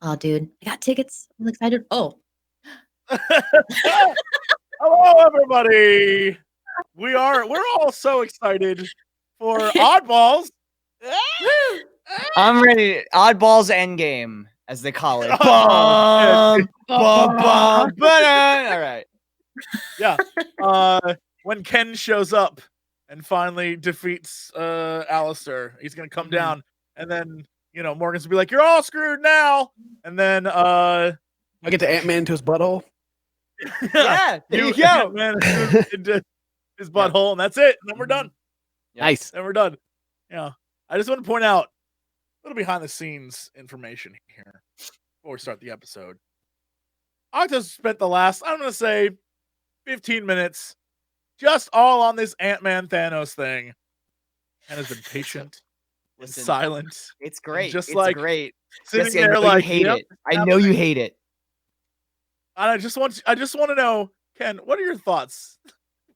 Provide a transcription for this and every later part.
Oh, dude, I got tickets. I'm excited. Oh, Hello, everybody. We're all so excited for Oddballs. I'm ready. Oddballs Endgame, as they call it. Oddballs, All right. Yeah. When Ken shows up and finally defeats Alistair, he's gonna come down, and then Morgan's gonna be like, "You're all screwed now," and then I get to Ant-Man to his butthole. Yeah, there you go. Man, into his butthole, and that's it. And then we're done. Yep. Nice. And we're done. Yeah. I just want to point out a little behind the scenes information here before we start the episode. Octos spent the last, I'm going to say, 15 minutes just all on this Ant-Man Thanos thing and has been patient and Listen, silent. It's great. Just it's like great. Sitting Jesse, I there know like, you hate yep, it. I know you hate it. And I just want to know, Ken, what are your thoughts?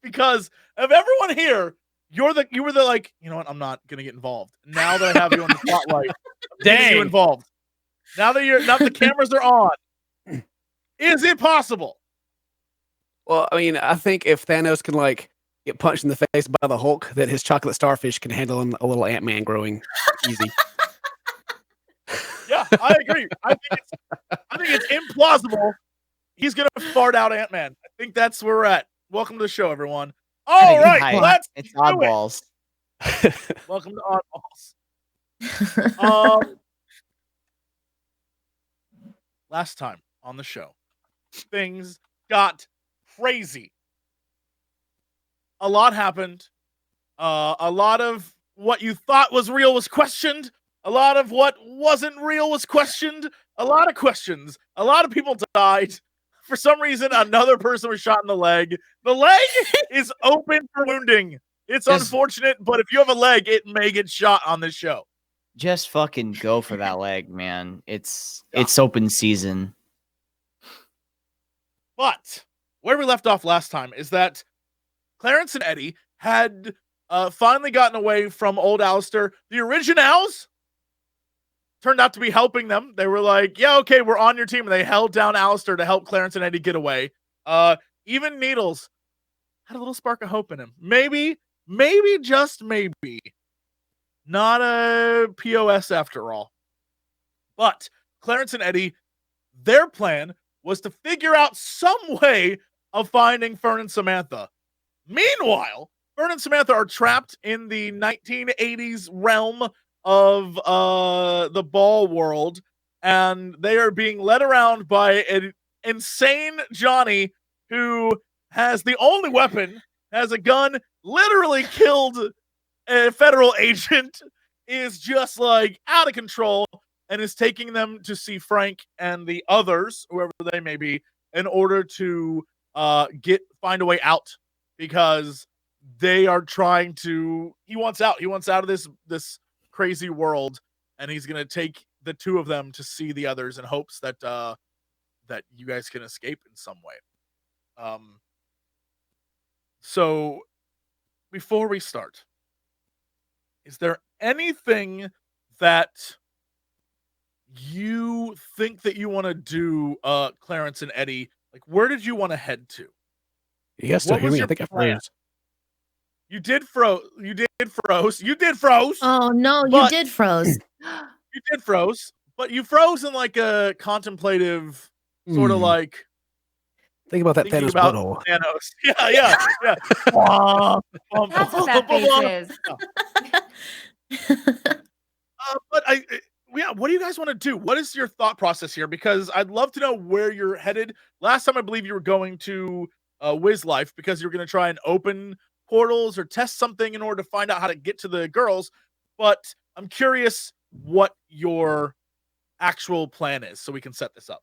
Because of everyone here, you were the like, you know what? I'm not gonna get involved. Now that I have you on the spotlight, I'm getting you involved. Now that the cameras are on, is it possible? Well, I mean, I think if Thanos can like get punched in the face by the Hulk, that his chocolate starfish can handle a little Ant-Man growing easy. Yeah, I agree. I think it's implausible. He's gonna fart out Ant-Man. I think that's where we're at. Welcome to the show, everyone. All right, it's Oddballs. Welcome to Oddballs. Last time on the show, things got crazy. A lot happened. A lot of what you thought was real was questioned. A lot of what wasn't real was questioned. A lot of questions. A lot of people died. For some reason, another person was shot in the leg. The leg is open for wounding. It's unfortunate, but if you have a leg, it may get shot on this show. Just fucking go for that leg, man. It's open season. But where we left off last time is that Clarence and Eddie had finally gotten away from old Alistair. The originals turned out to be helping them. They were like, yeah, okay, we're on your team. And they held down Alistair to help Clarence and Eddie get away. Even Needles had a little spark of hope in him. Maybe, just maybe. Not a POS after all. But Clarence and Eddie, their plan was to figure out some way of finding Fern and Samantha. Meanwhile, Fern and Samantha are trapped in the 1980s realm of the ball world, and they are being led around by an insane Johnny who has the only weapon, has a gun, literally killed a federal agent, is just like out of control, and is taking them to see Frank and the others, whoever they may be, in order to find a way out, because they are trying to. He wants out of this crazy world, and he's gonna take the two of them to see the others in hopes that that you guys can escape in some way. So before we start, is there anything that you think that you want to do, Clarence and Eddie? Like, where did you want to head to? You guys still hear me? I think I froze. You did froze. You did froze. Oh no, you did froze. You did froze, but you froze in like a contemplative sort of like. Think about that Thanos butthole. Thanos. Yeah. That's what that face is. But what do you guys want to do? What is your thought process here? Because I'd love to know where you're headed. Last time I believe you were going to Wiz Life because you were going to try and open portals or test something in order to find out how to get to the girls. But I'm curious what your actual plan is so we can set this up.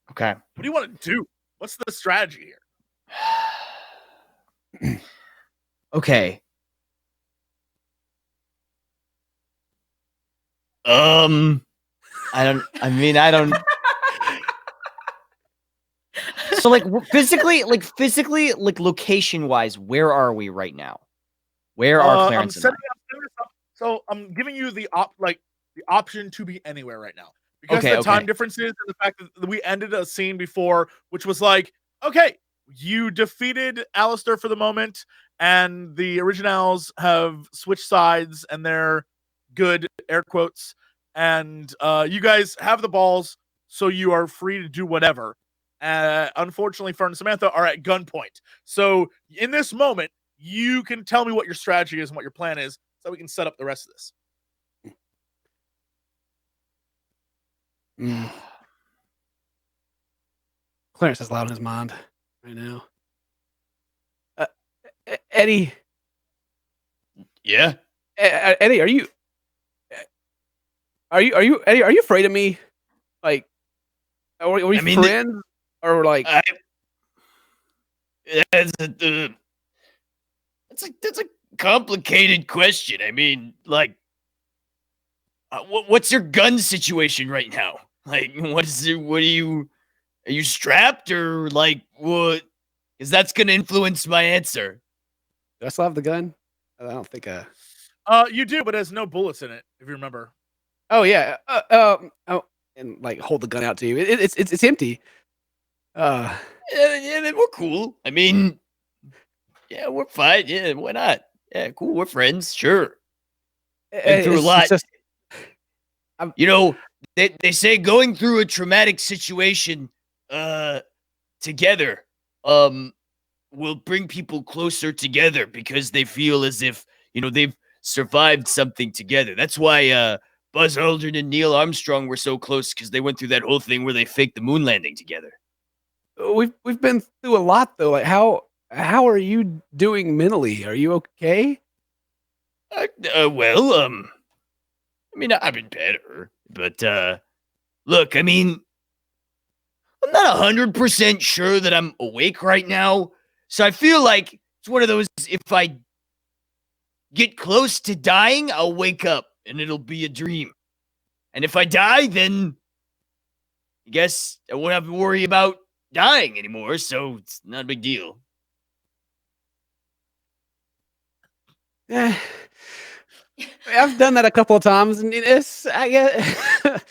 Okay. What do you want to do? What's the strategy here? Okay. I don't. So like physically, location wise, where are we right now? Where are Clarence and I? So I'm giving you the option to be anywhere right now. because Okay, the time okay. differences and the fact that we ended a scene before, which was like, okay, you defeated Alistair for the moment, and the originals have switched sides, and they're good, air quotes, and you guys have the balls, so you are free to do whatever. Unfortunately, Fern and Samantha are at gunpoint. So in this moment, you can tell me what your strategy is and what your plan is, so we can set up the rest of this. Clarence has a lot on his mind right now. Eddie. Yeah. Eddie, are you Eddie? Are you afraid of me? Like, are we friends or like? That's a complicated question. I mean, like, what's your gun situation right now? Like, what is it? What are you strapped or like what? Because that's gonna influence my answer. Do I still have the gun? I don't think. You do, but it has no bullets in it, if you remember. Oh yeah. And like hold the gun out to you. It's empty. Yeah, then we're cool. I mean, yeah, we're fine. Yeah, why not? Yeah, cool. We're friends. Sure. Been through a lot. You know, they say going through a traumatic situation together will bring people closer together because they feel as if, they've survived something together. That's why Buzz Aldrin and Neil Armstrong were so close, because they went through that whole thing where they faked the moon landing together. We've been through a lot though. Like how are you doing mentally? Are you okay? Well, I mean, I've been better, but look, I mean, I'm not 100% sure that I'm awake right now, so I feel like it's one of those, if I get close to dying, I'll wake up and it'll be a dream. And if I die, then I guess I won't have to worry about dying anymore, so it's not a big deal. Yeah. I've done that a couple of times, and I guess.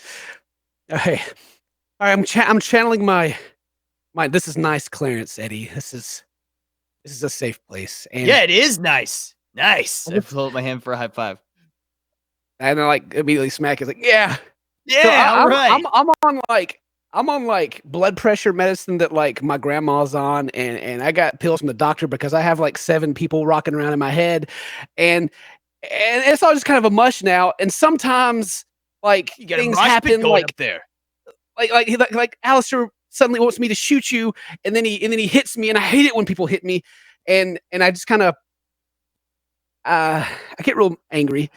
Okay. All right, I'm channeling my. This is nice, Clarence, Eddie. This is a safe place. And yeah, it is nice. Nice. I hold up my hand for a high five. And I like immediately smack. It's like, yeah, yeah, so all right. I'm on like blood pressure medicine that like my grandma's on, and I got pills from the doctor because I have like 7 people rocking around in my head, and it's all just kind of a mush now. And sometimes like You got a things mosh pit happen, going like up there. like Alistair suddenly wants me to shoot you, and then he hits me, and I hate it when people hit me, and I just kind of I get real angry.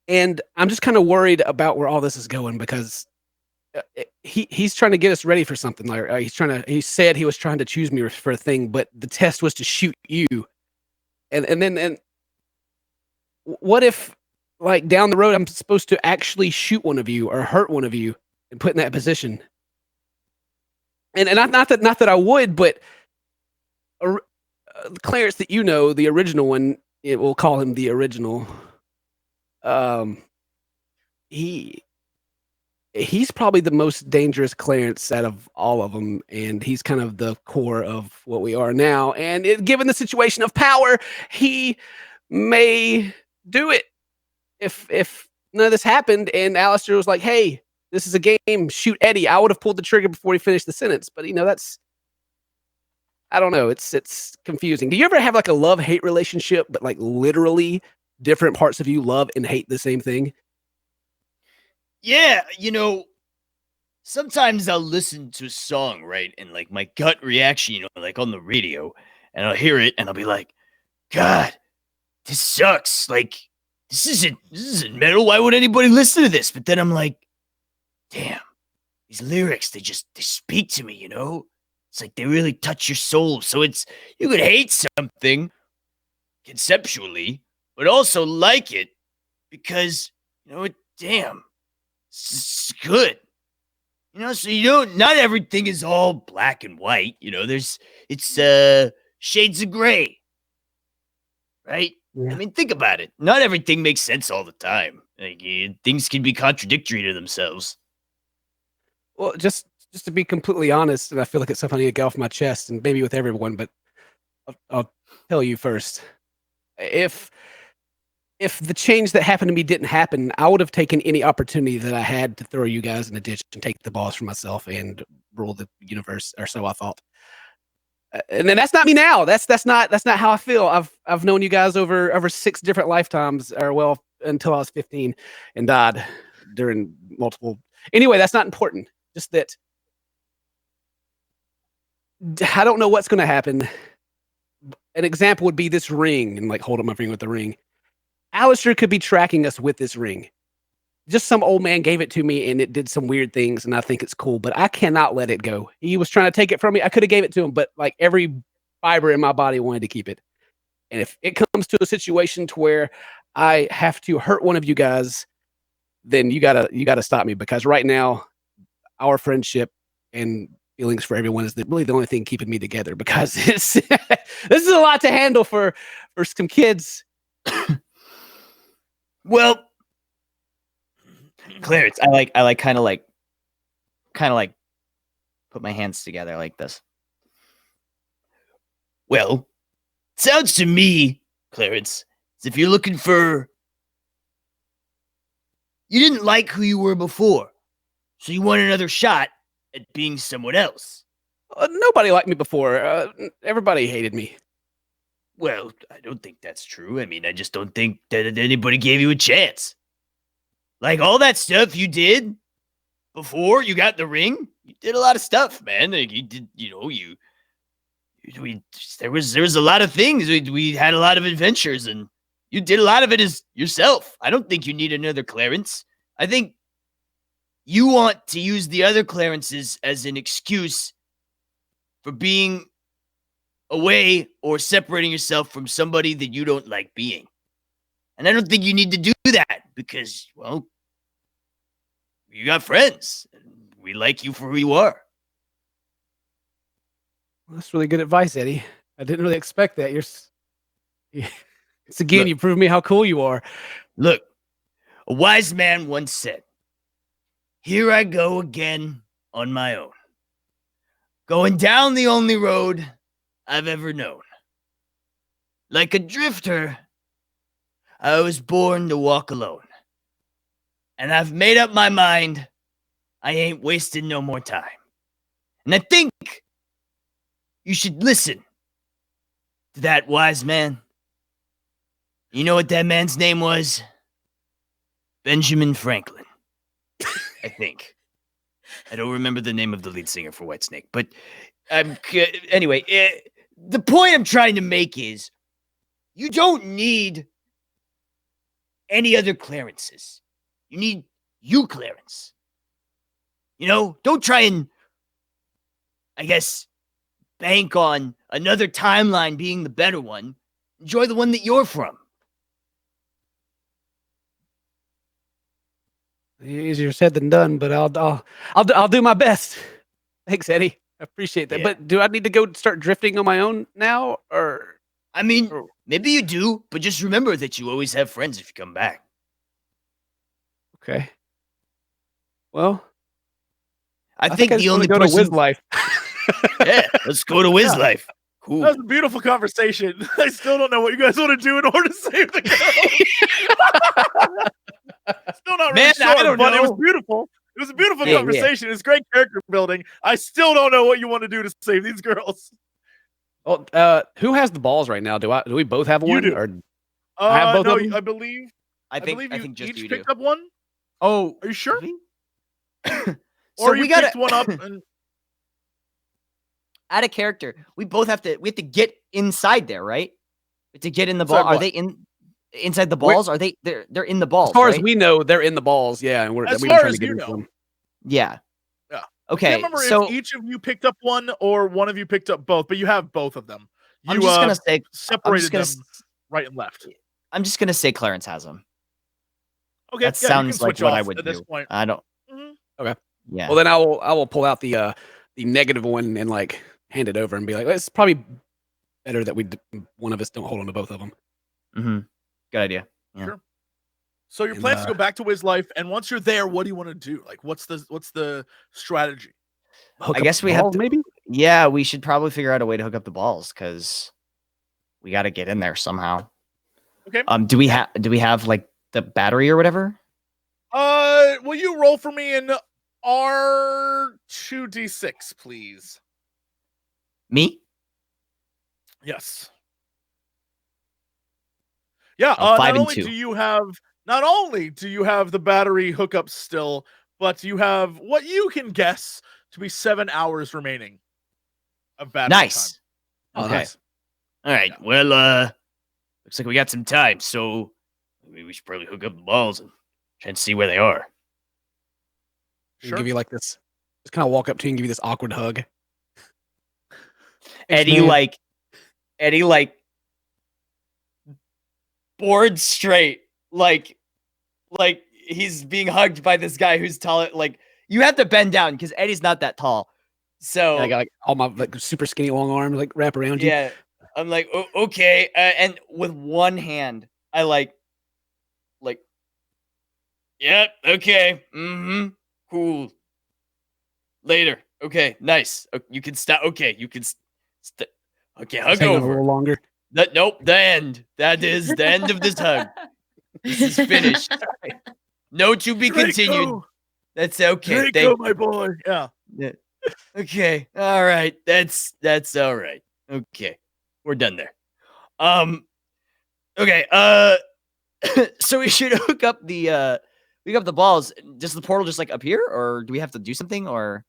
And I'm just kind of worried about where all this is going, because he's trying to get us ready for something. Like he said he was trying to choose me for a thing, but the test was to shoot you. And then what if like down the road I'm supposed to actually shoot one of you or hurt one of you and put in that position? And not that I would, but Clarence that the original one, we'll call him the original. He's probably the most dangerous Clarence out of all of them, and he's kind of the core of what we are now. And given the situation of power, he may do it. If none of this happened and Alistair was like, "Hey, this is a game, shoot Eddie," I would have pulled the trigger before he finished the sentence. But that's, I don't know. It's confusing. Do you ever have like a love-hate relationship, but like literally different parts of you love and hate the same thing? Yeah, sometimes I'll listen to a song, right? And like my gut reaction, like on the radio, and I'll hear it and I'll be like, God, this sucks. Like, this isn't metal. Why would anybody listen to this? But then I'm like, damn, these lyrics, they speak to me, It's like they really touch your soul. So you could hate something conceptually, but also like it because, damn, it's good. So not everything is all black and white. It's shades of gray, right? I mean, think about it. Not everything makes sense all the time. Like, things can be contradictory to themselves. Well, just to be completely honest, and I feel like it's something I need to get off my chest, and maybe with everyone, but I'll tell you first. If the change that happened to me didn't happen, I would have taken any opportunity that I had to throw you guys in a ditch and take the balls for myself and rule the universe, or so I thought. And then that's not me now. That's not how I feel. I've known you guys over 6 different lifetimes, or well, until I was 15 and died during multiple. Anyway, that's not important. Just that I don't know what's going to happen. An example would be this ring, and like hold up my finger with the ring. Alistair could be tracking us with this ring. Just some old man gave it to me and it did some weird things, and I think it's cool, but I cannot let it go. He was trying to take it from me. I could have gave it to him, but like every fiber in my body wanted to keep it. And if it comes to a situation to where I have to hurt one of you guys, then you gotta stop me, because right now our friendship and feelings for everyone is really the only thing keeping me together, because this is a lot to handle for some kids. Well, Clarence, I kind of like put my hands together like this. Well, sounds to me, Clarence, as if you're looking for. You didn't like who you were before, so you want another shot at being someone else. Nobody liked me before. Everybody hated me. Well, I don't think that's true. I mean, I just don't think that anybody gave you a chance. Like, all that stuff you did before you got the ring, you did a lot of stuff, man. Like, you did, there was a lot of things. We had a lot of adventures, and you did a lot of it as yourself. I don't think you need another Clarence. I think you want to use the other Clarences as an excuse for being away or separating yourself from somebody that you don't like being. And I don't think you need to do that, because, well, you got friends. We like you for who you are. Well, that's really good advice, Eddie. I didn't really expect that. It's again, Look. you proved me how cool you are. Look, a wise man once said, "Here I go again on my own, going down the only road I've ever known. Like a drifter, I was born to walk alone. And I've made up my mind, I ain't wasting no more time. And I think you should listen to that wise man. You know what that man's name was? Benjamin Franklin, I think. I don't remember the name of the lead singer for Whitesnake, but anyway, the point I'm trying to make is you don't need any other Clarences. You need you, Clarence. Don't try and, I guess, bank on another timeline being the better one. Enjoy the one that you're from. Easier said than done, but I'll do my best. Thanks, Eddie. I appreciate that. Yeah. But do I need to go start drifting on my own now, or? I mean, maybe you do, but just remember that you always have friends if you come back. Okay. Well, I think I the just wanna only go to person. Wiz Life. Yeah, let's go to Wiz Life. Cool. That was a beautiful conversation. I still don't know what you guys want to do in order to save the girl. Still not really Man, sure, I don't but it was know. beautiful. It was a beautiful Yeah. conversation. It's great character building. I still don't know what you want to do to save these girls. Well, who has the balls right now? Do we both have You one? do. Or I have both no, of them? I believe I you think just each you do. picked up one. Oh, Are you sure? so Or we you gotta picked one up and Add a character. We have to get inside there, right? To get in the Inside ball. Are what? they inside the balls? Are they? They're in the balls. as far right? as we know, they're in the balls. Yeah, and we've As been far trying as to get you into know. them. Yeah. Yeah. I Okay. can't remember So if each of you picked up one or one of you picked up both, but you have both of them. You I'm just gonna say. separated gonna them right and left. I'm just gonna say Clarence has them. Okay, That yeah, you sounds can like switch what off I would at this do. point. I don't. Mhm. Yeah. Well, then I will pull out the negative one and hand it over and be like, it's probably better that one of us don't hold on to both of them. Mm-hmm. Good idea. Yeah. Sure. So your And, plan is to go back to Wiz Life, and once you're there, what do you want to do? Like, what's the strategy? hook I up guess the we have balls, to. maybe. Yeah, we should probably figure out a way to hook up the balls because we got to get in there somehow. Okay. Do we have like the battery or whatever? Will you roll for me in R2d6, please? Me? Yes. Yeah. 5 Not and only 2. do you have the battery hookup still, but you have what you can guess to be 7 hours remaining of battery Nice. Oh, Okay. nice. All right. Yeah. Well, looks like we got some time, so maybe we should probably hook up the balls and try and see where they are. And Sure. give you like this. Just kind of walk up to you and give you this awkward hug. Eddie man. like bored straight, like he's being hugged by this guy who's tall. Like you have to bend down because Eddie's not that tall. So And I got like all my like super skinny long arms like wrap around you. yeah, I'm like okay, and with one hand, I like, Yep. Okay. Mm-hmm. Cool. Later. Okay. Nice. You can stop. Okay. You can. Okay. Just Hug hang on a over. little longer. Nope. The end. That is the end of this hug. This is finished. No to be continued. Draco! that's okay. Draco, my boy. Yeah. Okay. All right. That's all right. Okay. We're done there. Okay. So we should hook up the balls. Does the portal just like appear, or do we have to do something, or?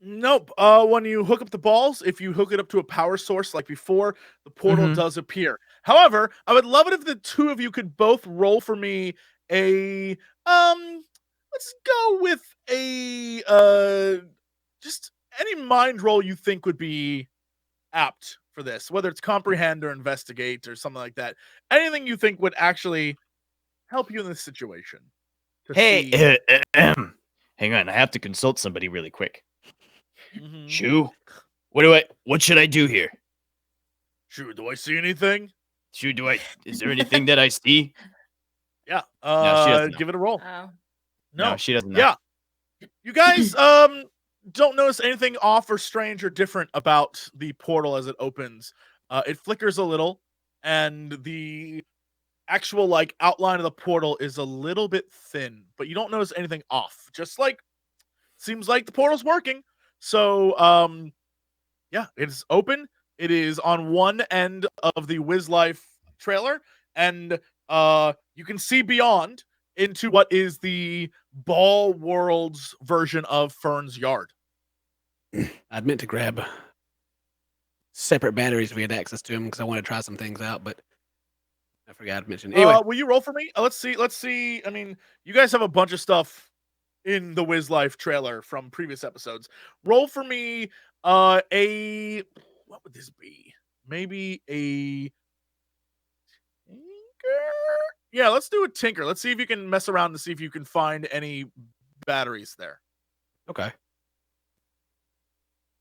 Nope. When you hook up the balls, if you hook it up to a power source like before, the portal Mhm. does appear. However, I would love it if the two of you could both roll for me a let's go with a just any mind roll you think would be apt for this, whether it's comprehend or investigate or something like that. Anything you think would actually help you in this situation. to Hey, see- hang on. I have to consult somebody really quick. Mhm. Shoo, what should I do here? Sure, do I see anything? Shoo, is there anything that I see? Yeah. No, she doesn't know. Give it a roll. Oh. No. she doesn't know. Yeah. You guys don't notice anything off or strange or different about the portal as it opens. It flickers a little, and the actual like outline of the portal is a little bit thin, but you don't notice anything off. Just like seems like the portal's working. So yeah, it's open. It is on one end of the Wiz Life trailer, and you can see beyond into what is the Ball World's version of Fern's yard. I'd meant to grab separate batteries if we had access to them because I want to try some things out, but I forgot to mention. Anyway, Will you roll for me? Let's see. I mean, you guys have a bunch of stuff in the Wiz Life trailer from previous episodes. Roll for me what would this be? Maybe a tinker? Yeah, let's do a tinker. Let's see if you can mess around to see if you can find any batteries there. okay.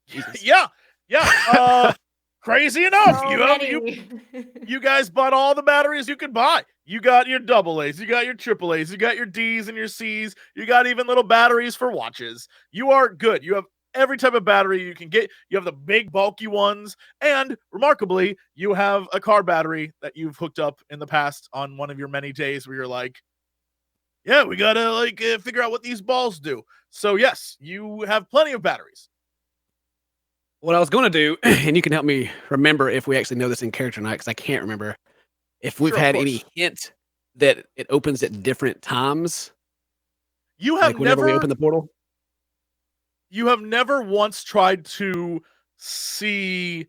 Jesus. Yeah. Crazy enough. Already. You guys bought all the batteries you could buy. You got your double A's, you got your triple A's, you got your D's and your C's, you got even little batteries for watches. You are good. You have every type of battery you can get. You have the big bulky ones, and remarkably, you have a car battery that you've hooked up in the past on one of your many days where you're like, yeah, we gotta figure out what these balls do. So yes, you have plenty of batteries. What I was going to do, and you can help me remember if we actually know this in character or not, because I can't remember if we've Sure, of had course. any hint that it opens at different times. You have Like whenever we never open the portal. you have never once tried to see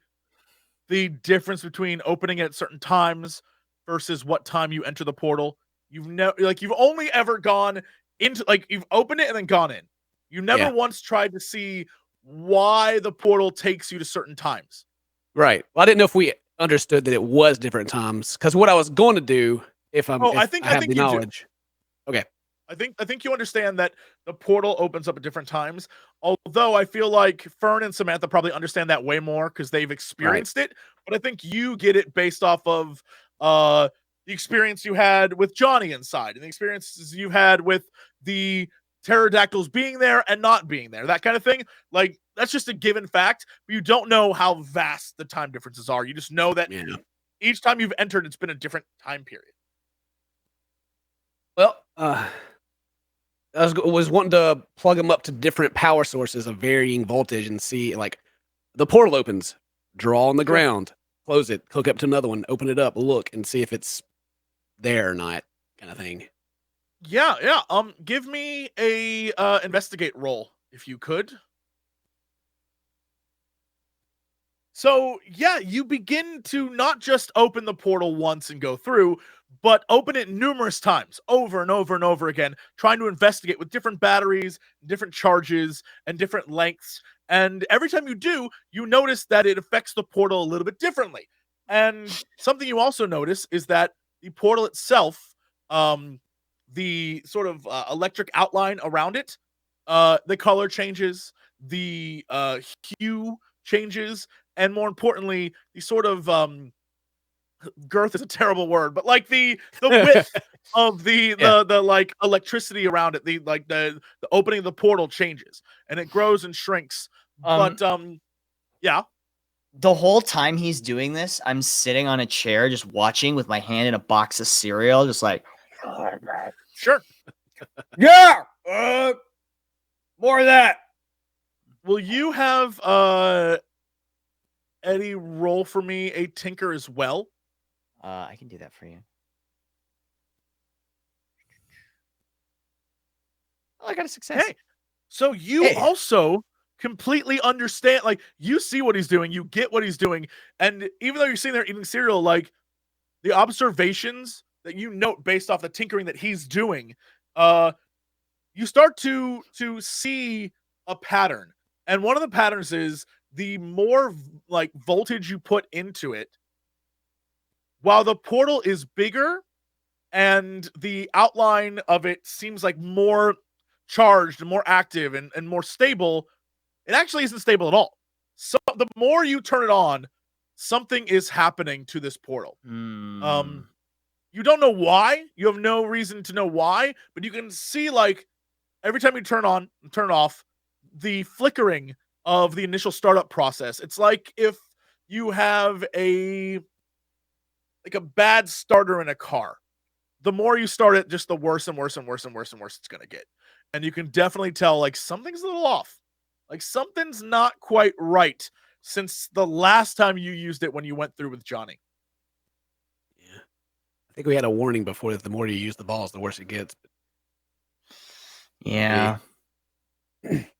the difference between opening at certain times versus what time you enter the portal. You've you've only ever gone into you've opened it and then gone in. You never Yeah. once tried to see why the portal takes you to certain times. Right. Well, I didn't know if we understood that it was different times. Because what I was going to do, if I I think have you the do. knowledge. I think you understand that the portal opens up at different times. Although I feel like Fern and Samantha probably understand that way more because they've experienced it. But I think you get it based off of the experience you had with Johnny inside, and the experiences you've had with the pterodactyls being there and not being there, that kind of thing. Like, that's just a given fact, but you don't know how vast the time differences are. You just know that each time you've entered, it's been a different time period. Well, I was wanting to plug them up to different power sources of varying voltage and see, like, the portal opens, draw on the ground, close it, hook up to another one, open it up, look, and see if it's there or not, kind of thing. Yeah. Give me a investigate roll if you could. So, yeah, you begin to not just open the portal once and go through, but open it numerous times, over and over and over again, trying to investigate with different batteries, different charges, and different lengths. And every time you do, you notice that it affects the portal a little bit differently. And something you also notice is that the portal itself, the sort of electric outline around it, the color changes, the hue changes, and more importantly, the sort of girth is a terrible word, but like the width of the like electricity around it, the opening of the portal changes and it grows and shrinks. But yeah. The whole time he's doing this, I'm sitting on a chair just watching with my hand in a box of cereal, just like, sure. Yeah, more of that. Will you have Eddie roll for me a tinker as well? I can do that for you. Oh, I got a success. Hey, so you also completely understand, like, you see what he's doing, you get what he's doing, and even though you're sitting there eating cereal, like, the observations that you note based off the tinkering that he's doing, you start to see a pattern. And one of the patterns is the more like voltage you put into it, while the portal is bigger and the outline of it seems like more charged and more active and more stable, it actually isn't stable at all. So the more you turn it on, something is happening to this portal. You don't know why. You have no reason to know why, but you can see, like, every time you turn on and turn off, the flickering of the initial startup process. It's like if you have a bad starter in a car. The more you start it, just the worse and worse and worse and worse and worse it's going to get. And you can definitely tell, like, something's a little off. Like, something's not quite right since the last time you used it when you went through with Johnny. Yeah. I think we had a warning before that the more you use the balls, the worse it gets. Yeah.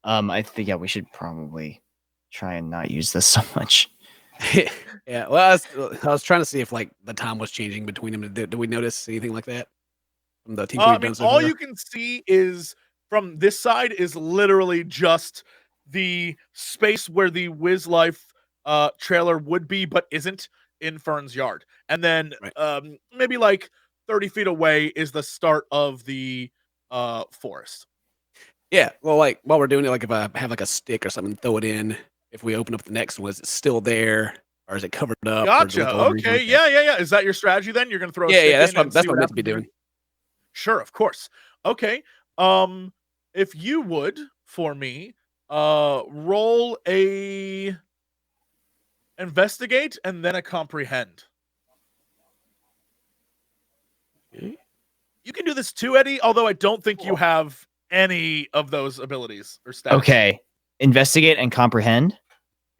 I think we should probably try and not use this so much. Yeah. Well, I was trying to see if, like, the time was changing between them. Did we notice anything like that from the team? All you can see is from this side is literally just the space where the Wiz Life trailer would be, but isn't, in Fern's yard. And then maybe like 30 feet away is the start of the forest. Yeah. Well, like, while we're doing it, like, if I have like a stick or something, throw it in. If we open up the next one, is it still there? Or is it covered up? Gotcha. Okay. Like yeah. Is that your strategy then? You're going to throw a stick that's in what I'm meant to be doing. Sure, of course. Okay. If you would, for me, roll a investigate and then a comprehend. Okay. You can do this too, Eddie, although I don't think you have any of those abilities or stats. Okay. Investigate and comprehend?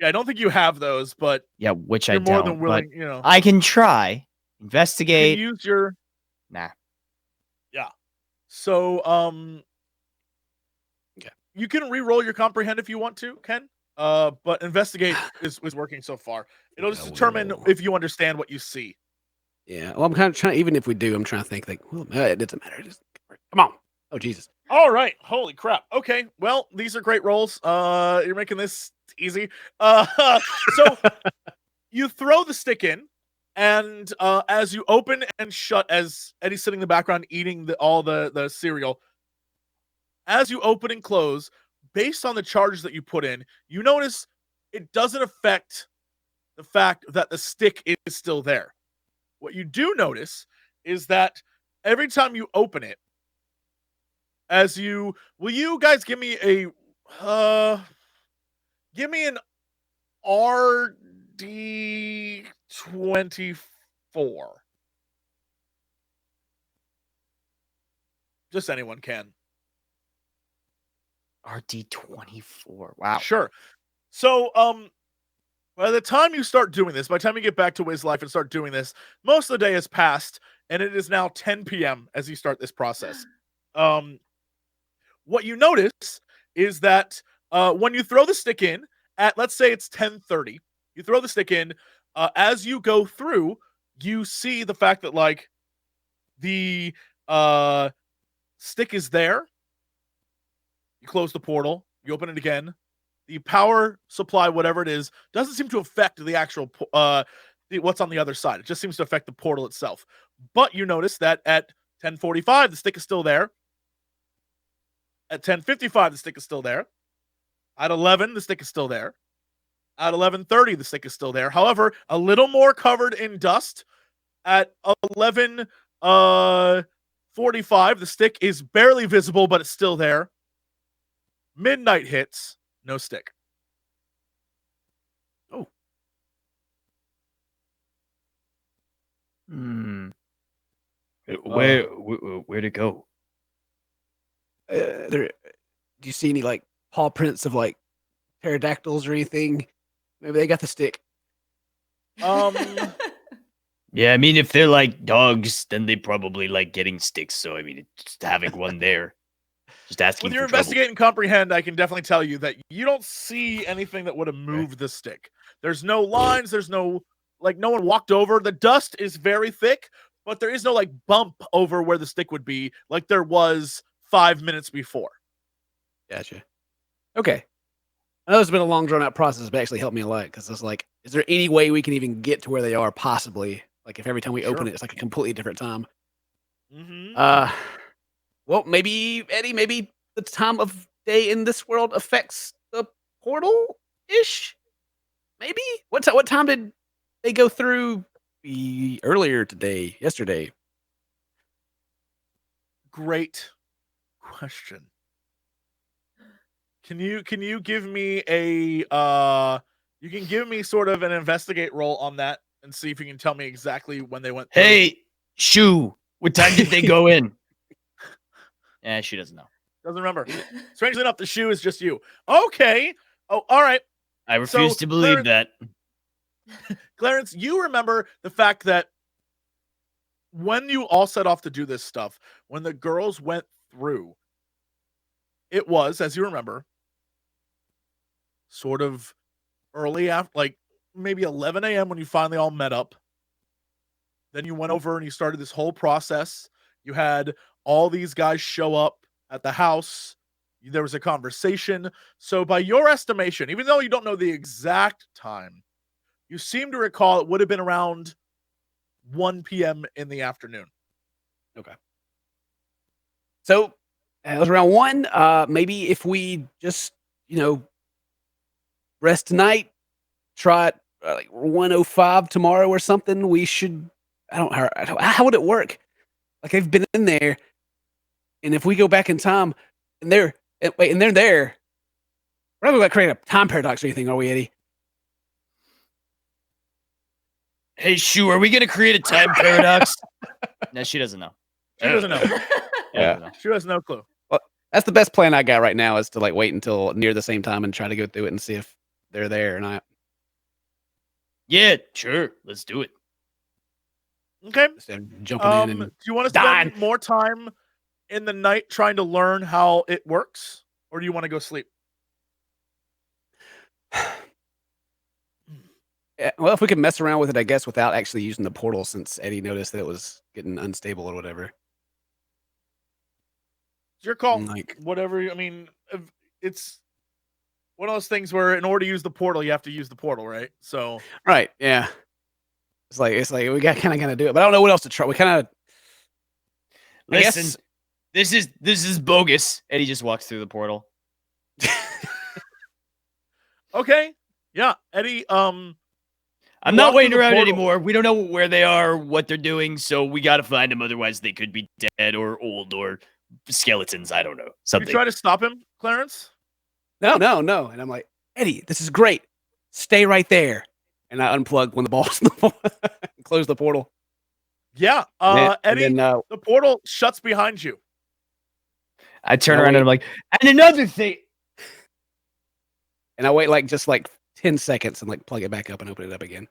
Yeah, I don't think you have those, but yeah, which I you're don't. More than willing, but you know. I can try. Investigate. You can use your Nah. Yeah. So you can re-roll your comprehend if you want to, Ken. But investigate is working so far. It'll just determine if you understand what you see. Yeah. Well, I'm kind of trying. Even if we do, I'm trying to think, like, well, it doesn't matter. Come on. Oh, Jesus. All right. Holy crap. Okay. Well, these are great rolls. You're making this easy. So you throw the stick in, and as you open and shut, as Eddie's sitting in the background eating all the cereal, as you open and close, based on the charges that you put in, you notice it doesn't affect the fact that the stick is still there. What you do notice is that every time you open it, will you guys give me an RD24. Just anyone can. RD24. Wow. Sure. So, by the time you start doing this, by the time you get back to Wiz Life and start doing this, most of the day has passed, and it is now 10 p.m. as you start this process. What you notice is that when you throw the stick in at, let's say it's 10:30, you throw the stick in. As you go through, you see the fact that like the stick is there. You close the portal. You open it again. The power supply, whatever it is, doesn't seem to affect the actual what's on the other side. It just seems to affect the portal itself. But you notice that at 10:45, the stick is still there. At 10:55, the stick is still there. At 11, the stick is still there. At 11:30, the stick is still there. However, a little more covered in dust. At 11:45, the stick is barely visible, but it's still there. Midnight hits, no stick. Oh. Where'd it go? Do you see any like paw prints of like pterodactyls or anything? Maybe they got the stick. Yeah, I mean, if they're like dogs, then they probably like getting sticks. So, I mean, just having one there, just asking With your for trouble. investigate and comprehend, I can definitely tell you that you don't see anything that would have moved the stick. There's no lines. There's no, like, no one walked over. The dust is very thick, but there is no, like, bump over where the stick would be like there was 5 minutes before. Gotcha. Okay. I know it's been a long, drawn-out process, but actually helped me a lot because I was like, is there any way we can even get to where they are possibly? Like, if every time we open it, it's like a completely different time. Mm-hmm. Well, maybe, Eddie, maybe the time of day in this world affects the portal-ish? Maybe? What time did they go through earlier today, yesterday? Great question. Can you give me you can give me sort of an investigate roll on that and see if you can tell me exactly when they went through. Hey, Shu, what time did they go in? Yeah, she doesn't know. Doesn't remember. Strangely enough, the shoe is just you. Okay. Oh, all right. I refuse to believe that. Clarence, you remember the fact that when you all set off to do this stuff, when the girls went through, it was, as you remember, sort of early after, like maybe 11 a.m. when you finally all met up. Then you went over and you started this whole process. You had all these guys show up at the house. There was a conversation. So by your estimation, even though you don't know the exact time, you seem to recall it would have been around 1 p.m. in the afternoon. Okay. So it was around 1. Maybe if we just, rest tonight, try it like 1:05 tomorrow or something, we should. How would it work? Like they've been in there, and if we go back in time, and they're there, we're not going to create a time paradox or anything, are we, Eddie? Hey, Shu, are we going to create a time paradox? No, she doesn't know. She doesn't know. Yeah. She has no clue. Well, that's the best plan I got right now is to like wait until near the same time and try to go through it and see if they're there or not. Yeah, sure. Let's do it. Okay. Instead of jumping in and Do you want to spend more time in the night trying to learn how it works, or do you want to go sleep? well, if we could mess around with it, I guess, without actually using the portal, since Eddie noticed that it was getting unstable or whatever. It's your call. Like, Whatever. I mean, it's one of those things where in order to use the portal, you have to use the portal, right? So right, yeah. It's like we got kind of gonna do it, but I don't know what else to try. We kind of Listen, this is bogus. Eddie just walks through the portal. okay, yeah, Eddie. I'm You not walk waiting through the around portal. anymore. We don't know where they are, what they're doing, so we gotta find them. Otherwise, they could be dead or old or skeletons. I don't know. You Something. try to stop him, Clarence? No. And I'm like, Eddie, this is great. Stay right there. And I unplugged one of the balls and closed the portal. Yeah. And Eddie, then, the portal shuts behind you. I turn Now around wait. and I'm like, and another thing. and I wait just 10 seconds and plug it back up and open it up again.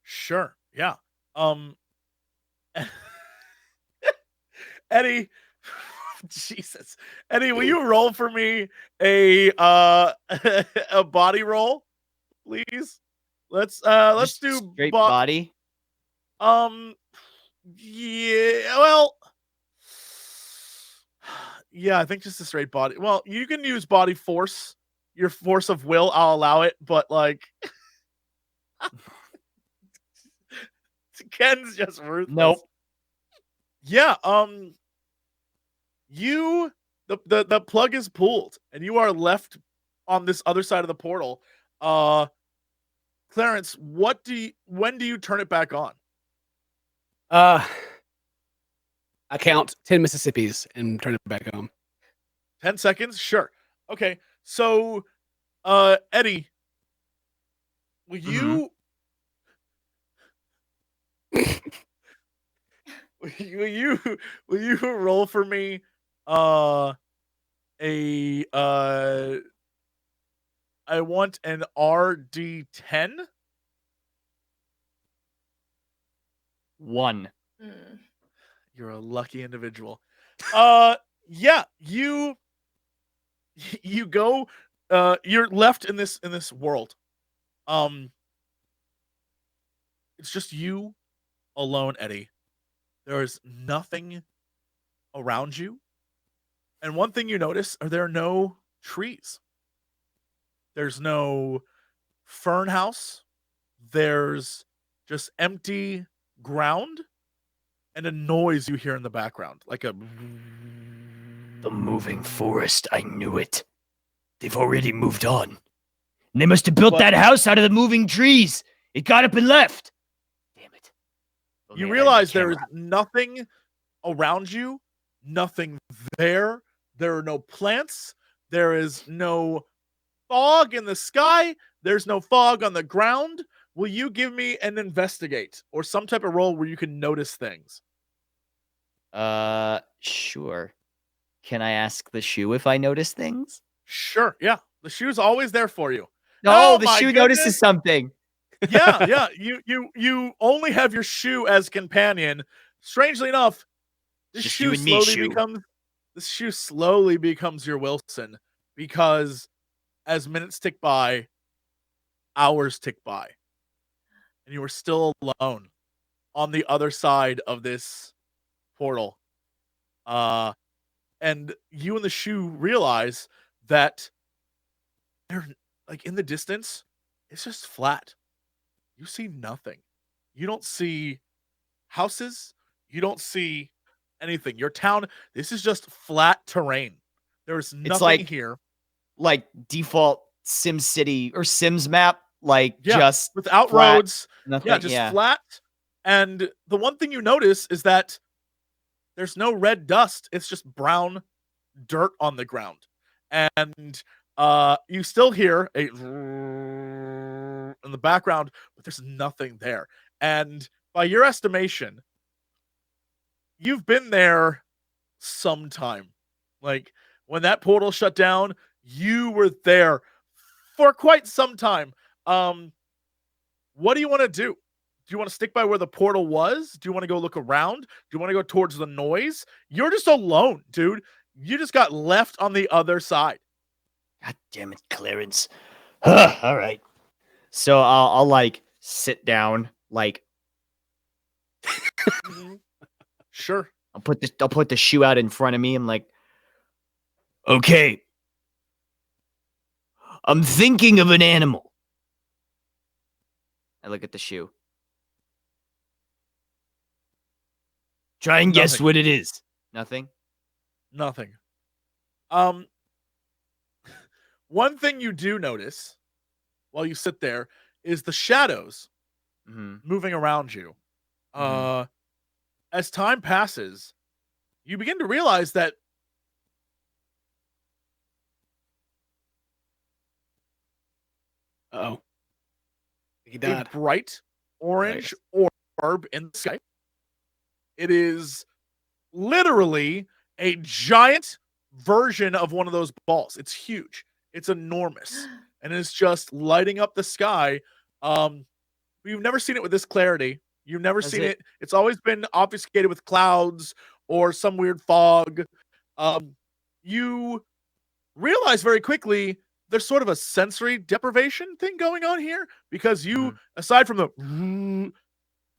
Sure. Yeah. Eddie, Jesus. Eddie, will you roll for me a a body roll, please? Let's Just do straight body. Yeah, well, yeah, I think just a straight body. Well, you can use body force, your force of will, I'll allow it, but Ken's just ruthless. Nope. Yeah, the plug is pulled and you are left on this other side of the portal. Clarence, when do you turn it back on? I count 10 Mississippis and turn it back on. 10 seconds? Sure. Okay. So, Eddie, will you will you roll for me I want an RD10? 1. You're a lucky individual. Yeah, you go you're left in this world. It's just you alone, Eddie. There is nothing around you. And one thing you notice are there are no trees. There's no fern house. There's just empty ground and a noise you hear in the background, like a The moving forest. I knew it. They've already moved on. And they must have built But- that house out of the moving trees. It got up and left. Damn it. Only you I had realize my there is camera. nothing around you, nothing there. There are no plants. There is no fog in the sky. There's no fog on the ground. Will you give me an investigate or some type of role where you can notice things? Sure. Can I ask the shoe if I notice things? Sure. Yeah. The shoe's always there for you. No, Oh the my shoe goodness. notices something. Yeah. You only have your shoe as companion. Strangely enough, this Just shoe you and me, slowly becomes your Wilson, because as minutes tick by, hours tick by, and you are still alone on the other side of this portal. And you and the shoe realize that they're in the distance, it's just flat. You see nothing. You don't see houses. You don't see anything. Your town, this is just flat terrain. There's nothing like- here. Like default Sim City or Sims map, Yeah, just without flat, roads. nothing. Yeah, just flat. And the one thing you notice is that there's no red dust. It's just brown dirt on the ground. And you still hear a in the background, but there's nothing there. And by your estimation, you've been there sometime. Like when that portal shut down, you were there for quite some time. What do you want to do? Do you want to stick by where the portal was? Do you want to go look around? Do you want to go towards the noise? You're just alone, dude. You just got left on the other side. God damn it, Clarence. All right. So I'll like sit down, like Sure. I'll put the shoe out in front of me. I'm like, Okay. I'm thinking of an animal. I look at the shoe. Try and guess Nothing. what it is. Nothing. Nothing. One thing you do notice while you sit there is the shadows moving around you. As time passes, you begin to realize that He a died. bright orange orb in the sky. It is literally a giant version of one of those balls. It's huge. It's enormous. And it's just lighting up the sky. You've never seen it with this clarity. You've never seen it. It's always been obfuscated with clouds or some weird fog. You realize very quickly there's sort of a sensory deprivation thing going on here because you, aside from the, you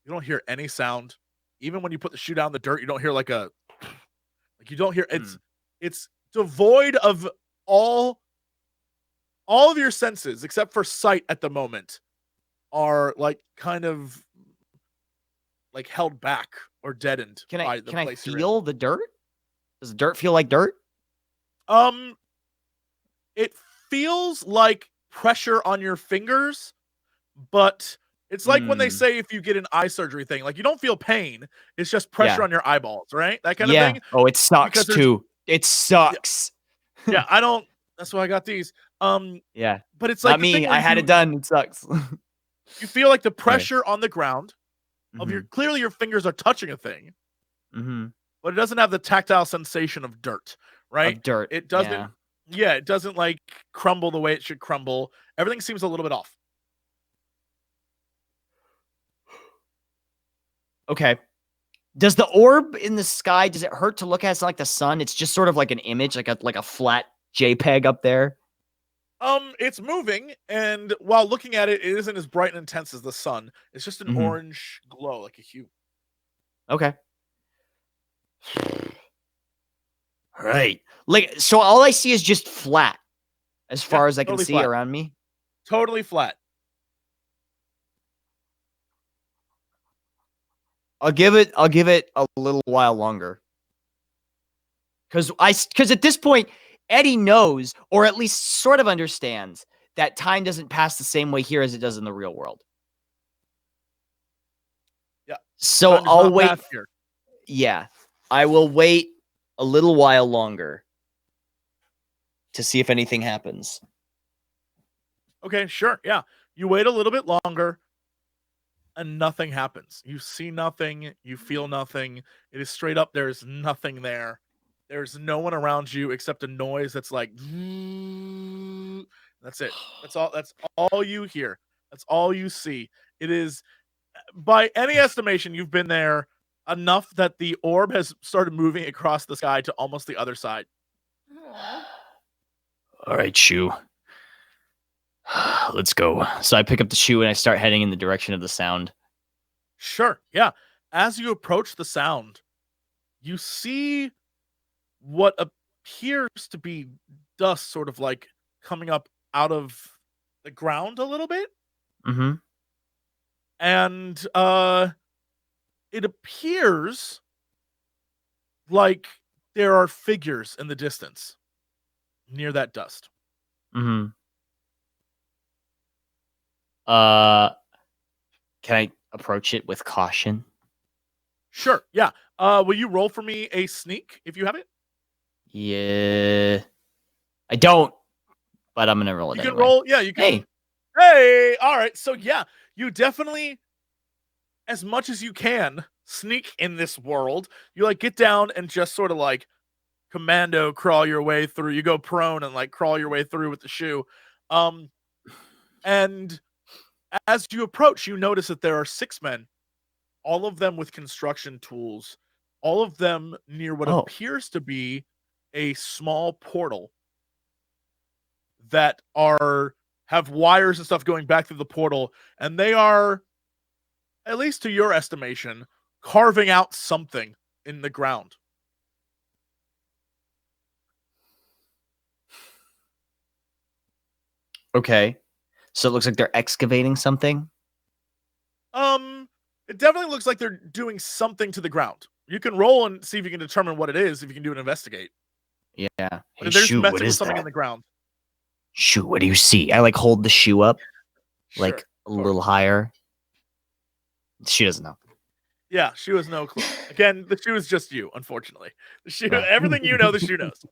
don't hear any sound. Even when you put the shoe down in the dirt, you don't hear like you don't hear, it's devoid of all of your senses except for sight at the moment are like kind of like held back or deadened. Can I feel the dirt? Does the dirt feel like dirt? It feels like pressure on your fingers, but it's like when they say if you get an eye surgery thing, like you don't feel pain. It's just pressure on your eyeballs, right? That kind of thing. Oh, it sucks too. It sucks. Yeah, I don't. That's why I got these. Yeah, but it's like not me. I had it done. It sucks. You feel like the pressure on the ground of your. Clearly, your fingers are touching a thing, but it doesn't have the tactile sensation of dirt, right? Of dirt. It doesn't. Yeah, it doesn't like crumble the way it should crumble. Everything seems a little bit off. Okay. Does the orb in the sky, does it hurt to look at? It's not like the sun. It's just sort of like an image, like a flat JPEG up there. It's moving, and while looking at it, it isn't as bright and intense as the sun. It's just an orange glow, like a hue. Okay. All right. Like, so all I see is just flat as far as I can see around me. Totally flat. I'll give it a little while longer. Because at this point, Eddie knows, or at least sort of understands, that time doesn't pass the same way here as it does in the real world. Yeah. So I'll wait. Yeah. I will wait a little while longer to see if anything happens. Okay, sure. Yeah. You wait a little bit longer and nothing happens. You see nothing. You feel nothing. It is straight up. There's nothing there. There's no one around you except a noise that's like, that's it. That's all you hear. That's all you see. It is, by any estimation, you've been there enough that the orb has started moving across the sky to almost the other side. All right, shoe. Let's go. So I pick up the shoe and I start heading in the direction of the sound. Sure. Yeah. As you approach the sound, you see what appears to be dust sort of like coming up out of the ground a little bit. And it appears like there are figures in the distance near that dust. Can I approach it with caution? Sure. Yeah. Will you roll for me a sneak if you have it? Yeah. I don't, but I'm going to roll it You anyway. can roll. Yeah, you can. Hey. All right. So, yeah, you definitely, as much as you can, sneak in this world. You like get down and just sort of like commando crawl your way through. You go prone and like crawl your way through with the shoe. And as you approach, you notice that there are 6 men, all of them with construction tools, all of them near what appears to be a small portal that have wires and stuff going back through the portal, and they are, at least to your estimation, carving out something in the ground. Okay. So it looks like they're excavating something? It definitely looks like they're doing something to the ground. You can roll and see if you can determine what it is, if you can do an investigate. Yeah. Hey, They're shoe, messing what with is something that? in the ground. Shoe, what do you see? I like hold the shoe up, like Sure, a little higher. She doesn't know. Yeah, she was no clue. Again, the shoe is just you, unfortunately. The shoe, Yeah. everything you know, the shoe knows.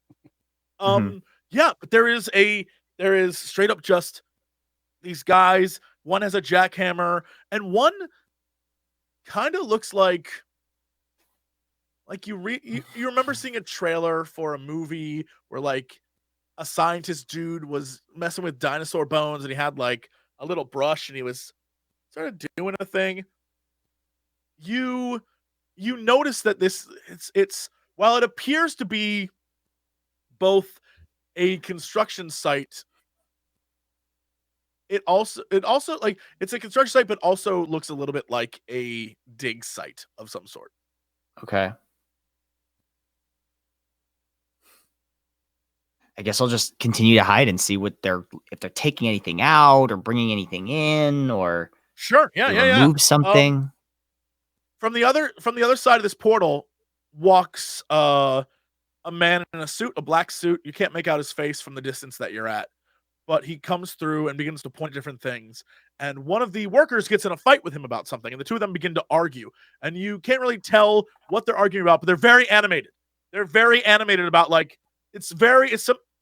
Mhm. Yeah, but there is straight up just these guys. One has a jackhammer, and one kind of looks like you remember seeing a trailer for a movie where like a scientist dude was messing with dinosaur bones, and he had like a little brush, and he was sort of doing a thing. You notice that it's while it appears to be both a construction site, it also like it's a construction site, but also looks a little bit like a dig site of some sort. Okay. I guess I'll just continue to hide and see if they're taking anything out or bringing anything in or Sure, yeah, they remove something. From the other side of this portal walks a man in a suit, a black suit. You can't make out his face from the distance that you're at, but he comes through and begins to point different things. And one of the workers gets in a fight with him about something, and the two of them begin to argue. And you can't really tell what they're arguing about, but they're very animated. They're very animated about like it's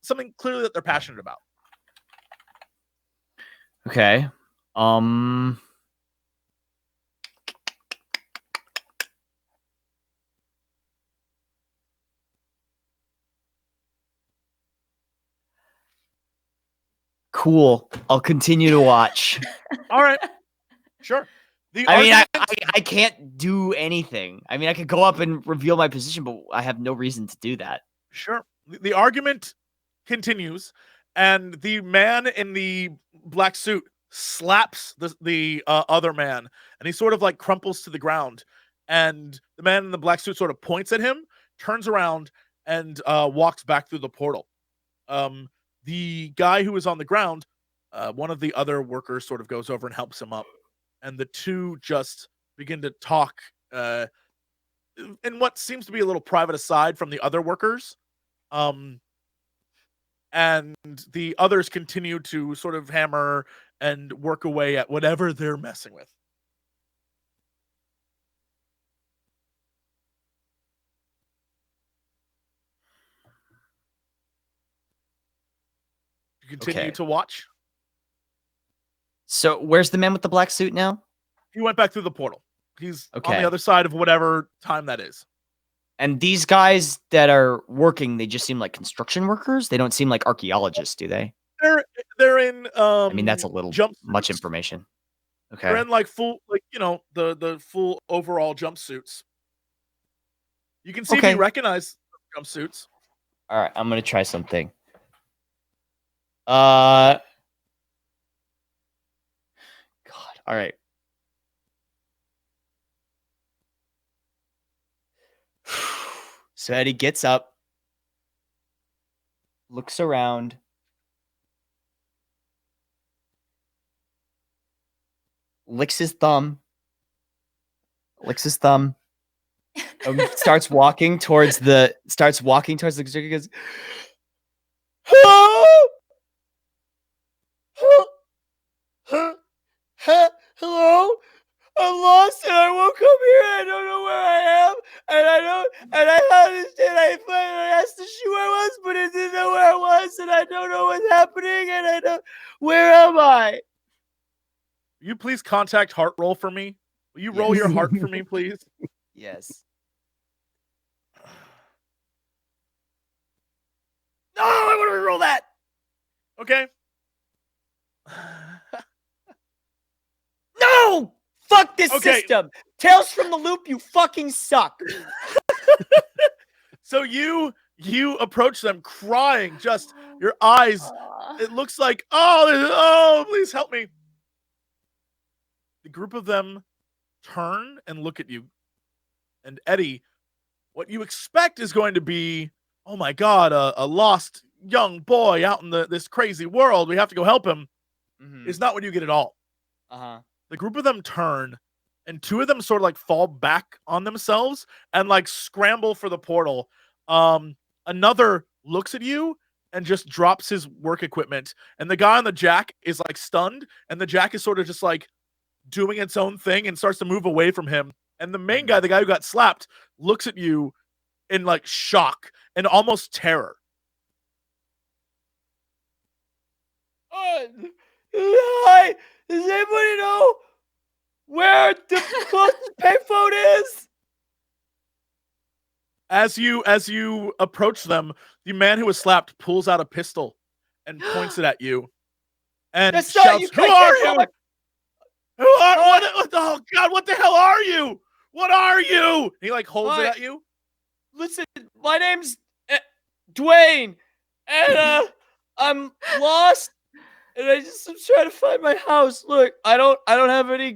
something clearly that they're passionate about. Okay. Cool. I'll continue to watch. All right. Sure. I can't do anything. I mean, I could go up and reveal my position, but I have no reason to do that. Sure. The argument continues, and the man in the black suit slaps the other man, and he sort of like crumples to the ground. And the man in the black suit sort of points at him, turns around, and walks back through the portal. The guy who is on the ground, one of the other workers sort of goes over and helps him up. And the two just begin to talk in what seems to be a little private aside from the other workers. And the others continue to sort of hammer and work away at whatever they're messing with. You continue to watch. So where's the man with the black suit now? He went back through the portal. He's on Okay. the other side of whatever time that is. And these guys that are working, they just seem like construction workers. They don't seem like archaeologists, do they? They're in I mean, that's a little much information. Okay. They're in like full, like, you know, the full overall jumpsuits. You can see if you recognize jumpsuits. All right, I'm gonna try something. God. All right. So Eddie gets up, looks around, licks his thumb, starts walking towards the he goes, hello, I'm lost and I woke up here. I don't know where I am, and I asked the shoe I was, but it didn't know where I was, and I don't know what's happening, and I don't. Where am I? Will you please contact Heart Roll for me? Will you roll your heart for me, please? Yes. No, I want to reroll that. Okay. No! Fuck this system. Tales from the Loop, you fucking suck. So you approach them crying, just your eyes. It looks like, oh, please help me. The group of them turn and look at you. And Eddie, what you expect is going to be, oh my God, a lost young boy out in this crazy world. We have to go help him. Is not what you get at all. Uh-huh. The group of them turn, and two of them sort of like fall back on themselves and like scramble for the portal. Another looks at you and just drops his work equipment, and the guy on the jack is like stunned, and the jack is sort of just like doing its own thing and starts to move away from him. And the main guy, the guy who got slapped, looks at you in like shock and almost terror. Hi, does anybody know where the closest payphone is? As you approach them, the man who was slapped pulls out a pistol and points it at you and That's not shouts, you, "Who are you? my- Who are what? Oh God! What the hell are you? What are you?" And he like holds it Hi. at you. Listen, my name's Dwayne, and I'm lost, and I'm trying to find my house. Look, I don't have any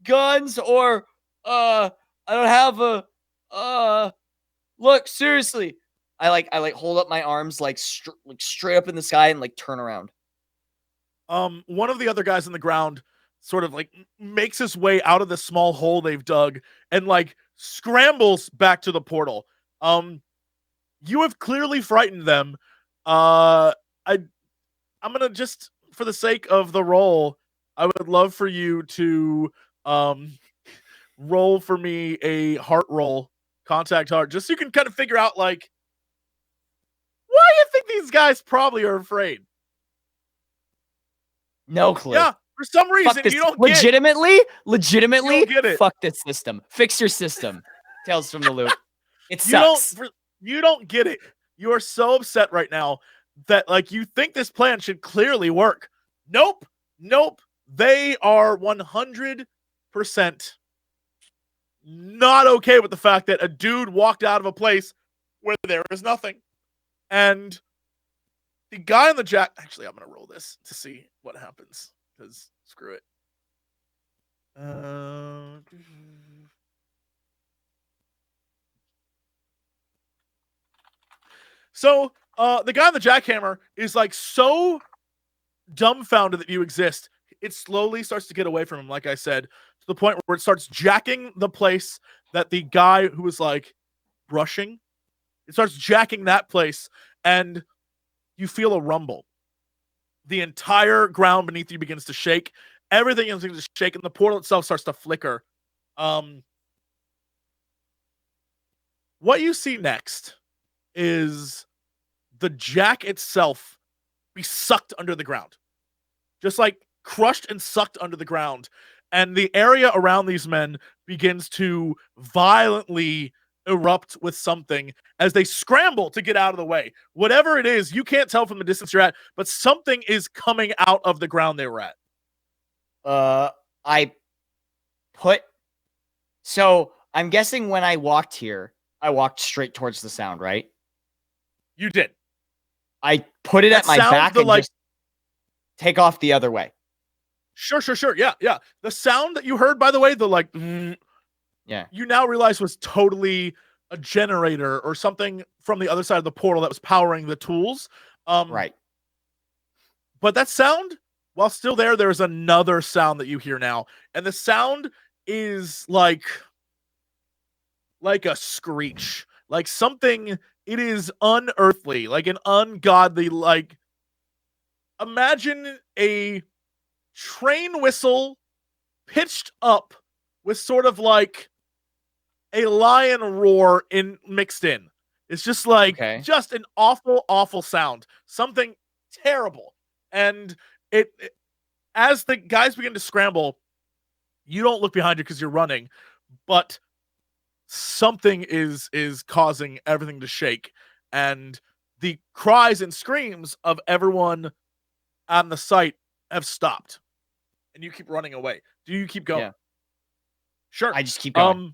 guns or I don't have a look, seriously. I hold up my arms like straight up in the sky and like turn around. One of the other guys in the ground sort of like makes his way out of the small hole they've dug and like scrambles back to the portal. You have clearly frightened them. I'm gonna just, for the sake of the roll, I would love for you to roll for me a heart roll, contact heart, just so you can kind of figure out like why you think these guys probably are afraid. No clue. Yeah, for some reason Fuck this. you don't Legitimately, You don't get it. fuck this system. Fix your system. Tales from the Loop. It You don't sucks. you don't get it. You are so upset right now that like you think this plan should clearly work. Nope. They are 100% not okay with the fact that a dude walked out of a place where there is nothing. And the guy on the jack, actually, I'm going to roll this to see what happens, because screw it. So, the guy on the jackhammer is like so dumbfounded that you exist. It slowly starts to get away from him, like I said, to the point where it starts jacking the place that the guy who was like brushing, it starts jacking that place, and you feel a rumble. The entire ground beneath you begins to shake. Everything is begins to shake, and the portal itself starts to flicker. What you see next is the jack itself be sucked under the ground. Just like crushed and sucked under the ground. And the area around these men begins to violently erupt with something as they scramble to get out of the way. Whatever it is, you can't tell from the distance you're at, but something is coming out of the ground they were at. So I'm guessing when I walked here, I walked straight towards the sound, right? You did. I put it That at my sound, back the, and like- just take off the other way. Sure. Yeah. The sound that you heard, by the way, the like, Yeah. you now realize was totally a generator or something from the other side of the portal that was powering the tools. Right. But that sound, while still there is another sound that you hear now. And the sound is like a screech. Like something, it is unearthly, like an ungodly, like, imagine a train whistle pitched up with sort of like a lion roar mixed in. It's just like just an awful sound. Something terrible. And it as the guys begin to scramble, you don't look behind you because you're running, but something is causing everything to shake. And the cries and screams of everyone on the site have stopped. And you keep running away. Do you keep going? Yeah. Sure. I just keep going.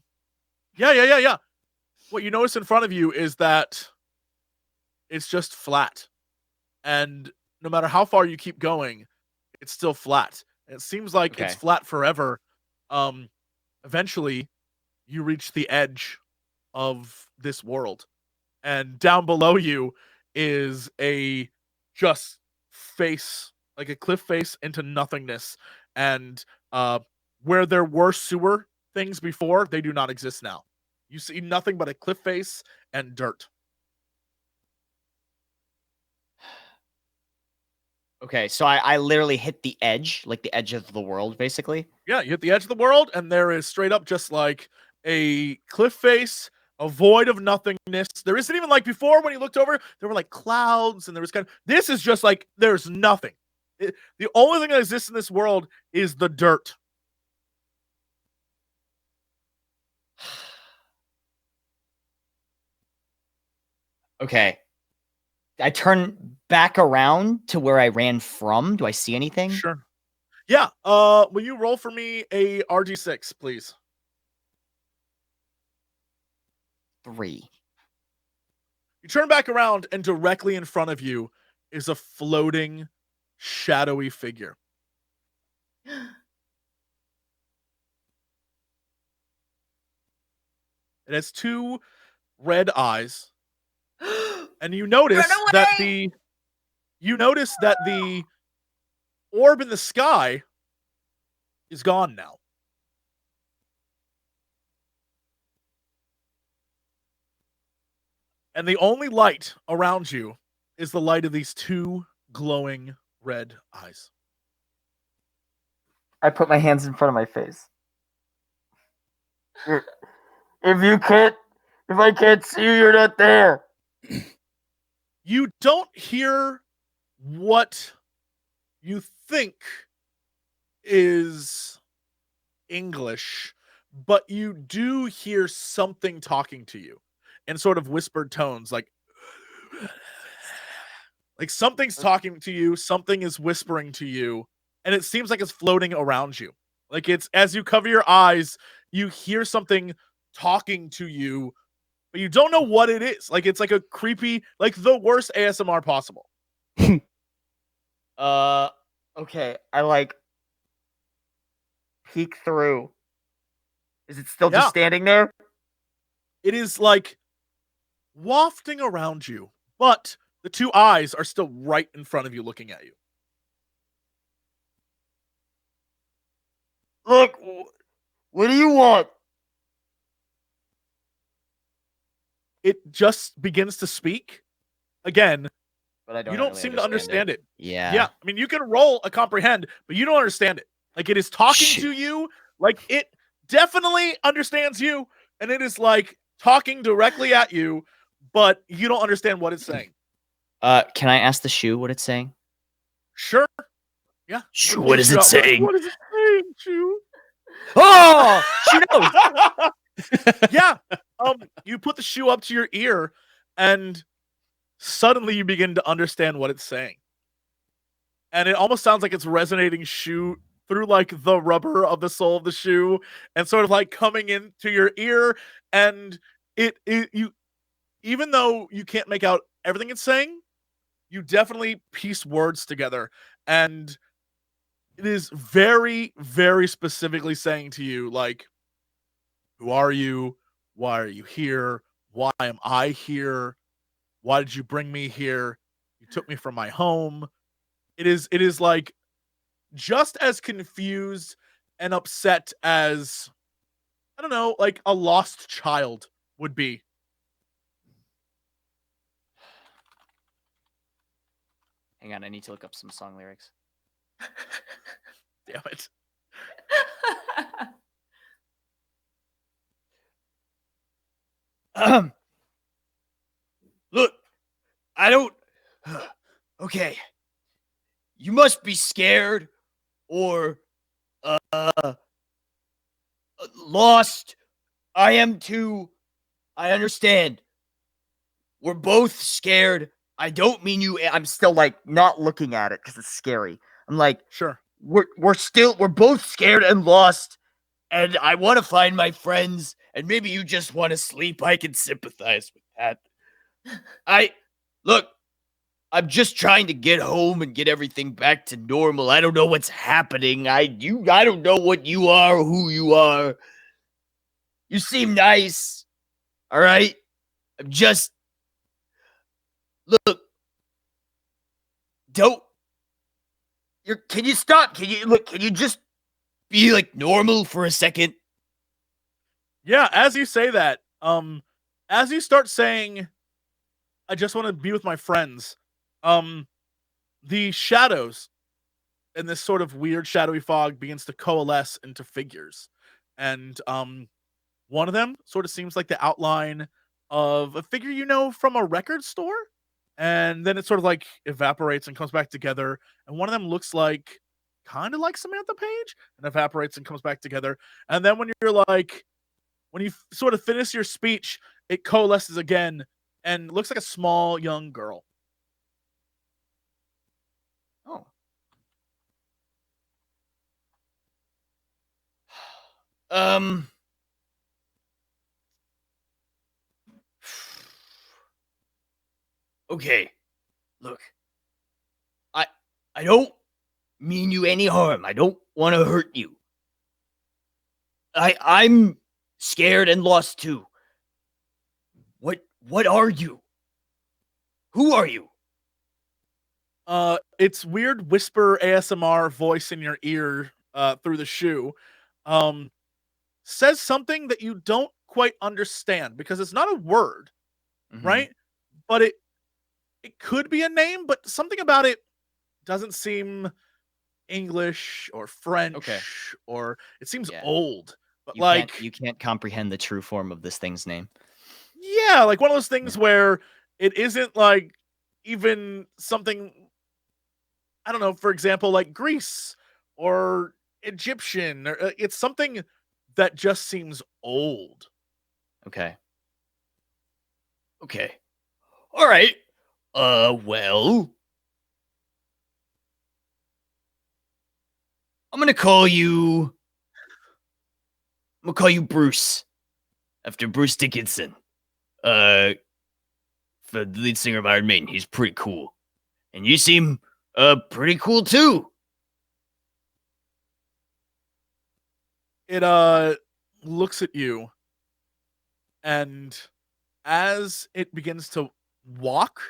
Yeah. What you notice in front of you is that it's just flat. And no matter how far you keep going, it's still flat. And it seems like it's flat forever. Eventually, you reach the edge of this world. And down below you is a just face, like a cliff face into nothingness. And where there were sewer things before, they do not exist now. You see nothing but a cliff face and dirt. Okay, so I literally hit the edge, like the edge of the world, basically. Yeah, you hit the edge of the world, and there is straight up just like a cliff face, a void of nothingness. There isn't even like before when you looked over, there were like clouds, and there was this is just like there's nothing. The only thing that exists in this world is the dirt. Okay. I turn back around to where I ran from. Do I see anything? Sure. Yeah. Will you roll for me a RG6, please? 3. You turn back around, and directly in front of you is a floating, shadowy figure. It has 2 red eyes, and you notice that the orb in the sky is gone now. And the only light around you is the light of these 2 glowing red eyes. I put my hands in front of my face. If I can't see you, you're not there. You don't hear what you think is English, but you do hear something talking to you in sort of whispered tones, like something's talking to you, something is whispering to you, and it seems like it's floating around you. Like it's as you cover your eyes, you hear something talking to you, but you don't know what it is. Like it's like a creepy, like the worst ASMR possible. Okay. I like peek through. Is it still just standing there? It is like wafting around you, but the 2 eyes are still right in front of you looking at you. Look, what do you want? It just begins to speak again. But I don't. You don't really seem to understand it. Yeah. Yeah, I mean, you can roll a comprehend, but you don't understand it. Like it is talking to you, like it definitely understands you, and it is like talking directly at you, but you don't understand what it's saying. Can I ask the shoe what it's saying? Sure. Yeah. Shoo, what is it saying? What is it saying, Chew? Oh, she knows. Yeah. You put the shoe up to your ear, and suddenly you begin to understand what it's saying. And it almost sounds like it's resonating shoe through like the rubber of the sole of the shoe and sort of like coming into your ear. And you, even though you can't make out everything it's saying, you definitely piece words together. And it is very, very specifically saying to you, like, who are you? Why are you here? Why am I here? Why did you bring me here? You took me from my home. It is like just as confused and upset as, I don't know, like a lost child would be. Hang on, I need to look up some song lyrics. Damn it. Look, I don't. Okay. You must be scared or lost. I am too. I understand. We're both scared. I don't mean you. I'm still like not looking at it because it's scary. I'm like, Sure. we're both scared and lost. And I want to find my friends, and maybe you just want to sleep. I can sympathize with that. Look, I'm just trying to get home and get everything back to normal. I don't know what's happening. I don't know what you are or who you are. You seem nice. All right? I'm just look. Can you stop? Can you just be like normal for a second? Yeah, as you say that, as you start saying, I just want to be with my friends, the shadows in this sort of weird shadowy fog begins to coalesce into figures. And one of them sort of seems like the outline of a figure you know from a record store. And then it sort of like evaporates and comes back together. And one of them looks like kind of like Samantha Page and evaporates and comes back together. And then when you're like, when you sort of finish your speech, it coalesces again and looks like a small young girl. Oh. Okay. Look. I don't mean you any harm. I don't want to hurt you. I'm scared and lost too. What are you? Who are you? It's weird whisper ASMR voice in your ear through the shoe. Says something that you don't quite understand because it's not a word, right? But it could be a name, but something about it doesn't seem English or French, or it seems old. But You can't comprehend the true form of this thing's name. Yeah, like one of those things where it isn't like even something, I don't know, for example, like Greece or Egyptian, or it's something that just seems old. Okay. All right. Well, I'm gonna call you Bruce, after Bruce Dickinson. For the lead singer of Iron Maiden. He's pretty cool. And you seem pretty cool too. It looks at you, and as it begins to walk,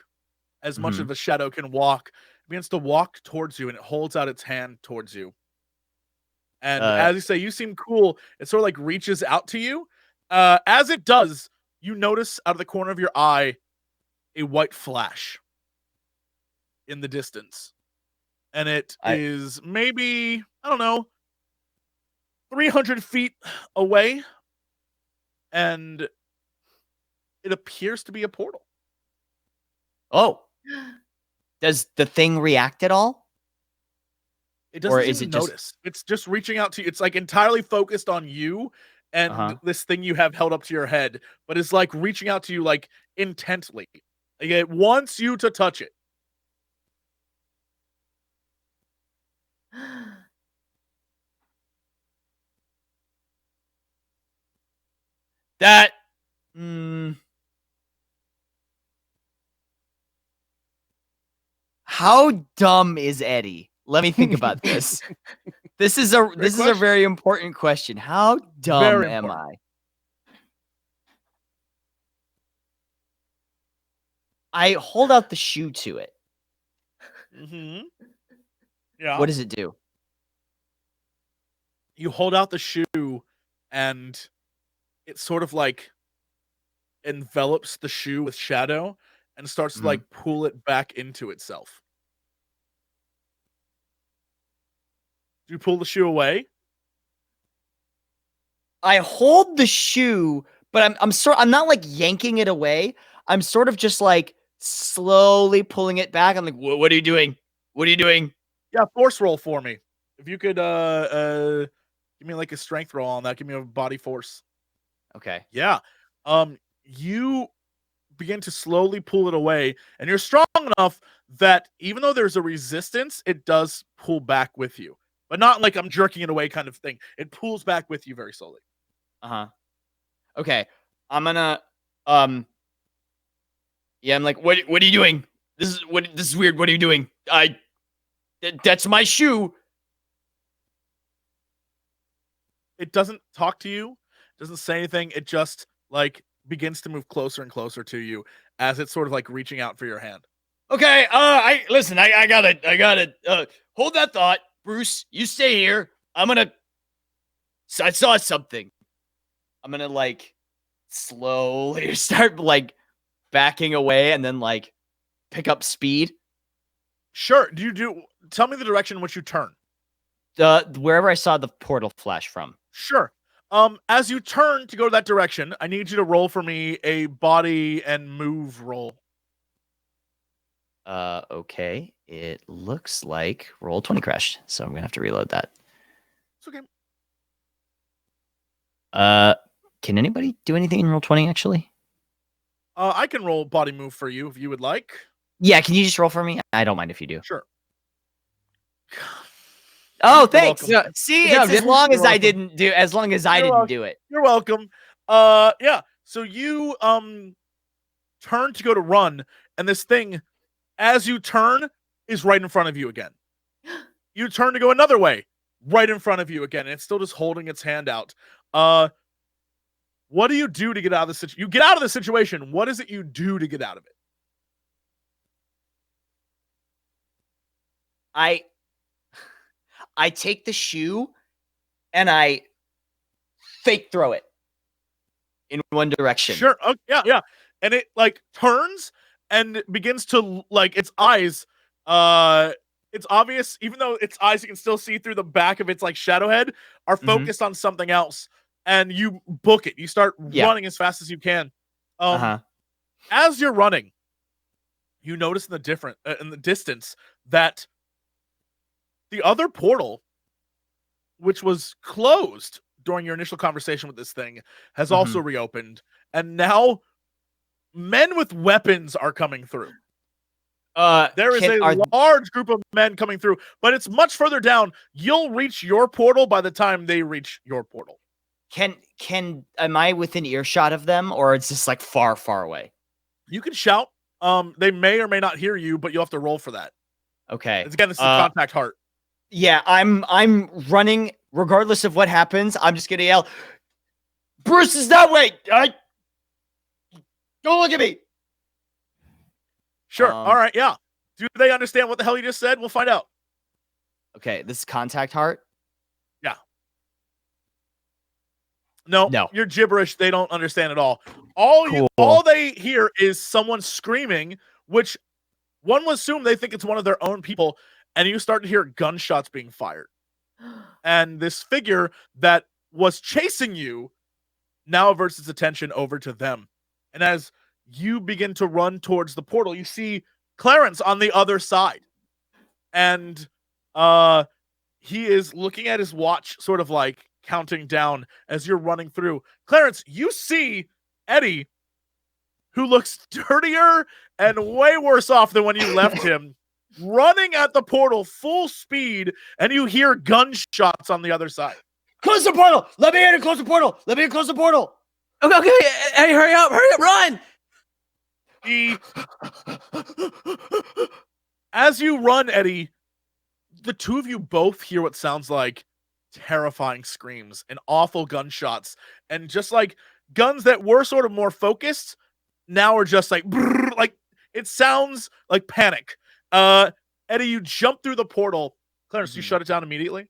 as much of a shadow can walk, it begins to walk towards you, and it holds out its hand towards you. And as you say, you seem cool, it sort of like reaches out to you. As it does, you notice out of the corner of your eye a white flash in the distance. And it is maybe, I don't know, 300 feet away. And it appears to be a portal. Oh. Does the thing react at all? It doesn't even notice. It's just reaching out to you. It's like entirely focused on you and this thing you have held up to your head, but it's like reaching out to you like intently. Like it wants you to touch it. That How dumb is Eddie? Let me think about this. This is a very important question. How dumb am I? I hold out the shoe to it. Yeah. What does it do? You hold out the shoe and it sort of like envelops the shoe with shadow and starts to like pull it back into itself. Do you pull the shoe away? I hold the shoe, but I'm not like yanking it away. I'm sort of just like slowly pulling it back. I'm like, what are you doing? What are you doing? Yeah, force roll for me. If you could give me like a strength roll on that. Give me a body force. Okay. Yeah. You begin to slowly pull it away, and you're strong enough that even though there's a resistance, it does pull back with you. But not like I'm jerking it away kind of thing. It pulls back with you very slowly. Okay. I'm gonna yeah, I'm like, what are you doing? This is weird. What are you doing? That's my shoe. It doesn't talk to you, doesn't say anything. It just like begins to move closer and closer to you as it's sort of like reaching out for your hand. Okay, I gotta hold that thought. Bruce, you stay here. I saw something. I'm gonna like slowly start like backing away and then like pick up speed. Sure. Tell me the direction in which you turn. Wherever I saw the portal flash from. Sure. As you turn to go to that direction, I need you to roll for me a body and move roll. Okay. It looks like roll 20 crashed, so I'm gonna have to reload that. It's okay. Can anybody do anything in roll 20 actually? I can roll body move for you if you would like. Yeah, can you just roll for me? I don't mind if you do. Sure. Oh, thanks. welcome. See, Yeah, it's as you're long as I welcome. didn't do it. You're welcome. Yeah. So you turn to go to run, and this thing, as you turn, is right in front of you again. You turn to go another way, right in front of you again, and it's still just holding its hand out. What do you do to get out of the situation? You get out of the situation. What is it you do to get out of it? I take the shoe and I fake throw it in one direction. Sure. Oh, yeah. And it like turns and begins to like its eyes. It's obvious, even though its eyes you can still see through the back of its like shadow head, are focused on something else. And you book it. You start running as fast as you can. As you're running, you notice in the distance that the other portal, which was closed during your initial conversation with this thing, has also reopened. And now men with weapons are coming through. There is a large group of men coming through, but it's much further down. You'll reach your portal by the time they reach your portal. Am I within earshot of them, or it's just like far, far away? You can shout. They may or may not hear you, but you'll have to roll for that. Okay. Again, this is contact heart. Yeah, I'm running regardless of what happens. I'm just gonna yell, "Bruce is that way! Don't look at me!" Sure. All right. Yeah. Do they understand what the hell you just said? We'll find out. Okay, this is contact heart. Yeah. No. No. You're gibberish. They don't understand at all. All they hear is someone screaming, which one would assume they think it's one of their own people. And you start to hear gunshots being fired. And this figure that was chasing you now averts its attention over to them. And as you begin to run towards the portal, you see Clarence on the other side. And he is looking at his watch, sort of like counting down as you're running through. Clarence, you see Eddie, who looks dirtier and way worse off than when you left him, running at the portal full speed, and you hear gunshots on the other side. Close the portal! Let me in and close the portal! Let me in and close the portal! Okay. Hey, hurry up, run! As you run, Eddie, the two of you both hear what sounds like terrifying screams and awful gunshots, and just like guns that were sort of more focused, now are just like brrr, like it sounds like panic. Eddie, you jump through the portal. Clarence, you shut it down immediately?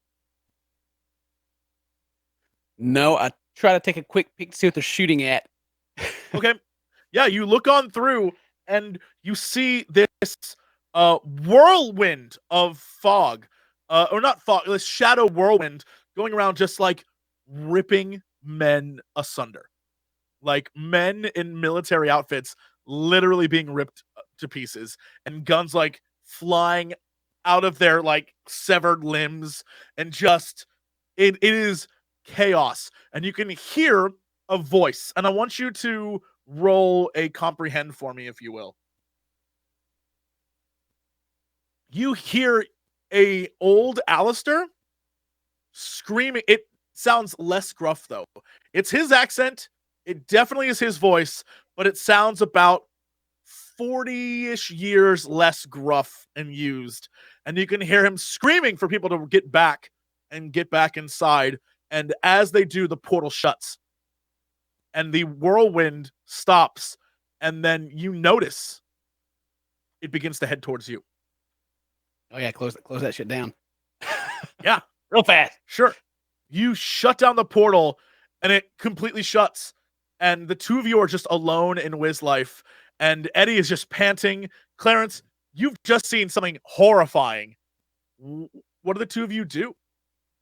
No, I try to take a quick peek to see what they're shooting at. Okay. Yeah, you look on through and you see this whirlwind of fog. Or not fog, this shadow whirlwind going around just like ripping men asunder. Like men in military outfits literally being ripped to pieces, and guns like flying out of their like severed limbs, and just it is chaos. And you can hear a voice, and I want you to roll a comprehend for me, if you will. You hear a old Alistair screaming. It sounds less gruff though. It's his accent. It definitely is his voice, but it sounds about 40-ish years less gruff and used. And you can hear him screaming for people to get back and get back inside. And as they do, the portal shuts and the whirlwind stops. And then you notice it begins to head towards you. Oh yeah, close that shit down. Yeah, real fast. Sure. You shut down the portal and it completely shuts. And the two of you are just alone in Wiz life. And Eddie is just panting. Clarence, you've just seen something horrifying. What do the two of you do?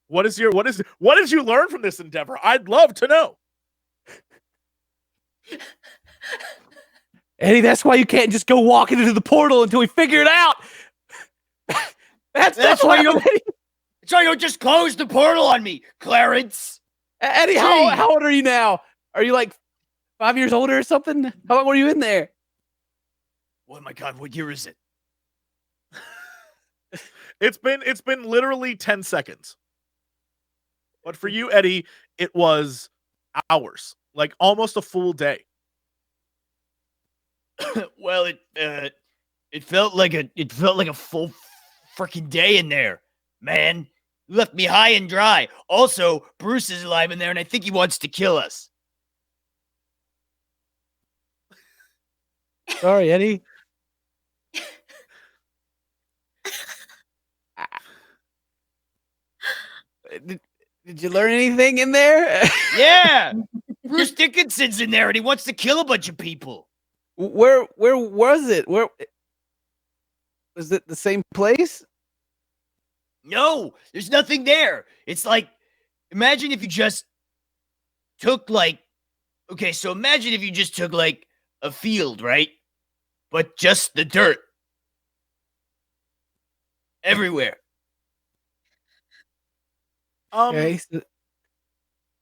What did you learn from this endeavor? I'd love to know. Eddie, that's why you can't just go walking into the portal until we figure it out. That's why you don't. That's why you don't just close the portal on me, Clarence. Eddie, how old are you now? Are you like 5 years older or something? How long were you in there? Oh my God, what year is it? It's been literally 10 seconds. But for you, Eddie, it was hours, like almost a full day. Well, it felt like a full freaking day in there, man. You left me high and dry. Also, Bruce is alive in there, and I think he wants to kill us. Sorry, Eddie. Did you learn anything in there? Yeah, Bruce Dickinson's in there, and he wants to kill a bunch of people. Where was it? Where was it? The same place? No, there's nothing there. It's like, imagine if you just took imagine if you just took like a field, right? But just the dirt everywhere. Okay.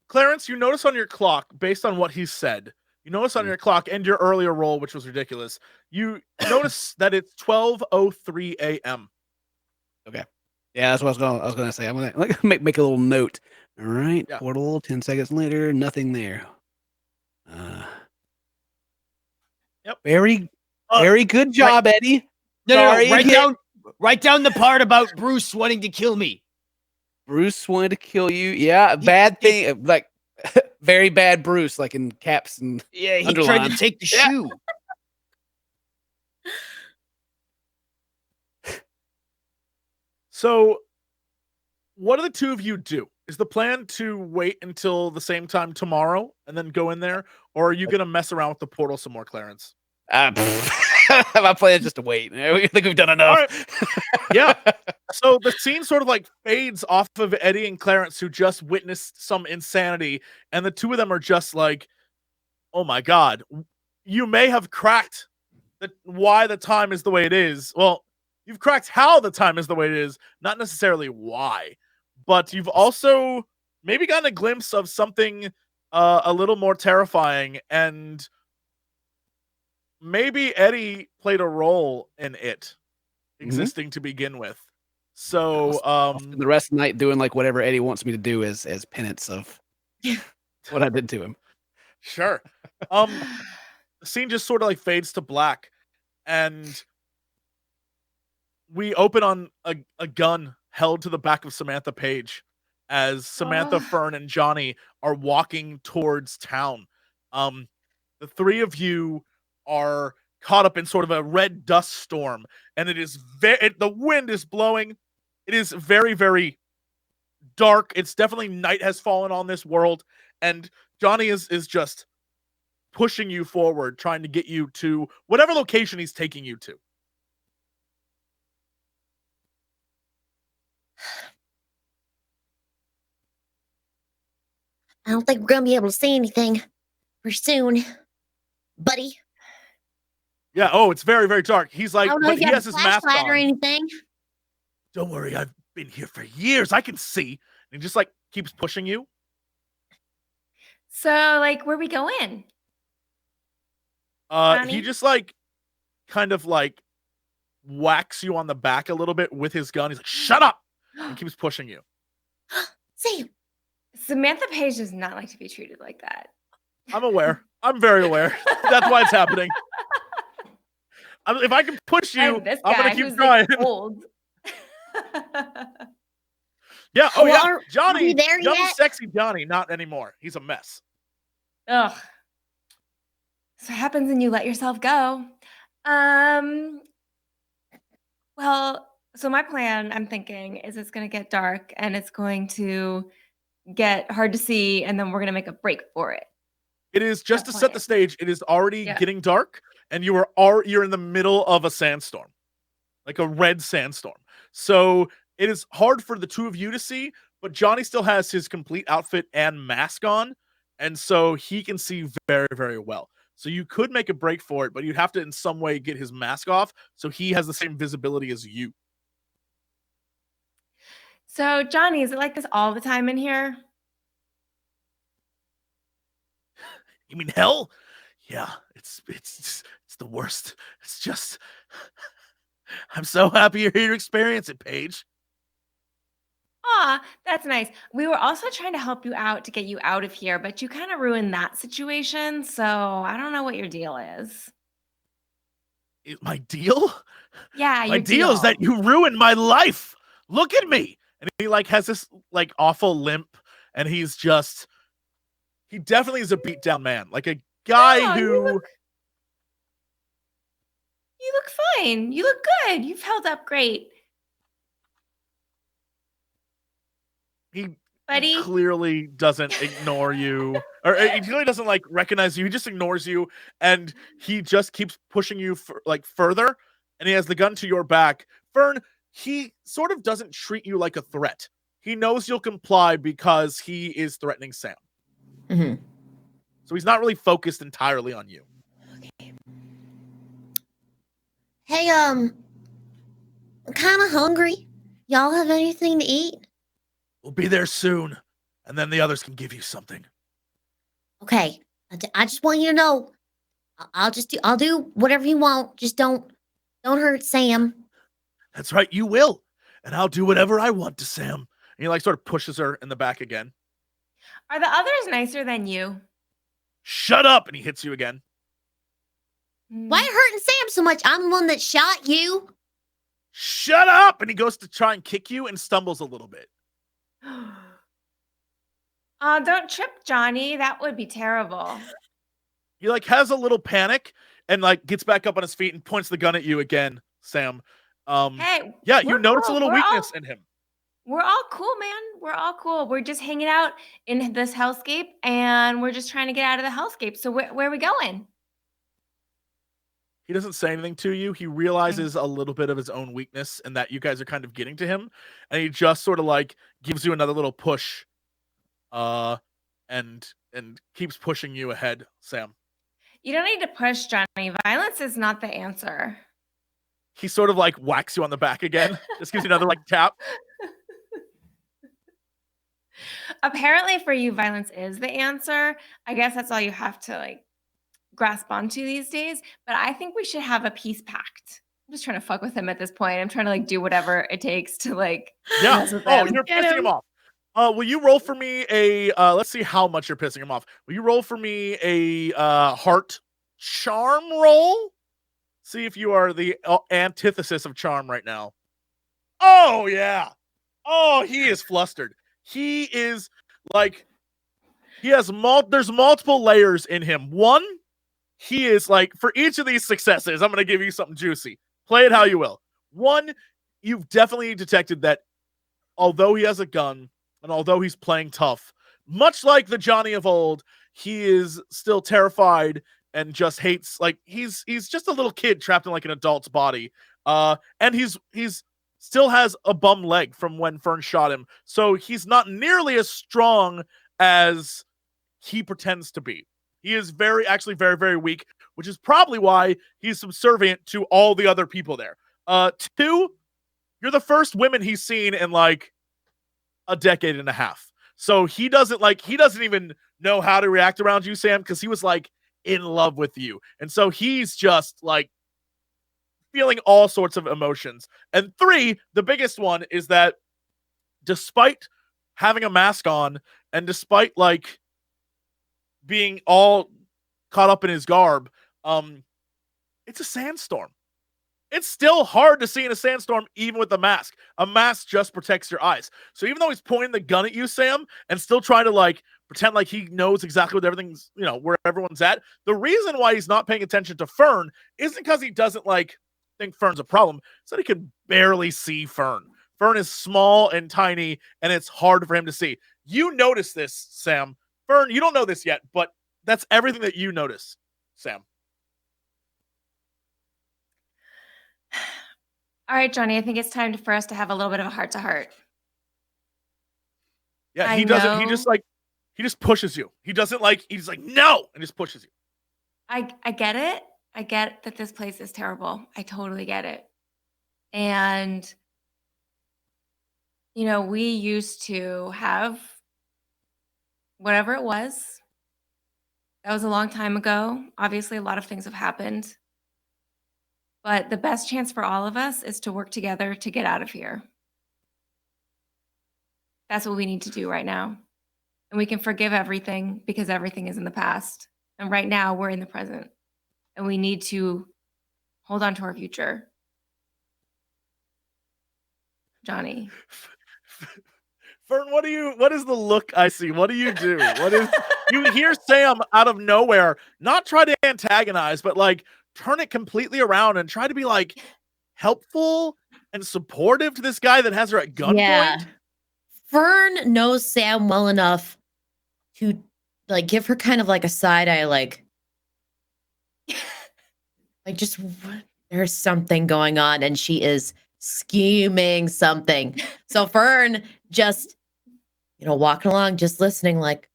Clarence, you notice on your clock, based on what he said, you notice on your clock and your earlier roll, which was ridiculous, you notice that it's 12:03 a.m. Okay. Yeah, that's what I was gonna say. I'm gonna make a little note. All right. Yeah. Portal. 10 seconds later, nothing there. Yep. Very good job, Eddie. No, Sorry, write down the part about Bruce wanting to kill me. Bruce wanted to kill you. Yeah, bad thing. Like very bad Bruce, like in caps and Yeah, he underline. tried to take the Yeah. shoe. So, what do the two of you do? Is the plan to wait until the same time tomorrow and then go in there? Or are you going to mess around with the portal some more, Clarence? My plan is just to wait. I think we've done enough. All Yeah. So the scene sort of like fades off of Eddie and Clarence, who just witnessed some insanity. And the two of them are just like, oh my God, you may have cracked why the time is the way it is. Well, you've cracked how the time is the way it is, not necessarily why. But you've also maybe gotten a glimpse of something a little more terrifying, and maybe Eddie played a role in it existing to begin with. So I'll spend the rest of the night doing like whatever Eddie wants me to do as penance of what I did to him. Sure. The scene just sort of like fades to black, and we open on a gun held to the back of Samantha Page as Samantha, Fern, and Johnny are walking towards town. The three of you are caught up in sort of a red dust storm, and it is the wind is blowing. It is very, very dark. It's definitely night has fallen on this world, and Johnny is just pushing you forward, trying to get you to whatever location he's taking you to. I don't think we're gonna be able to see anything for soon, buddy. Yeah. Oh, it's very, very dark. He's like, I don't know but if you he have has a his mask flashlight or on. anything. Don't worry, I've been here for years. I can see. And he just like keeps pushing you. So, like, where we going? He Johnny? just like kind of like whacks you on the back a little bit with his gun. He's like, shut up! And keeps pushing you. Sam, Samantha Page does not like to be treated like that. I'm aware. I'm very aware. That's why it's happening. If I can push you, And this I'm guy gonna keep who's trying. like old. Yeah. Oh Well, yeah. are Johnny. we there Young, yet? sexy Johnny. Not anymore. He's a mess. Ugh. So what happens when you let yourself go? Well, so my plan, I'm thinking, is it's going to get dark and it's going to get hard to see, and then we're going to make a break for it. It is just to That's set the fine. stage. It is already Yeah. getting dark, and you're in the middle of a sandstorm. like a red sandstorm. So it is hard for the two of you to see, but Johnny still has his complete outfit and mask on, and so he can see very, very well. So you could make a break for it, but you'd have to in some way get his mask off so he has the same visibility as you. So, Johnny, is it like this all the time in here? You mean hell? Yeah, it's the worst. It's just I'm so happy you're here to experience it, Paige. Aw, that's nice. We were also trying to help you out to get you out of here, but you kind of ruined that situation. So I don't know what your deal is. My deal? Yeah, My your deal is that you ruined my life. Look at me. And he like has this like awful limp, and he definitely is a beat down man. Like a guy No, who you look fine. You look good. You've held up great. he Buddy. clearly doesn't ignore you, or he clearly doesn't like recognize you. He just ignores you, and he just keeps pushing you further. And he has the gun to your back. Fern, he sort of doesn't treat you like a threat. He knows you'll comply because he is threatening Sam. Mm-hmm. So he's not really focused entirely on you. Hey, I'm kind of hungry. Y'all have anything to eat? We'll be there soon, and then the others can give you something. Okay. I just want you to know. I'll do whatever you want. Just don't hurt Sam. That's right, you will. And I'll do whatever I want to Sam. And he like sort of pushes her in the back again. Are the others nicer than you? Shut up! And he hits you again. Why are you hurting Sam so much? I'm the one that shot you. Shut up! And he goes to try and kick you and stumbles a little bit. Don't trip, Johnny. That would be terrible. He like has a little panic and like gets back up on his feet and points the gun at you again, Sam. Hey, Yeah, you we're notice a cool. little We're weakness all- in him. We're all cool, man. We're all cool. We're just hanging out in this hellscape, and we're just trying to get out of the hellscape. So where are we going? He doesn't say anything to you. He realizes a little bit of his own weakness and that you guys are kind of getting to him. And he just sort of like gives you another little push. And keeps pushing you ahead, Sam. You don't need to push, Johnny. Violence is not the answer. He sort of like whacks you on the back again. Just gives you another like tap. Apparently for you, violence is the answer. I guess that's all you have to like grasp onto these days. But I think we should have a peace pact. I'm just trying to fuck with him at this point. I'm trying to like do whatever it takes to like Yeah. mess with Oh, him. you're Get pissing him off. Will you roll for me a let's see how much you're pissing him off. Will you roll for me a heart charm roll? See if you are the antithesis of charm right now. Oh yeah. Oh, he is flustered. He is like he has there's multiple layers in him. One, he is like for each of these successes, I'm going to give you something juicy. Play it how you will. One, you've definitely detected that although he has a gun and although he's playing tough, much like the Johnny of old, he is still terrified and just hates, like he's just a little kid trapped in like an adult's body. And he's still has a bum leg from when Fern shot him. So he's not nearly as strong as he pretends to be. He is actually very, very weak, which is probably why he's subservient to all the other people there. Two, you're the first women he's seen in like a decade and a half. So he doesn't even know how to react around you, Sam, because he was like in love with you. And so he's just like feeling all sorts of emotions. And three, the biggest one is that despite having a mask on and despite like being all caught up in his garb, it's a sandstorm. It's still hard to see in a sandstorm, even with the mask. A mask just protects your eyes. So even though he's pointing the gun at you, Sam, and still trying to like pretend like he knows exactly what everything's, where everyone's at, the reason why he's not paying attention to Fern isn't because he doesn't like think Fern's a problem. It's that he can barely see Fern. Fern is small and tiny, and it's hard for him to see. You notice this, Sam. Fern, you don't know this yet, but that's everything that you notice, Sam. All right, Johnny, I think it's time for us to have a little bit of a heart to heart. Yeah, I he doesn't. He know- just like he just pushes you. He doesn't like. He's like no, and just pushes you. I get it. I get that this place is terrible. I totally get it. And we used to have whatever it was. That was a long time ago. Obviously, a lot of things have happened. But the best chance for all of us is to work together to get out of here. That's what we need to do right now. And we can forgive everything because everything is in the past. And right now, we're in the present. And we need to hold on to our future. Johnny. Fern, what is the look I see? What do? You hear Sam out of nowhere, not try to antagonize, but like turn it completely around and try to be like helpful and supportive to this guy that has her at gunpoint. Yeah. Fern knows Sam well enough to like give her kind of like a side eye, like just there's something going on, and she is scheming something. So Fern just walking along, just listening, like,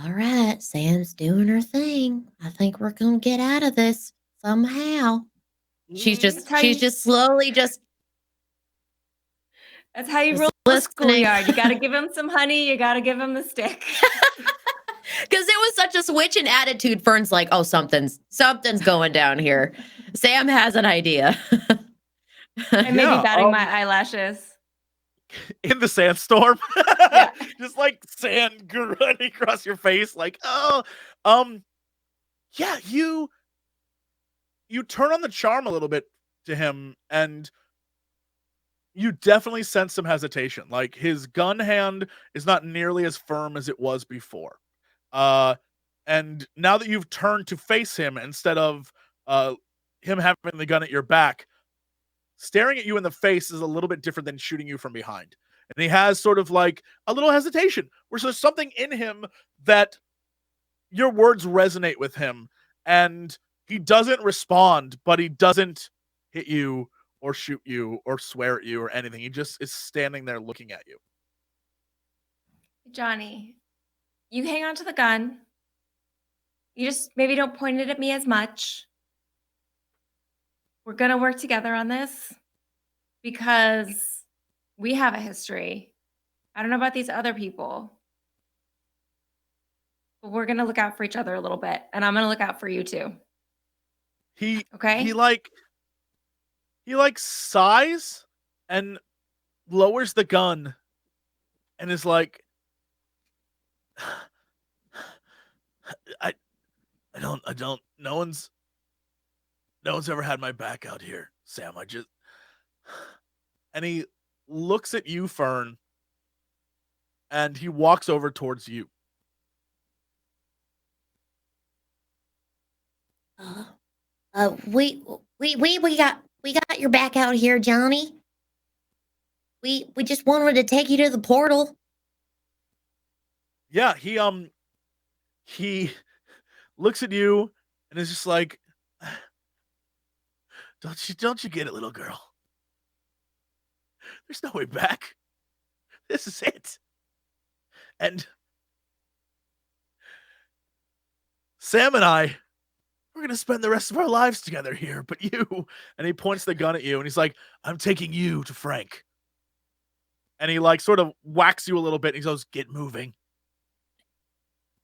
all right, Sam's doing her thing. I think we're gonna get out of this somehow. She's just slowly just. That's how you Just rule a listening. schoolyard. You got to give him some honey. You got to give him the stick. Because it was such a switch in attitude. Fern's like, oh, something's going down here. Sam has an idea. I may Yeah, be batting my eyelashes. In the sandstorm. Yeah. Just like sand running across your face, like, oh, yeah, you turn on the charm a little bit to him, and you definitely sense some hesitation. Like his gun hand is not nearly as firm as it was before. And now that you've turned to face him instead of him having the gun at your back, staring at you in the face is a little bit different than shooting you from behind. And he has sort of like a little hesitation where there's something in him that your words resonate with him, and he doesn't respond, but he doesn't hit you or shoot you or swear at you or anything. He just is standing there looking at you. Johnny, you hang on to the gun. You just maybe don't point it at me as much. We're going to work together on this because we have a history. I don't know about these other people, but we're going to look out for each other a little bit, and I'm going to look out for you too. Okay? He sighs and lowers the gun and is like, I don't, no one's ever had my back out here, Sam. And he looks at you, Fern, and he walks over towards you. We got your back out here, Johnny. We just wanted to take you to the portal. Yeah, he looks at you and is just like, don't you get it, little girl? There's no way back. This is it. And Sam and I, we're going to spend the rest of our lives together here, but you, and he points the gun at you and he's like, I'm taking you to Frank. And he like sort of whacks you a little bit and he goes, get moving.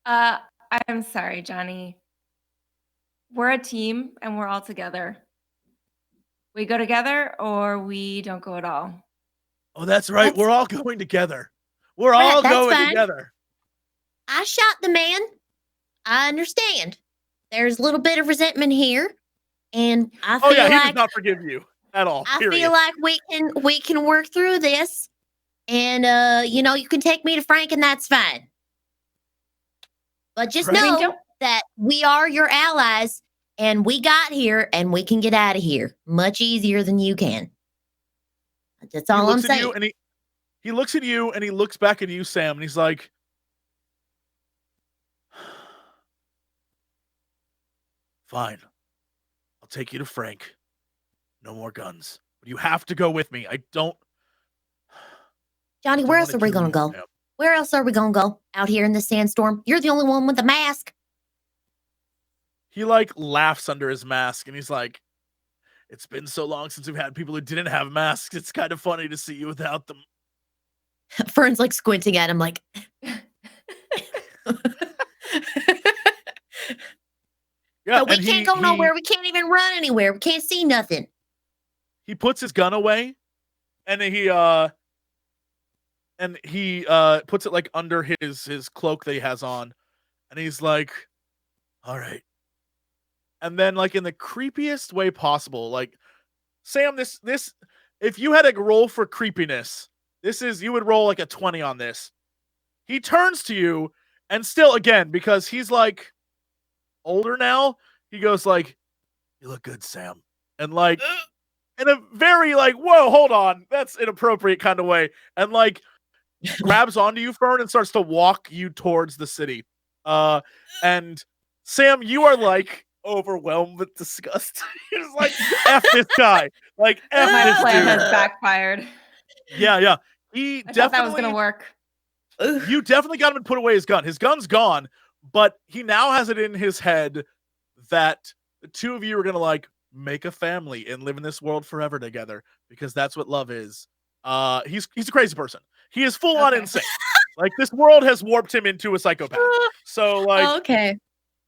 I'm sorry, Johnny. We're a team and we're all together. We go together or we don't go at all. Oh, that's right. We're all going together. We're all going together. I shot the man. I understand. There's a little bit of resentment here. And I feel he like does not forgive you at all. I feel like we can work through this. And you can take me to Frank and that's fine. But just know that we are your allies and we got here and we can get out of here much easier than you can. That's all I'm saying. And he looks at you and he looks back at you, Sam, and he's like, fine. I'll take you to Frank. No more guns. but you have to go with me. I don't. Johnny, don't where else wanna are we kill gonna you, go? Sam." Where else are we gonna go? Out here in the sandstorm? You're the only one with the mask. He like laughs under his mask and he's like, "It's been so long since we've had people who didn't have masks. It's kind of funny to see you without them." Fern's like squinting at him like Yeah, but we and can't go nowhere. We can't even run anywhere. We can't see nothing. He puts his gun away, and he puts it like under his cloak that he has on, and he's like, "All right." And then, like in the creepiest way possible, like, Sam, this if you had a roll for creepiness, you would roll like a 20 on this. He turns to you, and still again, because he's like older now, he goes like, "You look good, Sam," and like in a very like, "Whoa, hold on, that's inappropriate" kind of way, and like grabs onto you, Fern, and starts to walk you towards the city. And Sam, you are like overwhelmed with disgust. You're just like, "F this guy!" Like, "F My this plan dude." has backfired. Yeah. He I thought that was gonna work. You definitely got him to put away his gun. His gun's gone, but he now has it in his head that the two of you are gonna like make a family and live in this world forever together because that's what love is. He's a crazy person. He is full on insane. Like, this world has warped him into a psychopath. So like, Okay.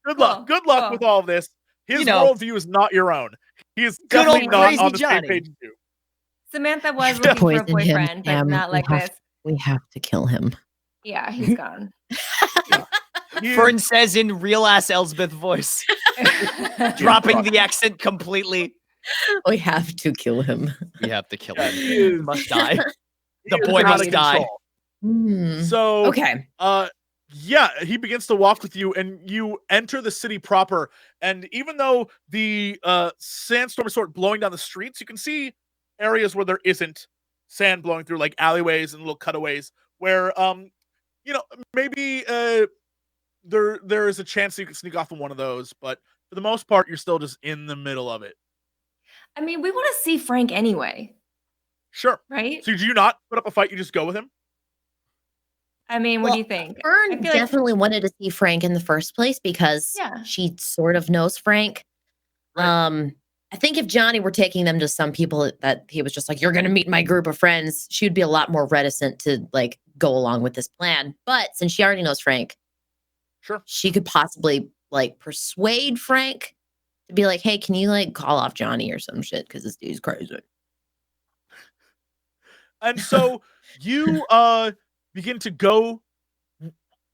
good luck. Good luck with all of this. His worldview is not your own. He is Good definitely old not crazy on the same Johnny. page as you. Samantha was To looking for a poison him, boyfriend, but Sam. not like this. We have to kill him. Yeah, he's gone. Fern says in real ass Elspeth voice, dropping the accent completely. We have to kill him. We have to kill Yeah, him. he He is- must die. he The is boy out must of die. control. Hmm. So Okay. yeah, he begins to walk with you, and you enter the city proper. And even though the sandstorm is sort of blowing down the streets, you can see areas where there isn't sand blowing through, like alleyways and little cutaways, where maybe there is a chance you can sneak off in one of those. But for the most part, you're still just in the middle of it. I mean, we want to see Frank anyway, Sure. right? So do you not put up a fight? You just go with him? I mean, what do you think? Fern I feel like- definitely wanted to see Frank in the first place because she sort of knows Frank. Right. I think if Johnny were taking them to some people that he was just like, "You're going to meet my group of friends," she would be a lot more reticent to like go along with this plan. But since she already knows Frank, Sure, she could possibly like persuade Frank to be like, "Hey, can you like call off Johnny or some shit? Because this dude's crazy." And so you begin to go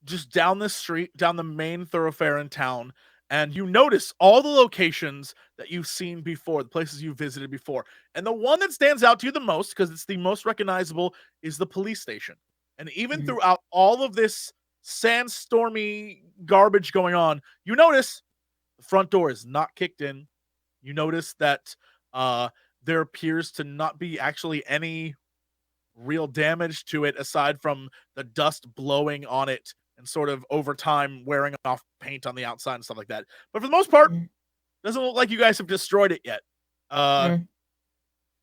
just down the street, down the main thoroughfare in town, and you notice all the locations that you've seen before, the places you visited before. And the one that stands out to you the most, because it's the most recognizable, is the police station. And even throughout all of this sandstormy garbage going on, you notice the front door is not kicked in. You notice that there appears to not be actually any real damage to it aside from the dust blowing on it and sort of over time wearing off paint on the outside and stuff like that. But for the most part, doesn't look like you guys have destroyed it yet.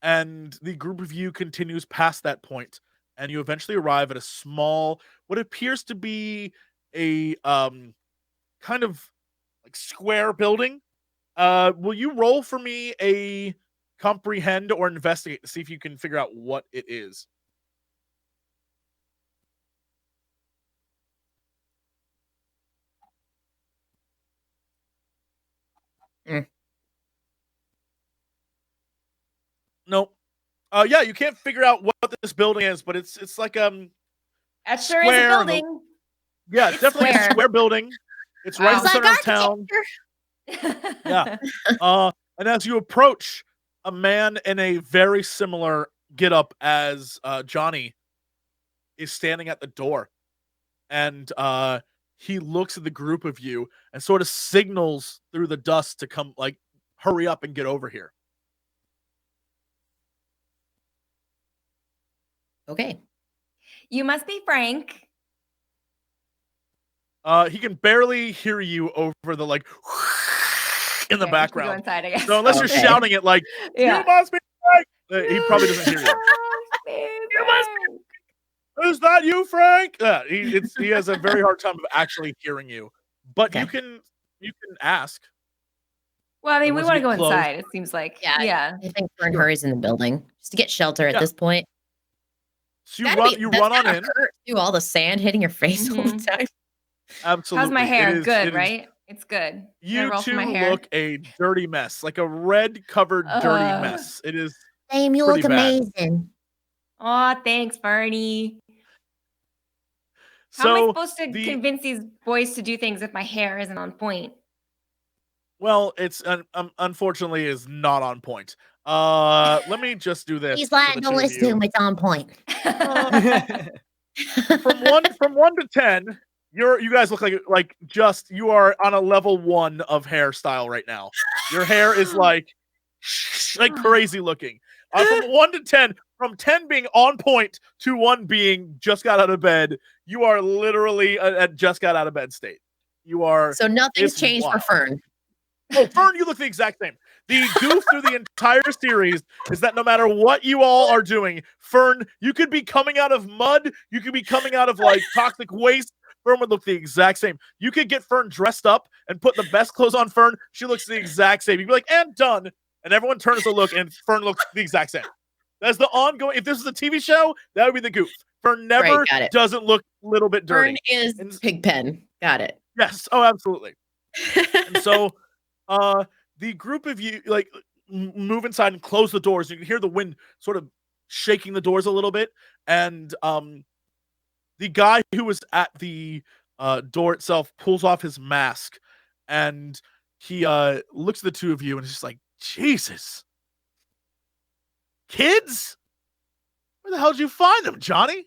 And the group of you continues past that point, and you eventually arrive at a small, what appears to be a kind of like square building. Will you roll for me a comprehend or investigate to see if you can figure out what it is? Nope. Yeah, you can't figure out what this building is, but it's like That sure is a square. building. Yeah, it's definitely a square building. It's right in the center of town. Yeah. And as you approach, a man in a very similar getup as Johnny is standing at the door, and he looks at the group of you and sort of signals through the dust to come, like, hurry up and get over here. Okay. You must be Frank. He can barely hear you over the like in the Okay, we should go background. inside, I guess. So unless you're Okay. shouting it like, Yeah. "You must be Frank," He probably doesn't hear you. Favorite. Is that you, Frank? He has a very hard time of actually hearing you. But Okay. you can ask. Well, I mean, we Once want to you go get close- inside. It seems like, Yeah, yeah. I think Fern Sure. hurries in the building just to get shelter at Yeah. this point. So you Gotta run be- you that's run on gotta in. hurt, too, all the sand hitting your face all the Mhm. time. Absolutely. How's my It hair? is- Good, it is- right? It's good. Can I You roll for two my hair? look a dirty mess, like a red covered dirty mess. It is Dame, you pretty look bad. amazing. Oh, thanks, Bernie. How am I So supposed to the convince these boys to do things if my hair isn't on point? well, it's unfortunately is not on point. Let me just do this. He's for the lying. Don't two of listen to you. him. It's on point. From one to 10, you guys look like just you are on a level 1 of hairstyle right now. Your hair is like crazy looking. From 1 to 10, from 10 being on point to 1 being just got out of bed, you are literally at just got out of bed state. You are. So nothing's It's changed wild. for Fern. Oh, Fern, you look the exact same. The goof through the entire series is that no matter what you all are doing, Fern, you could be coming out of mud, you could be coming out of like toxic waste. Fern would look the exact same. You could get Fern dressed up and put the best clothes on Fern. She looks the exact same. You'd be like, and done. And everyone turns to look, and Fern looks the exact same. That's the ongoing. If this was a TV show, that would be the goof. Fern never Right, got it. doesn't look a little bit dirty. Fern is And- Pigpen. Got it. Yes. Oh, absolutely. And so, the group of you like move inside and close the doors. You can hear the wind sort of shaking the doors a little bit, and the guy who was at the door itself pulls off his mask, and he looks at the two of you and is just like, Jesus, kids, where the hell did you find them, Johnny?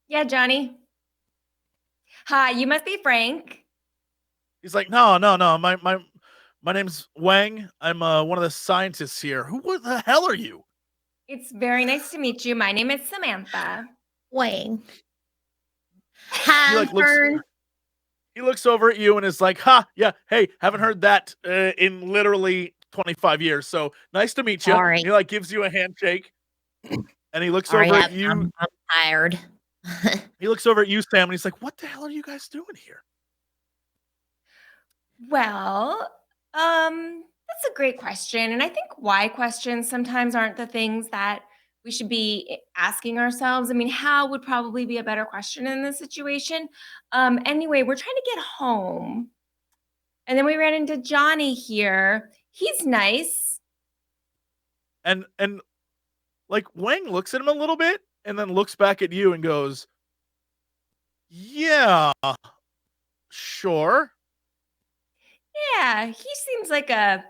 Yeah, Johnny. Hi, you must be Frank. He's like, no. My name's Wang. I'm one of the scientists here. What the hell are you? It's very nice to meet you. My name is Samantha. Wayne. He Hi, like looks. Fern. He looks over at you and is like, "Ha, yeah, hey, haven't heard that in literally 25 years. So nice to meet you." Sorry. He like gives you a handshake, and he looks Sorry, over at you. I'm tired. He looks over at you, Sam, and he's like, "What the hell are you guys doing here?" Well, that's a great question. And I think why questions sometimes aren't the things that we should be asking ourselves. I mean, how would probably be a better question in this situation. Anyway, we're trying to get home. And then we ran into Johnny here. He's nice. And like Wang looks at him a little bit, and then looks back at you and goes, "Yeah, sure." Yeah, he seems like a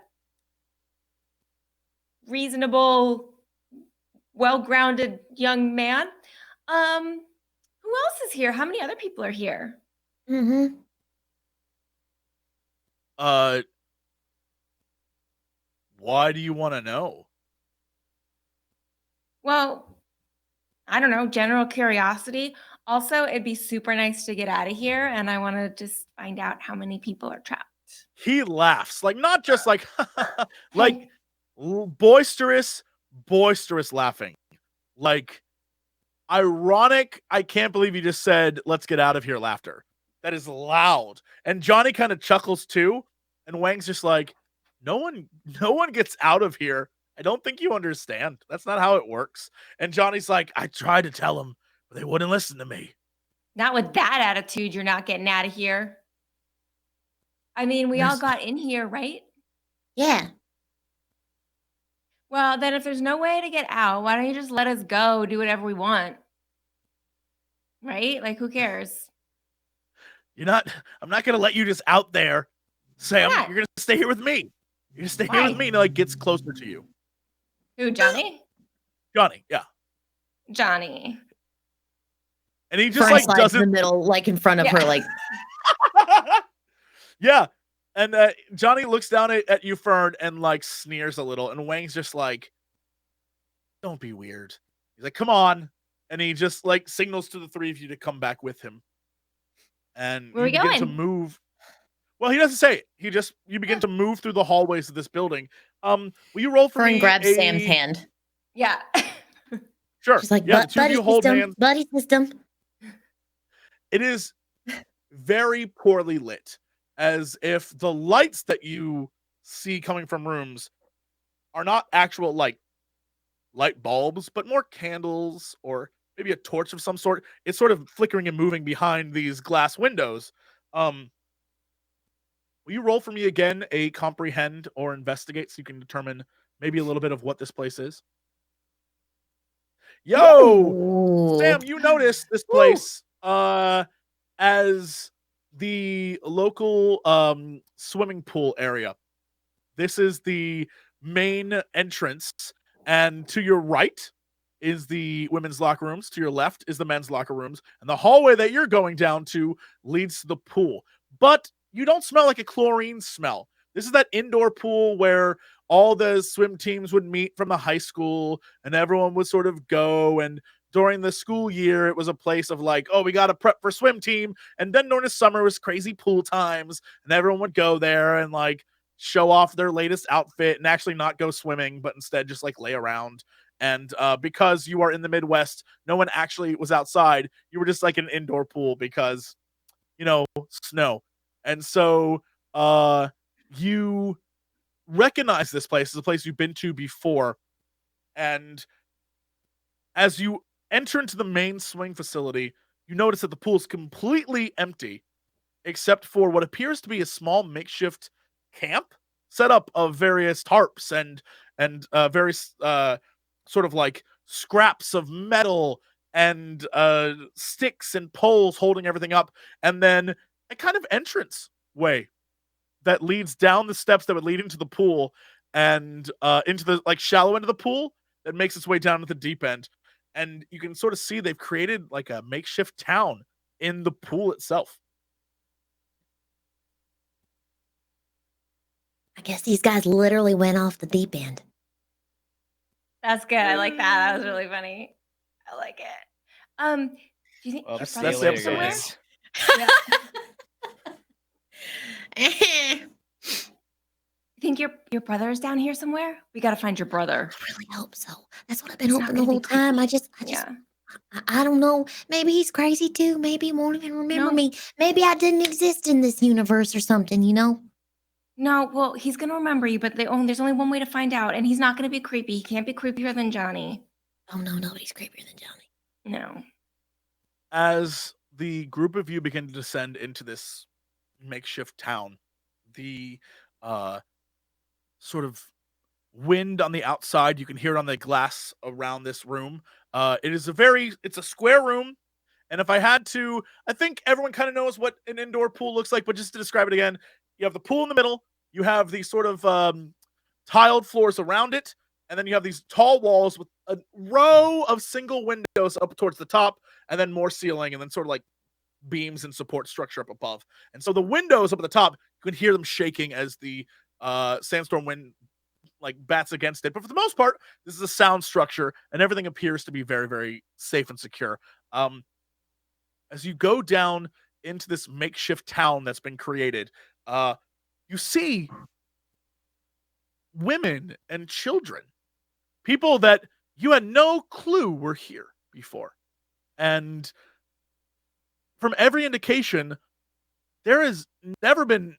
reasonable, well-grounded young man. Who else is here? How many other people are here? Mm-hmm. Why do you want to know? Well, I don't know, general curiosity. Also, it'd be super nice to get out of here, and I want to just find out how many people are trapped. He laughs, like not just like like boisterous laughing, like ironic. I can't believe you just said, "Let's get out of here." Laughter that is loud, and Johnny kind of chuckles too. And Wang's just like, "No one gets out of here. I don't think you understand. That's not how it works." And Johnny's like, "I tried to tell them, but they wouldn't listen to me." Not with that attitude, you're not getting out of here. I mean, we all There's- got in here, right? Yeah. Well, then if there's no way to get out, why don't you just let us go, do whatever we want? Right? Like, who cares? I'm not gonna let you just out there, Sam. Why not? You're gonna stay here with me. You're gonna stay here Why? with me. And he like gets closer to you, Who, Johnny? Johnny. Yeah, Johnny. and he just Fern like slides in the doesn't. middle, like in front of Yeah. her, like, Yeah, and Johnny looks down at you, Fern, and like sneers a little, and Wang's just like, "Don't be weird." He's like, "Come on," and he just like signals to the three of you to come back with him, and Where you we begin to going? move. Well, he doesn't say it. You begin to move through the hallways of this building. Will you roll for Fern me grabs Sam's hand. Yeah. Sure. She's like, yeah, the two of buddy you hold system, hands. buddy system. It is very poorly lit, as if the lights that you see coming from rooms are not actual light bulbs, but more candles or maybe a torch of some sort. It's sort of flickering and moving behind these glass windows. Will you roll for me again a comprehend or investigate so you can determine maybe a little bit of what this place is? Yo! Ooh. Sam, you notice this place as the local swimming pool area. This is the main entrance, and to your right is the women's locker rooms, to your left is the men's locker rooms, and the hallway that you're going down to leads to the pool. But you don't smell like a chlorine smell. This is that indoor pool where all the swim teams would meet from the high school and everyone would sort of go, and during the school year, it was a place of like, oh, we got to prep for swim team. And then during the summer, it was crazy pool times, and everyone would go there and like show off their latest outfit and actually not go swimming, but instead just like lay around. And because you are in the Midwest, no one actually was outside. You were just like an indoor pool because, snow. And so you recognize this place as a place you've been to before. And as you enter into the main swing facility, you notice that the pool is completely empty, except for what appears to be a small makeshift camp set up of various tarps and various sort of like scraps of metal and sticks and poles holding everything up, and then a kind of entrance way that leads down the steps that would lead into the pool and into the like shallow end of the pool that makes its way down to the deep end. And you can sort of see they've created like a makeshift town in the pool itself. I guess these guys literally went off the deep end. That's good. I like that. That was really funny. I like it. Do you think Well, your see brother's you later, somewhere? guys. Yeah. You think your brother is down here somewhere? We got to find your brother. I really hope so. That's what I've been He's not hoping the gonna be whole time. creepy. I don't know. Maybe he's crazy too. Maybe he won't even remember No. me. Maybe I didn't exist in this universe or something, No, well, he's gonna remember you, but there's only one way to find out, and he's not gonna be creepy. He can't be creepier than Johnny. Oh, no, nobody's creepier than Johnny. No. As the group of you begin to descend into this makeshift town, the sort of wind on the outside, you can hear it on the glass around this room. It's a square room. And if I had to, I think everyone kind of knows what an indoor pool looks like, but just to describe it again, you have the pool in the middle, you have these sort of tiled floors around it, and then you have these tall walls with a row of single windows up towards the top, and then more ceiling, and then sort of like beams and support structure up above. And so the windows up at the top, you can hear them shaking as the sandstorm wind like bats against it. But for the most part, this is a sound structure, and everything appears to be very, very safe and secure. As you go down into this makeshift town that's been created, you see women and children, people that you had no clue were here before. And from every indication, there has never been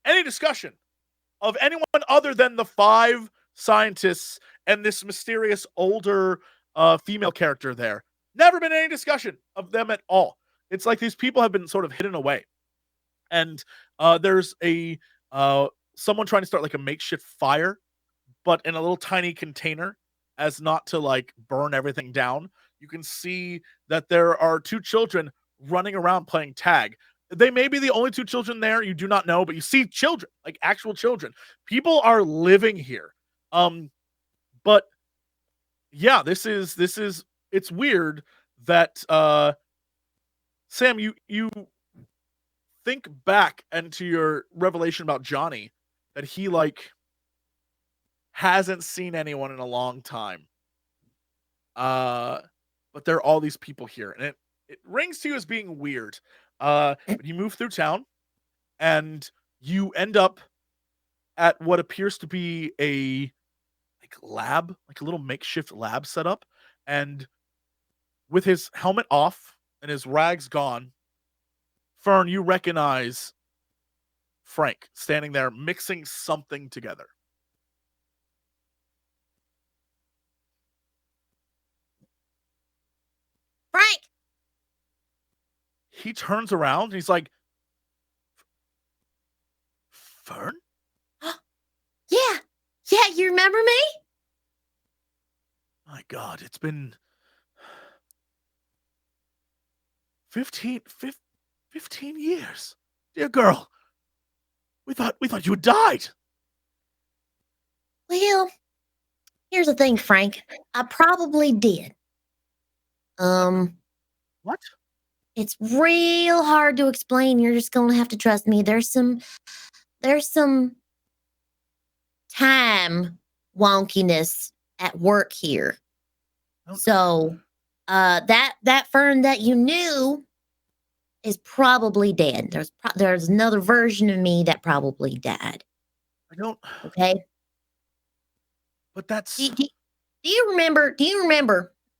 any discussion of anyone other than the 5 scientists and this mysterious older female character there. Never been any discussion of them at all. It's like these people have been sort of hidden away. And there's someone trying to start like a makeshift fire, but in a little tiny container as not to like burn everything down. You can see that there are 2 children running around playing tag. They may be the only 2 children there. You do not know, but you see children, like actual children. People are living here. But yeah, it's weird that Sam, you think back into your revelation about Johnny, that he like hasn't seen anyone in a long time. But there are all these people here, and it rings to you as being weird. But you move through town, and you end up at what appears to be a lab, like a little makeshift lab setup, and with his helmet off and his rags gone, Fern, you recognize Frank standing there mixing something together. Frank! He turns around and he's like, Fern? Yeah. Yeah, you remember me? My God, it's been 15 years. Dear girl, we thought you had died. Well, here's the thing, Frank. I probably did. What? It's real hard to explain. You're just gonna have to trust me. There's some time wonkiness at work here. So, that Fern that you knew is probably dead. There's another version of me that probably died. I don't. Okay. But that's. Do you remember?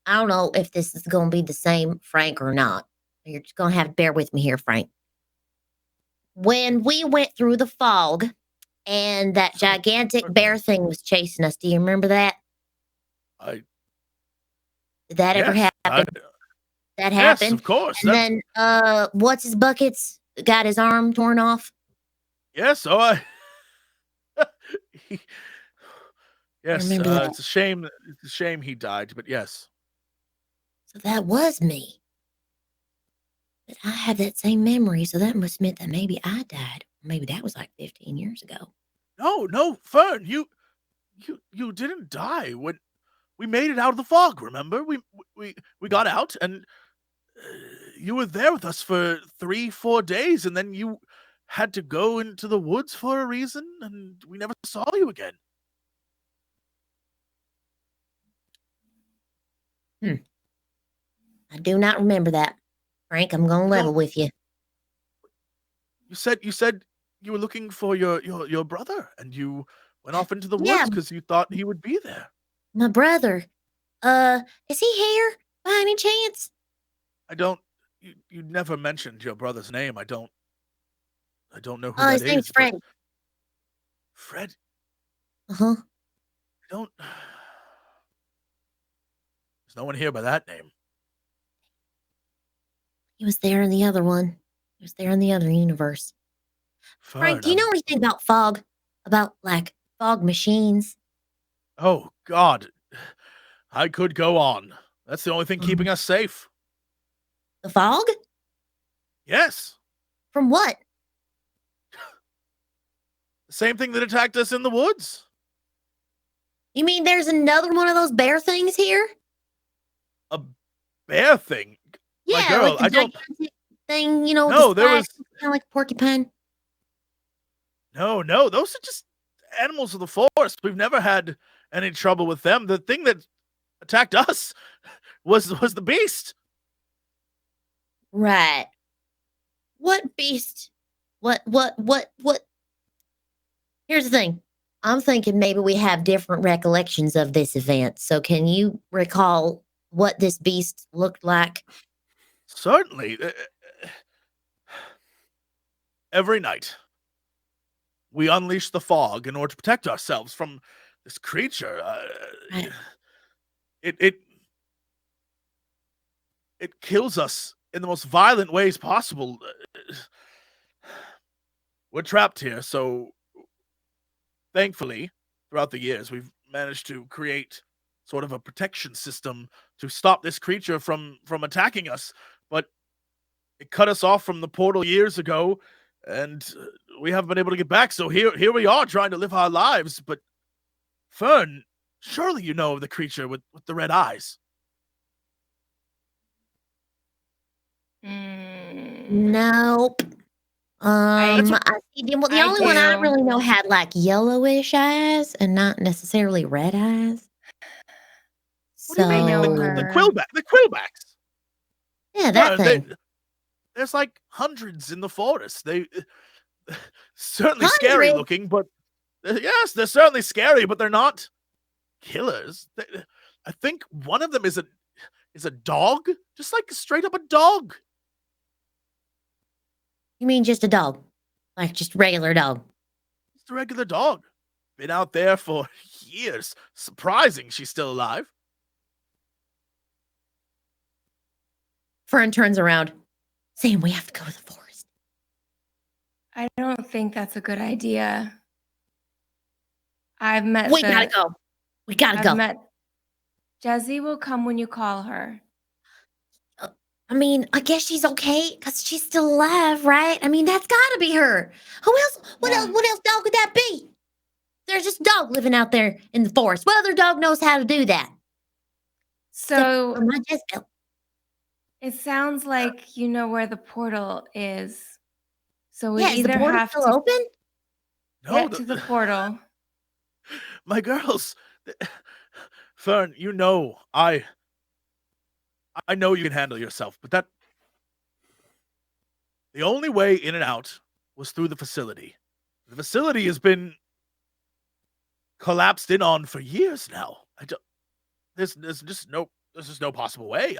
I don't know if this is going to be the same, Frank, or not. You're just going to have to bear with me here, Frank. When we went through the fog and that gigantic bear thing was chasing us, do you remember that? Did that ever happen? That happened? Yes, of course. And then, what's his buckets? Got his arm torn off? Yes, oh, yes, remember that. it's a shame he died, but yes. So that was me. But I have that same memory, so that must mean that maybe I died. Maybe that was like 15 years ago. No, Fern, you didn't die when we made it out of the fog. Remember, we got out, and you were there with us for 3-4 days, and then you had to go into the woods for a reason, and we never saw you again. I do not remember that. Frank, I'm going to level with you. You said you were looking for your brother, and you went off into the woods because you thought he would be there. My brother. Is he here by any chance? I don't. You never mentioned your brother's name. I don't know who that is. His name's Fred. Fred? Uh-huh. I don't. There's no one here by that name. He was there in the other one. He was there in the other universe. Fern, Frank, do you know anything about fog? About, like, fog machines? Oh, God. I could go on. That's the only thing keeping us safe. The fog? Yes. From what? The same thing that attacked us in the woods. You mean there's another one of those bear things here? A bear thing? Yeah, My girl, like the I don't. gigantic thing, you know. No, there was kind of like a porcupine. No, those are just animals of the forest. We've never had any trouble with them. The thing that attacked us was the beast. Right. What beast? What? Here's the thing. I'm thinking maybe we have different recollections of this event. So can you recall what this beast looked like? Certainly. Every night, we unleash the fog in order to protect ourselves from this creature. Right. It kills us in the most violent ways possible. We're trapped here, so thankfully, throughout the years, we've managed to create sort of a protection system to stop this creature from attacking us. But it cut us off from the portal years ago, and we haven't been able to get back. So here we are trying to live our lives. But Fern, surely you know of the creature with the red eyes. Nope. The only one I really know had like yellowish eyes and not necessarily red eyes. What do you mean? The quillbacks. Yeah, that thing. There's like hundreds in the forest. certainly scary 100? looking, but yes, they're certainly scary, but they're not killers. I think one of them is a dog, just like straight up a dog. You mean just a dog? Like just regular dog? Just a regular dog. Been out there for years. Surprising she's still alive. Fern turns around. Sam, we have to go to the forest. I don't think that's a good idea. I've met We gotta go. We gotta go. Jesse will come when you call her. I mean, I guess she's okay because she's still alive, right? I mean, that's gotta be her. Who else? What else? What else dog could that be? There's just a dog living out there in the forest. What other dog knows how to do that? So My Jezebel. it sounds like you know where the portal is. So we Yeah, is the either portal have still to open? get to the portal. My girls. Fern, you know, I know you can handle yourself, but the only way in and out was through the facility. The facility has been collapsed in on for years now. There's just no possible way.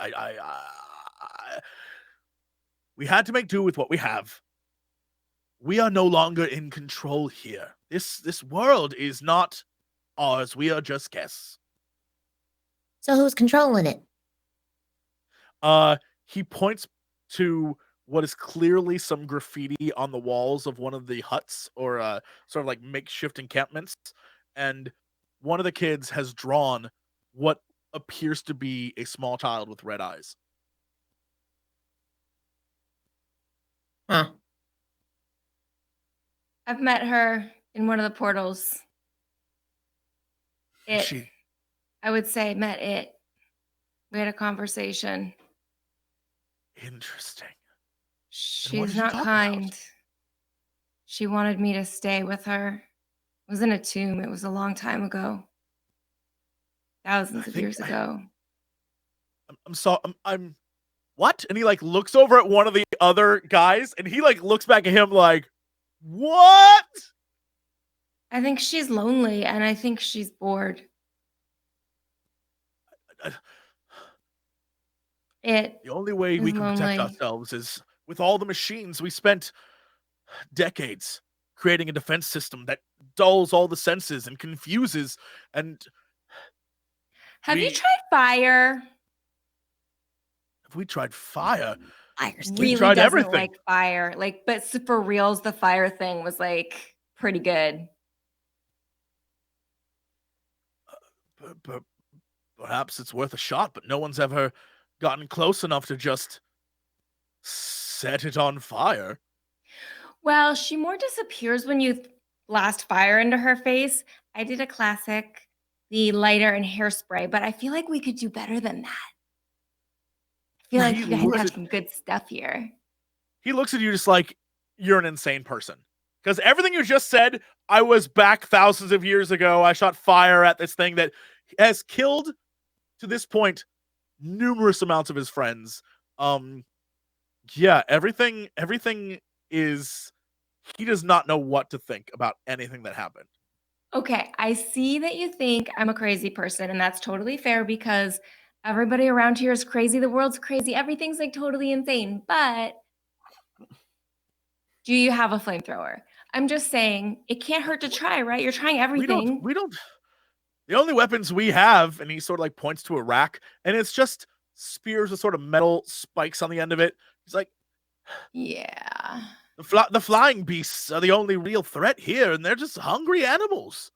We had to make do with what we have. We are no longer in control here. This world is not ours. We are just guests. So who's controlling it? He points to what is clearly some graffiti on the walls of one of the huts, or sort of like makeshift encampments, and one of the kids has drawn what appears to be a small child with red eyes. Huh. I've met her in one of the portals. I would say met it. We had a conversation. Interesting. She's not kind. She wanted me to stay with her. It was in a tomb. It was a long time ago. Thousands of years ago. I'm sorry. I'm what? And he like looks over at one of the other guys, and he like looks back at him like, what? I think she's lonely, and I think she's bored. The only way we can protect ourselves is with all the machines. We spent decades creating a defense system that dulls all the senses and confuses. And have you tried fire? Have we tried fire? Fire's really tried doesn't everything. like fire. Like, but for reals, the fire thing was like pretty good. But perhaps it's worth a shot, but no one's ever gotten close enough to just set it on fire. Well, she more disappears when you blast fire into her face. I did a classic, the lighter and hairspray, but I feel like we could do better than that. I feel like you guys have some good stuff here. He looks at you just like you're an insane person. Because everything you just said, I was back thousands of years ago. I shot fire at this thing that has killed, to this point, numerous amounts of his friends. Yeah, everything is, he does not know what to think about anything that happened. Okay, I see that you think I'm a crazy person, and that's totally fair because everybody around here is crazy. The world's crazy. Everything's like totally insane. But do you have a flamethrower? I'm just saying it can't hurt to try, right? You're trying everything. We don't. The only weapons we have, and he sort of like points to a rack, and it's just spears with sort of metal spikes on the end of it. He's like, yeah. The flying beasts are the only real threat here, and they're just hungry animals.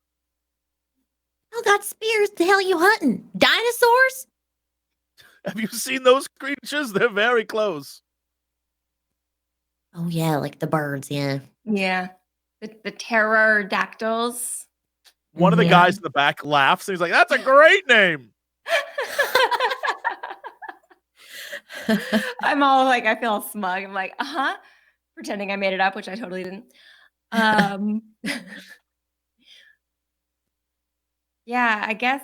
Oh, got spears. The hell you hunting? Dinosaurs? Have you seen those creatures? They're very close. Oh yeah, like the birds. Yeah. Yeah. The pterodactyls. One of the guys in the back laughs, and he's like, "That's a great name." I'm all like, I feel smug. I'm like, pretending I made it up, which I totally didn't. Yeah, I guess.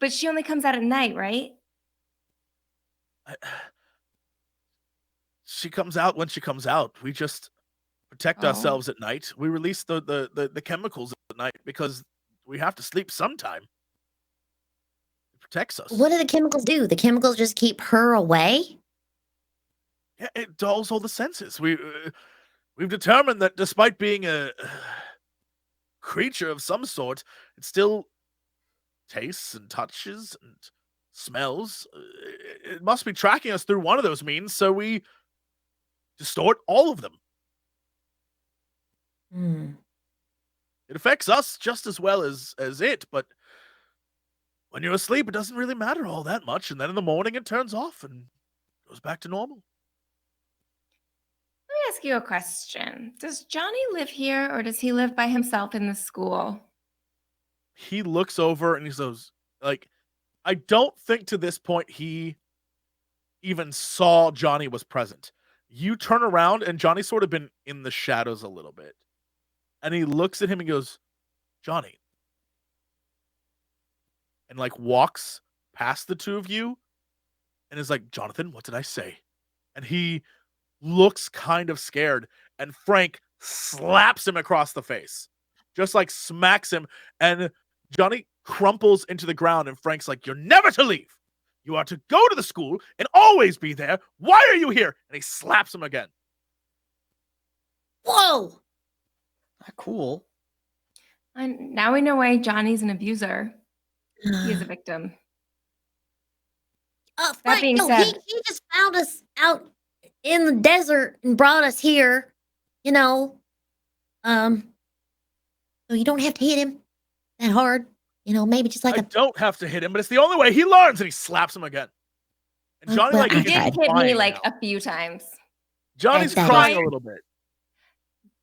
But she only comes out at night, right? She comes out when she comes out. We just protect Oh. ourselves at night. We release the chemicals at night because we have to sleep sometime. It protects us. What do the chemicals do? The chemicals just keep her away? Yeah, it dulls all the senses. We've determined that despite being a creature of some sort, it still tastes and touches and smells. It must be tracking us through one of those means, so we distort all of them. Hmm. It affects us just as well as it, but when you're asleep, it doesn't really matter all that much, and then in the morning it turns off and goes back to normal. Let me ask you a question. Does Johnny live here or does he live by himself in the school? He looks over and he goes, like, I don't think to this point he even saw Johnny was present. You turn around and Johnny's sort of been in the shadows a little bit. And he looks at him and goes, Johnny. And like walks past the two of you and is like, Jonathan, what did I say? And he looks kind of scared. And Frank slaps him across the face. Just like smacks him. And Johnny crumples into the ground. And Frank's like, you're never to leave. You are to go to the school and always be there. Why are you here? And he slaps him again. Whoa! Not cool. And now we know why Johnny's an abuser. He is a victim. Frank, being no, said- he just found us out in the desert and brought us here. You know, so you don't have to hit him that hard. You know, maybe just like I don't have to hit him, but it's the only way he learns. And he slaps him again. And Johnny Well, like He I is did tried. hit me crying like now. a few times. Johnny's That crying is- a little bit.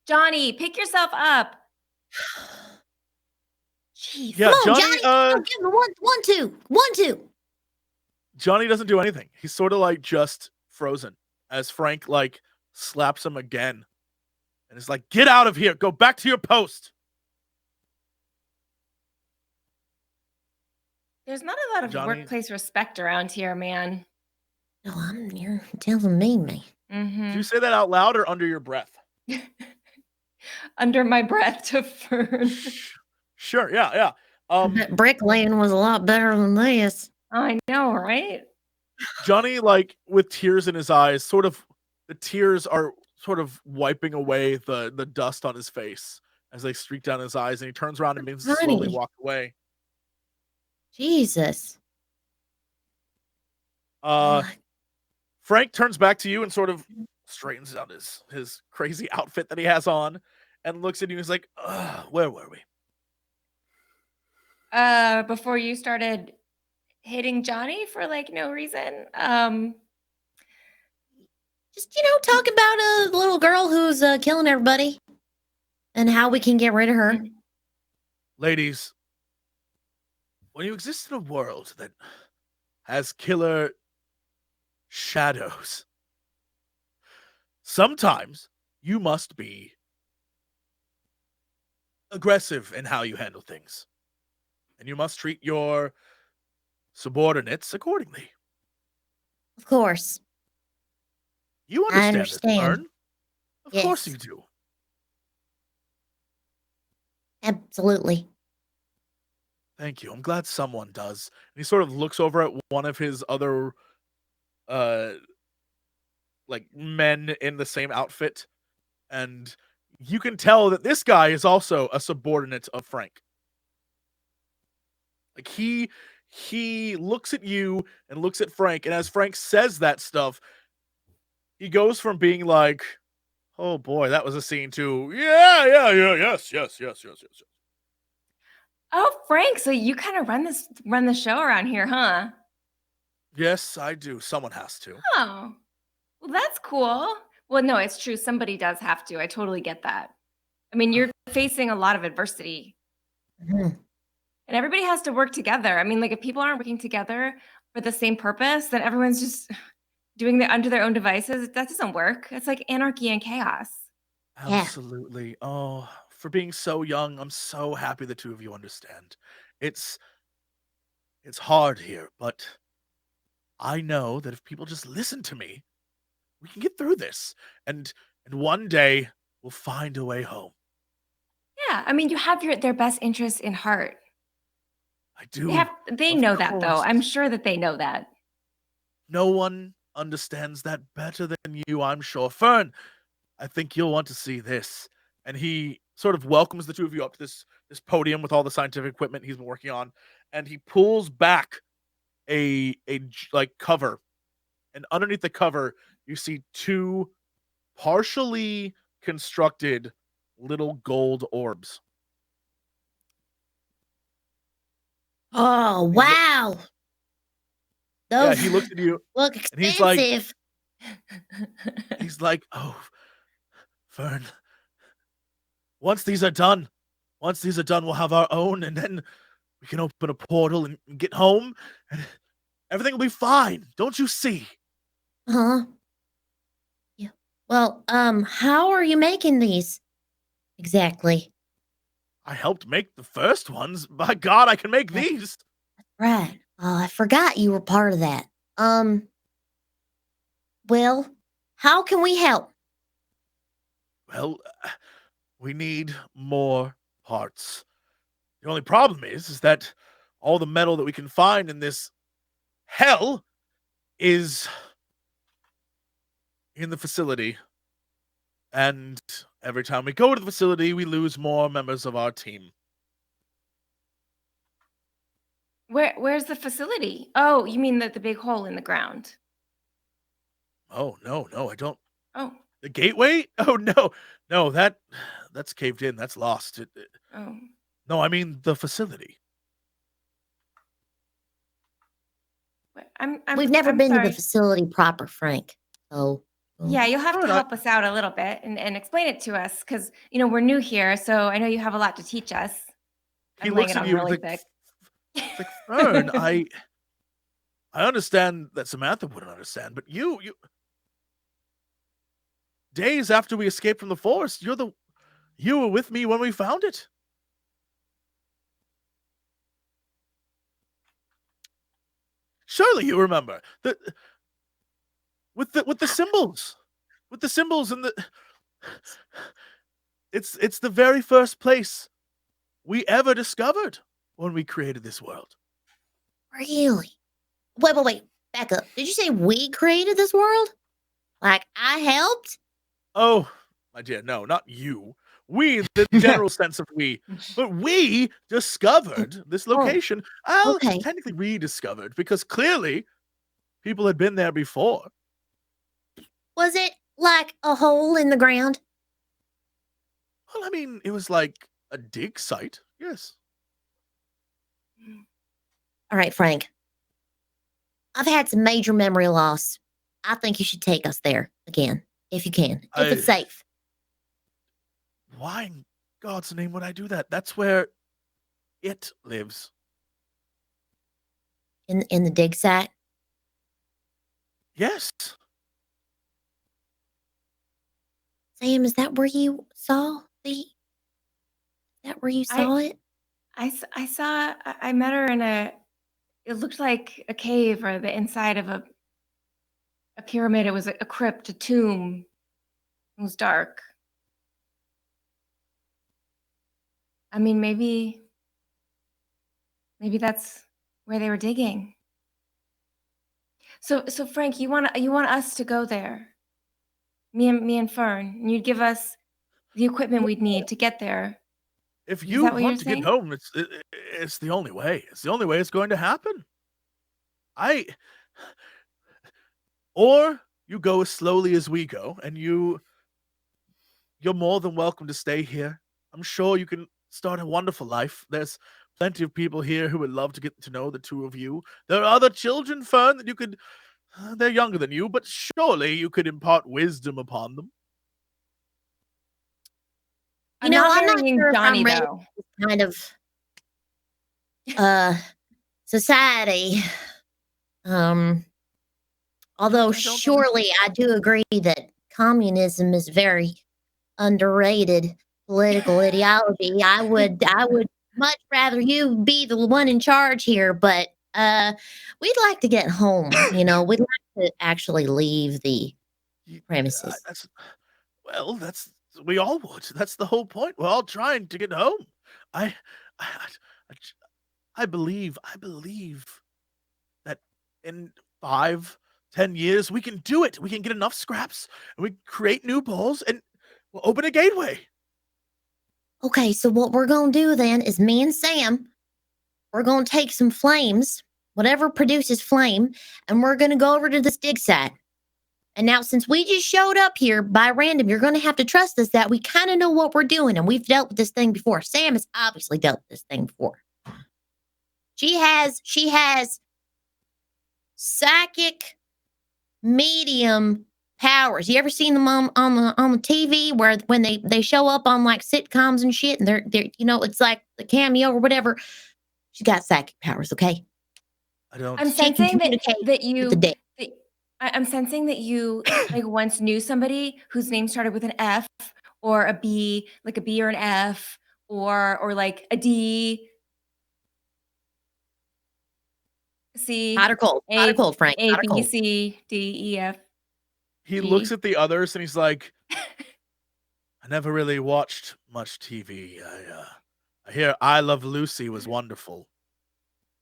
Johnny, pick yourself up. Jeez. Yeah, Come on, Johnny. Johnny. Give him one, two. Johnny doesn't do anything. He's sort of like just frozen as Frank like slaps him again, and is like, "Get out of here! Go back to your post." There's not a lot of Johnny- workplace respect around here, man. No, you're telling me, man. Mm-hmm. Do you say that out loud or under your breath? Under my breath to Fern. Sure. Yeah. That bricklaying was a lot better than this. I know, right? Johnny, like with tears in his eyes, the tears are sort of wiping away the dust on his face as they streak down his eyes, and he turns around and begins to slowly Johnny. walk away. Jesus. Frank turns back to you and sort of straightens out his crazy outfit that he has on and looks at you and is like, where were we? Before you started hitting Johnny for like no reason. Just, talk about a little girl who's killing everybody and how we can get rid of her. Ladies, when you exist in a world that has killer shadows, sometimes you must be aggressive in how you handle things. And you must treat your subordinates accordingly. Of course. You I understand this, understand. Fern? Of course Yes. you do. Absolutely. Thank you. I'm glad someone does. And he sort of looks over at one of his other like men in the same outfit, and you can tell that this guy is also a subordinate of Frank. Like he looks at you and looks at Frank, and as Frank says that stuff, he goes from being like, "Oh boy, that was a scene," to yes. Oh, Frank, so you kind of run the show around here, huh? Yes, I do. Someone has to. Oh. Well, that's cool. Well, no, it's true. Somebody does have to. I totally get that. I mean, you're facing a lot of adversity. Mhm. And everybody has to work together. I mean, like if people aren't working together for the same purpose, then everyone's just doing it under their own devices. That doesn't work. It's like anarchy and chaos. Yeah. Absolutely. Oh, for being so young, I'm so happy the two of you understand. It's hard here, but I know that if people just listen to me, we can get through this. And one day will find a way home. Yeah, I mean, you have their best interests in heart. I do. They of know that, though. course. I'm sure that they know that. No one understands that better than you, I'm sure. Fern, I think you'll want to see this. And he sort of welcomes the two of you up to this podium with all the scientific equipment he's been working on, and he pulls back a cover, and underneath the cover you see two partially constructed little gold orbs. Oh, wow. Yeah, Those he looks at you look and he's like- expensive. He's like, "Oh, Fern, once these are done, we'll have our own, and then we can open a portal and get home, and everything will be fine. Don't you see?" Huh? Yeah. Well, how are you making these exactly? I helped make the first ones. By God, I can make these. Right. I forgot you were part of that. Well, how can we help? Well, we need more parts. The only problem is that all the metal that we can find in this hell is in the facility. And every time we go to the facility, we lose more members of our team. Where's the facility? Oh, you mean the big hole in the ground? Oh, no, I don't. Oh, The gateway? Oh, no, that's caved in. That's lost. oh. No, I mean the facility. We've never I'm been to sorry. the facility proper, Frank. So Yeah, you'll have to Alright, help us out a little bit and explain it to us because we're new here, so I know you have a lot to teach us. He I'm laying looks it at on you really like, thick. it's like, Fern, I understand that Samantha wouldn't understand, but you days after we escaped from the forest, you were with me when we found it. Surely you remember with the symbols, and it's the very first place we ever discovered when we created this world. really? Wait. Back up. Did you say we created this world? Like I helped? Oh, my dear, no, not you. We, the general sense of we, but we discovered this location. okay. Technically rediscovered, because clearly people had been there before. Was it like a hole in the ground? Well, I mean, it was like a dig site, yes. All right, Frank. I've had some major memory loss. I think you should take us there again, if you can, if it's safe. Why in God's name would I do that? That's where it lives. In the dig site? Yes. Sam, is that where you saw the? Is that where you saw it? I met her in it looked like a cave or the inside of a pyramid. It was a crypt, a tomb. It was dark. I mean, maybe that's where they were digging. So Frank, you want us to go there? Me and Fern, and you'd give us the equipment we'd need to get there. If Is you that what you're want to get saying? home, it's the only way. It's the only way it's going to happen. Or you go as slowly as we go, and you're more than welcome to stay here. I'm sure you can start a wonderful life. There's plenty of people here who would love to get to know the two of you. There are other children, Fern, that you could. They're younger than you, but surely you could impart wisdom upon them. I'm not marrying sure if Johnny I'm ready though. for this kind of society. Although surely I do agree that communism is very underrated political ideology. I would much rather you be the one in charge here, but we'd like to get home, we'd like to actually leave the premises. That's We all would. That's the whole point. We're all trying to get home. I, I, I believe that in 5-10 years we can do it. We can get enough scraps and we create new balls and we'll open a gateway. Okay, so what we're going to do then is me and Sam, we're going to take some flames, whatever produces flame, and we're going to go over to this dig site. And now, since we just showed up here by random, you're going to have to trust us that we kind of know what we're doing, and we've dealt with this thing before. Sam has obviously dealt with this thing before. She has psychic medium powers. You ever seen them on the TV where when they show up on like sitcoms and shit, and they're it's like the cameo or whatever. She's got psychic powers. Okay, I don't. I'm She can sensing communicate that you. with the dead. I'm sensing that you like once knew somebody whose name started with an F or a B, like a B or an F, or like a D. C. Hot or cold? Hot or cold, Frank? A, Hot or B, cold? C, D, E, F. He G. looks at the others and he's like, I never really watched much TV. I hear I Love Lucy was wonderful.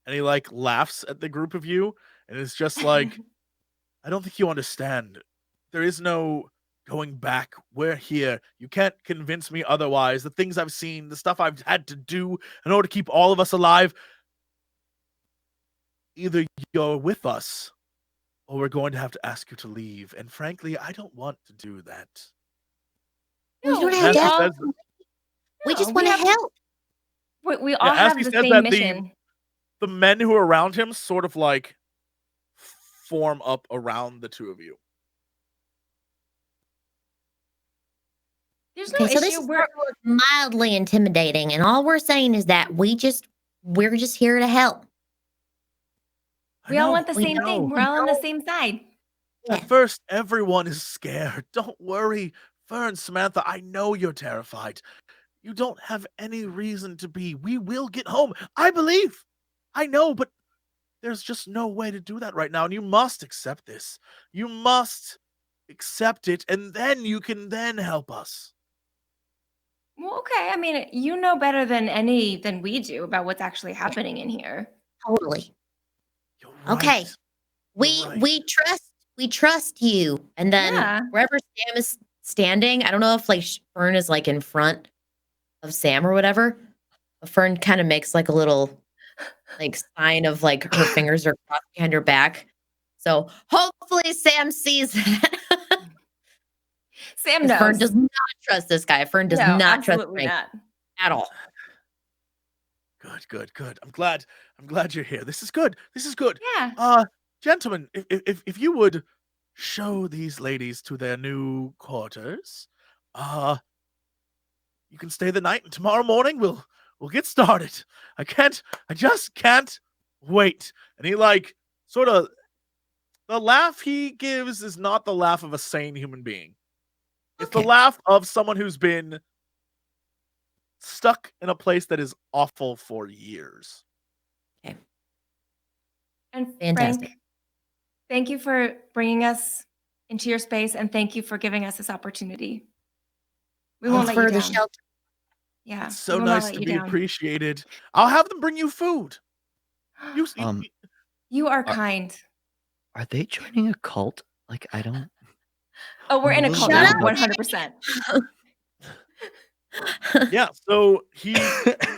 And he like laughs at the group of you and is just like, I don't think you understand. There is no going back. We're here. You can't convince me otherwise. The things I've seen, the stuff I've had to do in order to keep all of us alive. Either you're with us or we're going to have to ask you to leave. And frankly, I don't want to do that. We don't No, have to As he help. says- We just no, want to have- help. We all as have he the says same that, mission. the men who are around him sort of like form up around the two of you. There's no Okay, so this issue. is We're mildly intimidating, and all we're saying is that we're just here to help. I we all know. want the we same know, thing. We're we all on the know. same side. Yeah. At first, everyone is scared. Don't worry. Fern, Samantha, I know you're terrified. You don't have any reason to be. We will get home. I believe. I know, but there's just no way to do that right now. And you must accept this. You must accept it, and then you can then help us. Well, okay. I mean, you know better than we do about what's actually happening in here. Totally. You're Okay. right. We You're right. we trust you. And then Yeah. wherever Sam is standing, I don't know if like Fern is like in front of Sam or whatever. But Fern kind of makes like a little like sign of like her fingers are crossed behind her back. So hopefully Sam sees that. Sam 'Cause knows. Fern does not trust this guy. Fern does no, not trust absolutely Frank not. at all. Good. I'm glad you're here. This is good. Yeah. Gentlemen, if you would show these ladies to their new quarters, you can stay the night, and tomorrow morning we'll get started. I just can't wait. And he like sort of, the laugh he gives is not the laugh of a sane human being. It's the Okay. laugh of someone who's been stuck in a place that is awful for years. And Fantastic. Frank, thank you for bringing us into your space, and thank you for giving us this opportunity. We won't let For you the down. shelter. Yeah. It's so we will not nice let to you be down. appreciated. I'll have them bring you food. You, You are kind. Are they joining a cult? Like, I don't. Oh, we're I'm in a a little cult now, bit- 100%. yeah. So he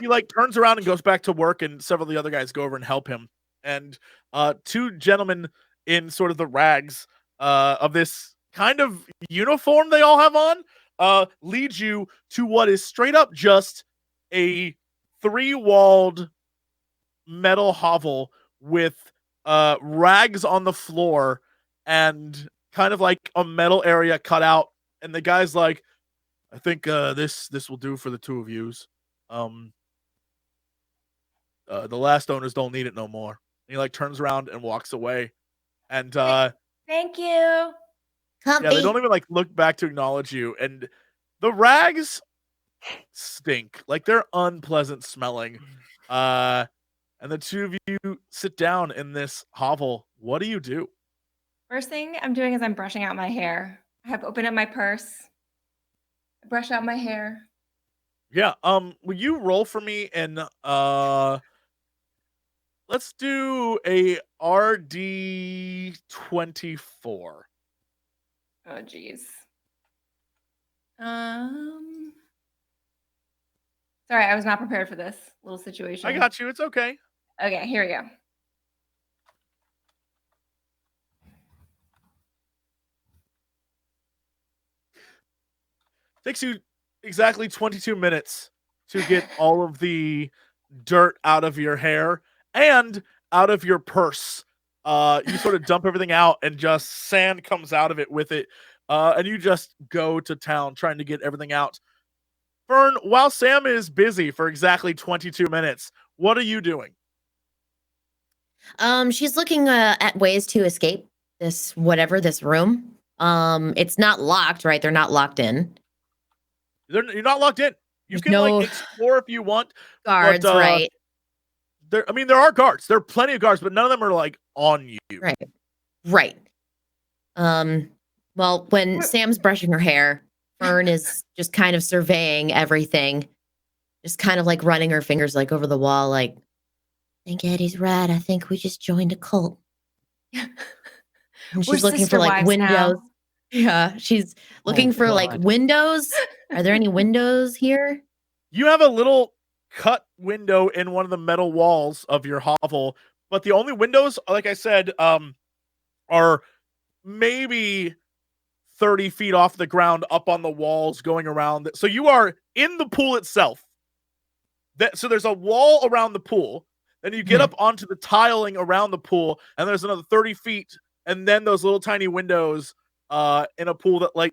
like turns around and goes back to work, and several of the other guys go over and help him. And two gentlemen in sort of the rags of this kind of uniform they all have on lead you to what is straight up just a 3-walled metal hovel with rags on the floor and kind of like a metal area cut out. And the guy's like, I think this will do for the two of yous. The last owners don't need it no more. And he like turns around and walks away. And Thank you. Comfy. yeah, they don't even like look back to acknowledge you. And the rags stink. Like they're unpleasant smelling. And the two of you sit down in this hovel. What do you do? First thing I'm doing is I'm brushing out my hair. I have opened up my purse. brush out my hair. Yeah. Will you roll for me and let's do a RD24. Oh, jeez. Sorry, I was not prepared for this little situation. I got you. It's okay. Okay, here we go. Takes you exactly 22 minutes to get all of the dirt out of your hair and out of your purse. You sort of dump everything out and just sand comes out of it with it. And you just go to town trying to get everything out. Fern, while Sam is busy for exactly 22 minutes, what are you doing? She's looking at ways to escape this room. It's not locked, right? They're not locked in. You're not locked in. You There's can no explore if you want. guards, but, right? There are guards. There are plenty of guards, but none of them are on you. Right. Well, when Sam's brushing her hair, Fern is just kind of surveying everything, just kind of running her fingers over the wall, I think Eddie's right. I think we just joined a cult. And she's looking for windows. Now. Yeah, she's looking for windows. Are there any windows here? You have a little cut window in one of the metal walls of your hovel, but the only windows, like I said, are maybe 30 feet off the ground up on the walls going around. So you are in the pool itself. So there's a wall around the pool. Then you get up onto the tiling around the pool, and there's another 30 feet, and then those little tiny windows in a pool that let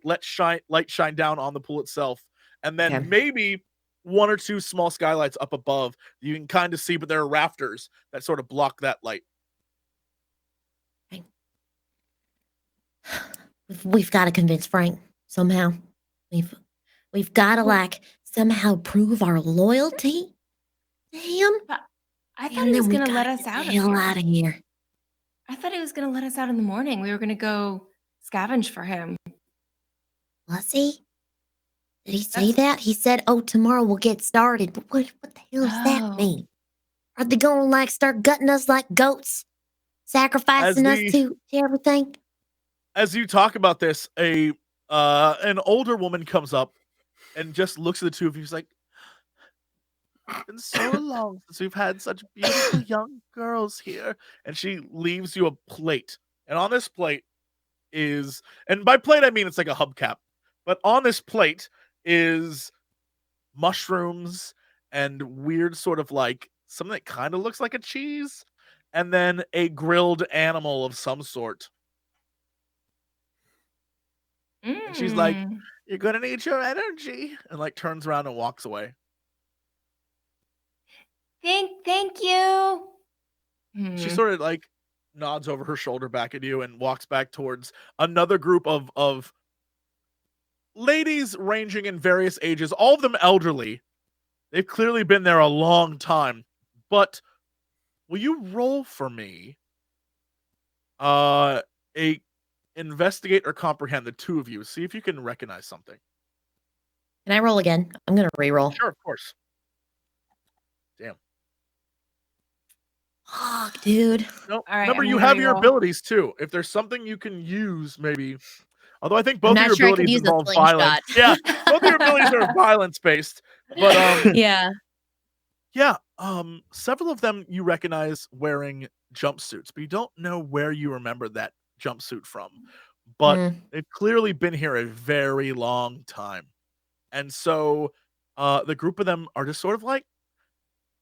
light shine down on the pool itself. And then maybe one or two small skylights up above you can kind of see, but there are rafters that sort of block that light. We've got to convince Frank somehow. We've got to somehow prove our loyalty to him. I thought he was going to let us out. Out of here. I thought he was going to let us out in the morning. We were going to go scavenge for him. Was he? Did he say that? He said, tomorrow we'll get started. But what the hell does that mean? Are they going to start gutting us like goats? Sacrificing us to everything? As you talk about this, an older woman comes up and just looks at the two of you. She's like, "It's been so long since we've had such beautiful young girls here." And she leaves you a plate. And on this plate is, and by plate I mean it's like a hubcap, but on this plate is mushrooms and weird sort of something that kind of looks like a cheese, and then a grilled animal of some sort. And she's like, "You're gonna need your energy," and turns around and walks away. Thank you. She sort of nods over her shoulder back at you and walks back towards another group of ladies ranging in various ages, all of them elderly. They've clearly been there a long time. But will you roll for me a investigate or comprehend, the two of you, see if you can recognize something. Can I roll again? I'm gonna re-roll. Sure, of course. Damn. Fuck, dude. No, All right, remember, I'm you gonna have your re-roll. abilities too. If there's something you can use, maybe. Although I think both I'm of not your sure I could abilities use a involve violence. slingshot. Yeah, both of your abilities are violence based. But Yeah. yeah, several of them you recognize wearing jumpsuits, but you don't know where you remember that jumpsuit from. But they've clearly been here a very long time. And so the group of them are just sort of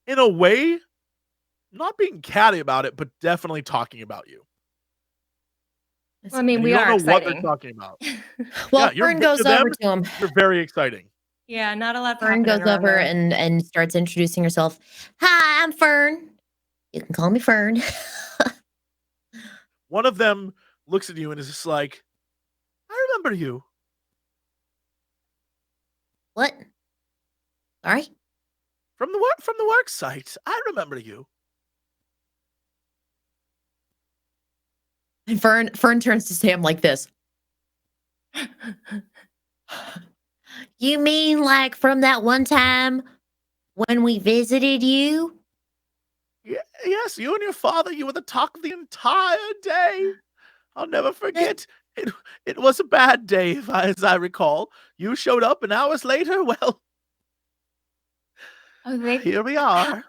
in a way, not being catty about it, but definitely talking about you. Well, I mean, And we you are don't know what they're exciting. talking about. Well, Yeah, Fern goes over to him. You're very exciting. Yeah, not a lot. Fern goes over and starts introducing herself. Hi, I'm Fern. You can call me Fern. One of them looks at you and is just like, "I remember you." What? Sorry? From the work site. I remember you. And Fern turns to Sam like this. You mean like from that one time when we visited you? Yes, you and your father, you were the talk of the entire day. I'll never forget. It was a bad day, as I recall. You showed up, and hours later, well, Oh, they here we How- are.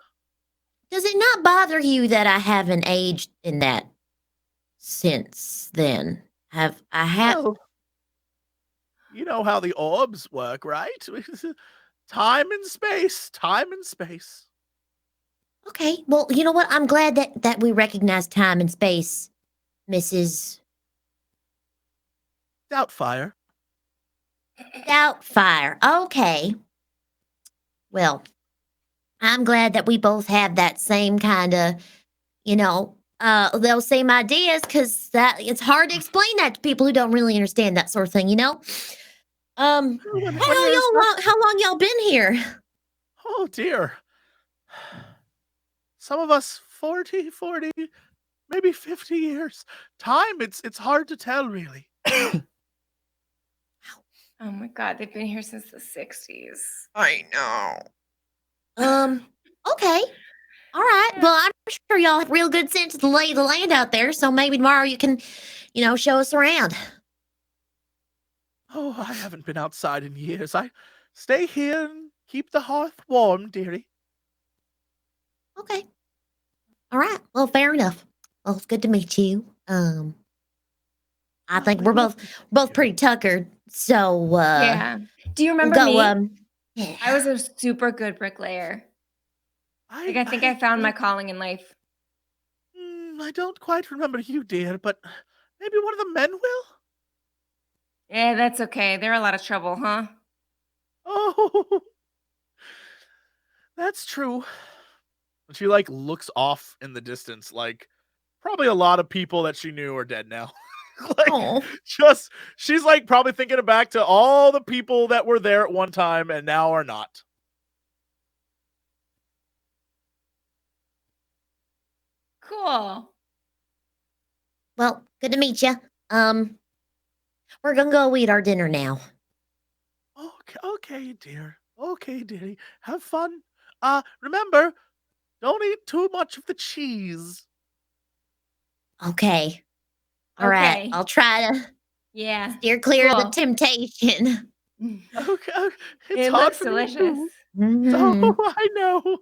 Does it not bother you that I haven't aged in that since then? Have I had? Well, you know how the orbs work, right? Time and space. Time and space. Okay, well, you know what? I'm glad that we recognize time and space, Mrs. Doubtfire. Doubtfire. Okay. Well, I'm glad that we both have that same kind of, those same ideas, because that it's hard to explain that to people who don't really understand that sort of thing, you know? When How you're how long y'all been here? Oh, dear. Some of us 40, maybe 50 years. Time, it's hard to tell, really. Oh my god, they've been here since the 60s. I know. Okay. All right. Well, I'm sure y'all have real good sense of the lay of the land out there, so maybe tomorrow you can, show us around. Oh, I haven't been outside in years. I stay here and keep the hearth warm, dearie. Okay. All right. Well, fair enough. Well, it's good to meet you. I think we're both pretty tuckered, so Yeah. Do you we'll remember go. me? Yeah. I was a super good bricklayer. Like, I think I found my calling in life. I don't quite remember you, dear, but maybe one of the men will? Yeah, that's okay. They're a lot of trouble, huh? Oh, that's true. And she, looks off in the distance, probably a lot of people that she knew are dead now. Oh. She's, probably thinking back to all the people that were there at one time and now are not. Cool. Well, good to meet you. We're gonna go eat our dinner now. Okay, dear. Okay, dearie. Have fun. Remember, don't eat too much of the cheese. Okay. All right. Okay. I'll try to Yeah. steer clear of the Cool. temptation. Okay, it's It hard looks for me delicious. too. Mhm. So I know.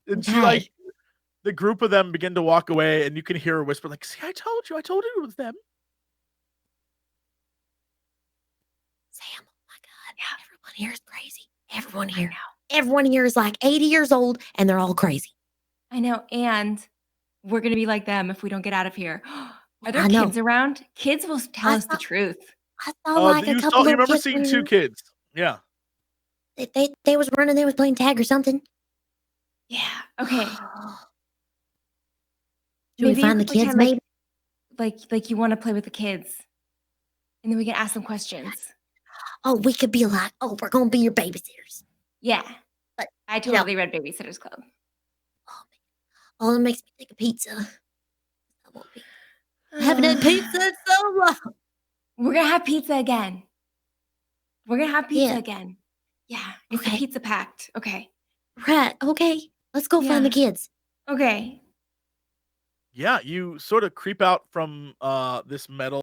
And she Okay. the group of them begin to walk away, and you can hear her whisper, "See, I told you it was them." Sam, oh my God. Yeah. Everyone here is crazy. Everyone here is like 80 years old and they're all crazy. I know. And we're going to be like them if we don't get out of here. Are there I know. kids around? Kids will tell I us the saw- truth. I saw like a couple you of remember kids seeing running two around. kids. Yeah. They was running, they was playing tag or something. Yeah. Okay. Should we you find the could kids, pretend maybe? like you want to play with the kids. And then we can ask them questions. Oh, we could be like, oh, we're gonna be your babysitters. Yeah. But I you know- totally read Babysitters Club. Oh, it makes me think of pizza. I haven't had pizza in so long. We're going to have pizza again. We're going to have pizza Yeah. again. Yeah. It's Okay. the pizza pact. Okay. Right. Okay. Let's go find the Yeah. kids. Okay. Yeah, you sort of creep out from this metal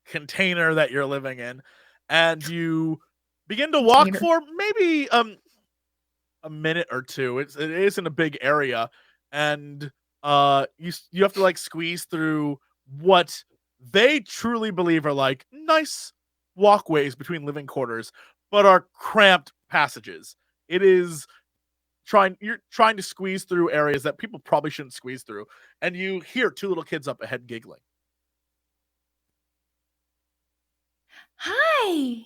container that you're living in, and you begin to walk Container. for maybe a minute or two. It isn't a big area, and you have to squeeze through what they truly believe are nice walkways between living quarters, but are cramped passages. You're trying to squeeze through areas that people probably shouldn't squeeze through, and you hear two little kids up ahead giggling. Hi.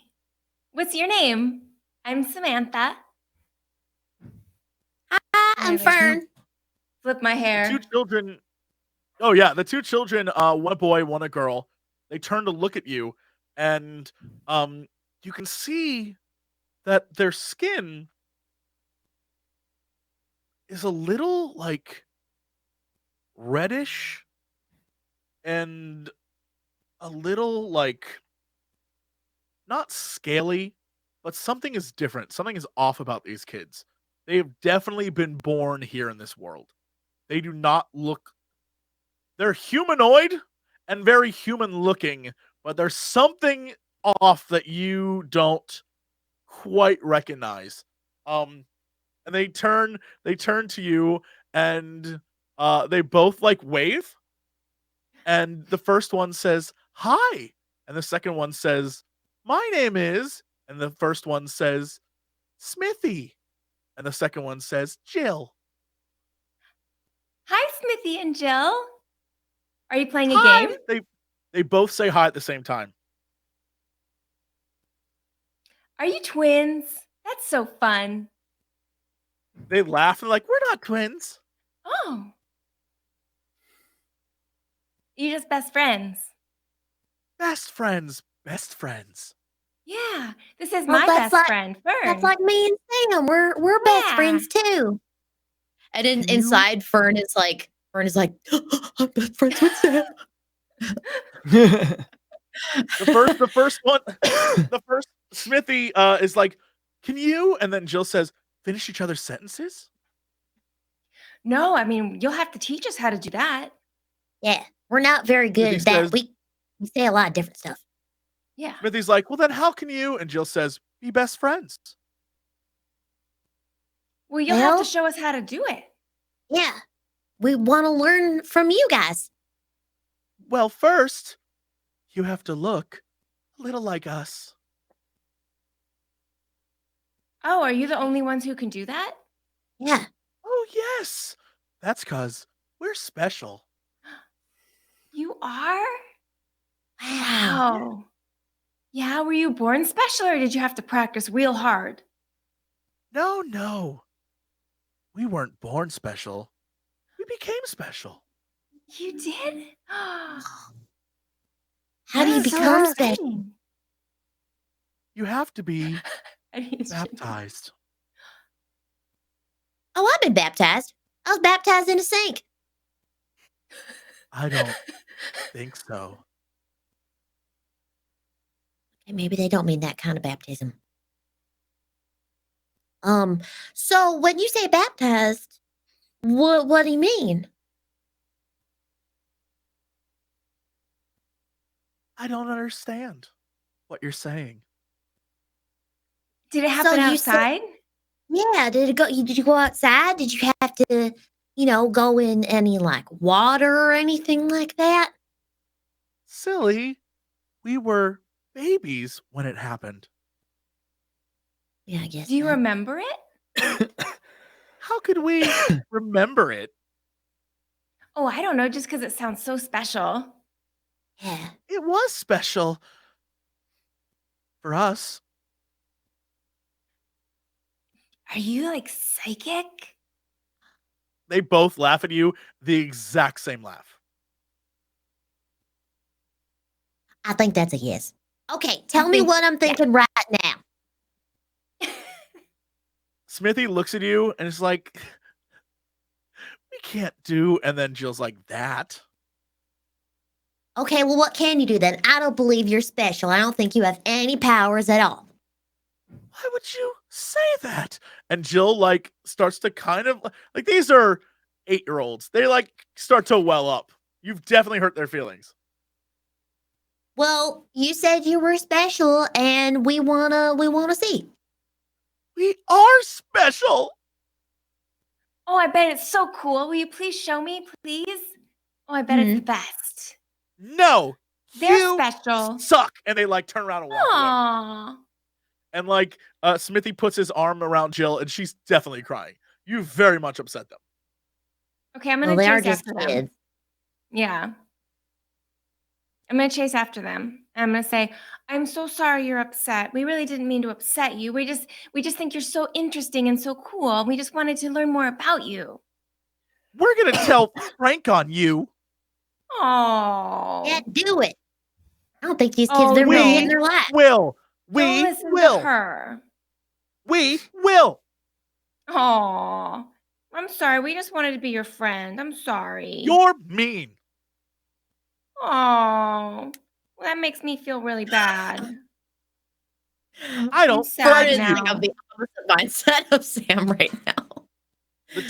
What's your name? I'm Samantha. Hi, I'm Yeah, Fern. Flip my The hair. two children. Oh yeah, the two children. One a boy, one a girl. They turn to look at you, and you can see that their skin is a little reddish and a little not scaly, but something is different. Something is off about these kids. They have definitely been born here in this world. They do not look. They're humanoid and very human looking, but there's something off that you don't quite recognize. And they turn to you, and they both like wave. And the first one says, "Hi." And the second one says, "My name is," and the first one says, "Smithy." And the second one says, "Jill." Hi, Smithy and Jill. Are you playing a Hi. game? They both say hi at the same time. Are you twins? That's so fun. They laugh and like, "We're not twins. Oh. You're just best friends. Best friends. Best friends." Yeah. This is Well, my that's best like- friend, Fern. That's like me and Sam. We're best Yeah. friends too. And Can you- inside, Fern is like, I'm best friends with Sam. The first one, the first Smithy is like, "Can you?" And then Jill says, "Finish each other's sentences." No, I mean, you'll have to teach us how to do that. Yeah, we're not very good He at that. says- We say a lot of different stuff. Yeah. Smithy's like, "Well, then how can you?" And Jill says, "Be best friends." Well, you'll have Well- to show us how to do it. Yeah, we want to learn from you guys. Well, first, you have to look a little like us. Oh, are you the only ones who can do that? Yeah. Oh, yes. That's because we're special. You are? Wow. Oh. Yeah, were you born special or did you have to practice real hard? No. We weren't born special. We became special. You did? How do you That's so become special? exciting. You have to be I need to- baptized. Oh, I've been baptized. I was baptized in a sink. I don't think so. Okay, maybe they don't mean that kind of baptism. So when you say baptized, what do you mean? I don't understand what you're saying. Did it happen you said- outside? Yeah, did you go outside? Did you have to, go in any like water or anything like that? Silly. We were babies when it happened. Yeah, I guess. Do you not. remember it? How could we remember it? Oh, I don't know, just because it sounds so special. Yeah. It was special for us. Are you like psychic? They both laugh at you, the exact same laugh. I think that's a yes. Okay, tell me think- what I'm thinking right now. Smithy looks at you and is like, "We can't do," and then Jill's like, "That." Okay, well, what can you do then? I don't believe you're special. I don't think you have any powers at all. Why would you say that? And Jill like starts to kind of like, these are 8-year-olds. They like start to well up. You've definitely hurt their feelings. Well, you said you were special, and we wanna see. We are special. Oh, I bet it's so cool. Will you please show me, please? Oh, I bet it's the best. No, They're you special. suck. And they like turn around and walk away. Aww. And like Smithy puts his arm around Jill, and she's definitely crying. You very much upset them. Okay, I'm Well, gonna they are chase just after them. kids. Yeah. I'm gonna chase after them. I'm gonna say, I'm so sorry you're upset. We really didn't mean to upset you. We just think you're so interesting and so cool. We just wanted to learn more about you. We're gonna tell Frank on you. Oh. Yeah, do it. I don't think these kids Oh, they're no. really in their life. Will. Don't We listen will. to her. We will. Oh. I'm sorry. We just wanted to be your friend. I'm sorry. You're mean. Oh. Well, that makes me feel really bad. I don't. I'm sad Fern is now. like of the opposite mindset of Sam right now. The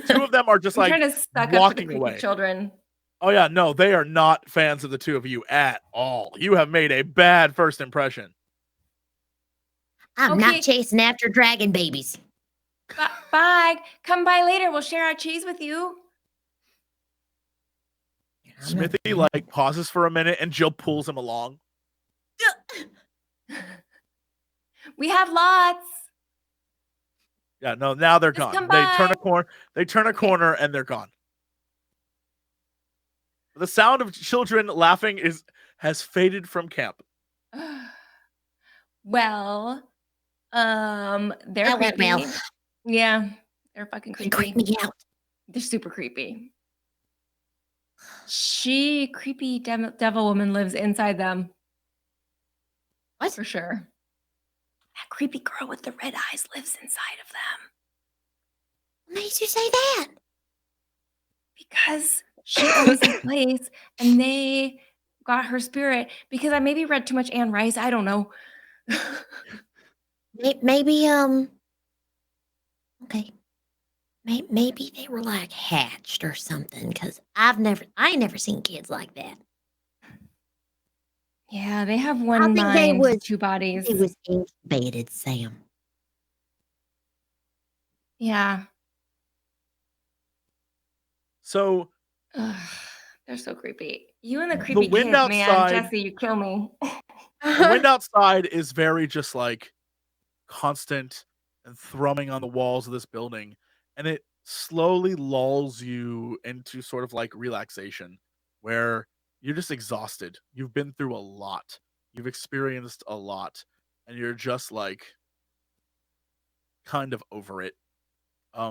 two of them are just I'm like trying to suck up to the walking creepy away. children. Oh yeah, no, they are not fans of the two of you at all. You have made a bad first impression. I'm Okay. not chasing after dragon babies. Bye. Come by later. We'll share our cheese with you. Smithy like pauses for a minute and Jill pulls him along. We have lots. Yeah, no, now they're Just gone. come They turn by. a corner. They turn a corner and they're gone. The sound of children laughing has faded from camp. Well, they're Well. creepy. Yeah, they're fucking They creepy. creep me out. They're super creepy. Creepy devil woman lives inside them. What? For sure. That creepy girl with the red eyes lives inside of them. What makes you say that? Because she owns the place and they got her spirit. Because I maybe read too much Anne Rice. I don't know. Maybe okay. Maybe they were like hatched or something. Because I ain't never seen kids like that. Yeah, they have one think they mind, was- two bodies. It was incubated, Sam. Yeah. So Ugh, they're so creepy. You and the creepy wind kids, man. outside- Jesse, you kill me. the wind outside is very just like constant and thrumming on the walls of this building, and it slowly lulls you into sort of like relaxation where you're just exhausted. You've been through a lot. You've experienced a lot, and you're just like kind of over it. I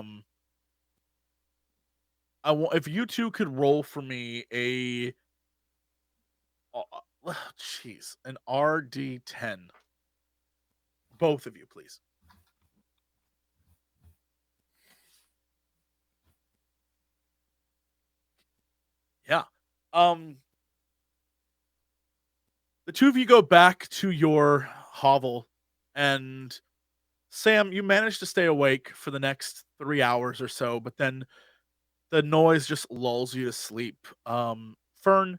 want if you two could roll for me an RD10. Both of you, please. Yeah. The two of you go back to your hovel, and Sam, you manage to stay awake for the next 3 hours or so, but then the noise just lulls you to sleep. Fern,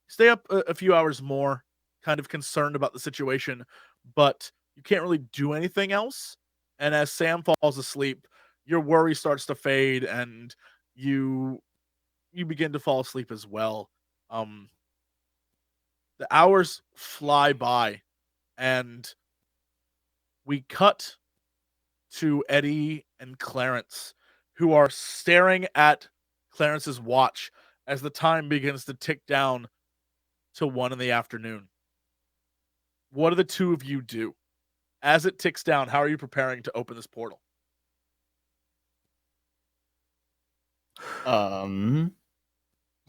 stay up a few hours more, kind of concerned about the situation, but you can't really do anything else. And as Sam falls asleep, your worry starts to fade, and you begin to fall asleep as well. The hours fly by, and we cut to Eddie and Clarence, who are staring at Clarence's watch as the time begins to tick down to 1 in the afternoon. What do the two of you do? As it ticks down, how are you preparing to open this portal?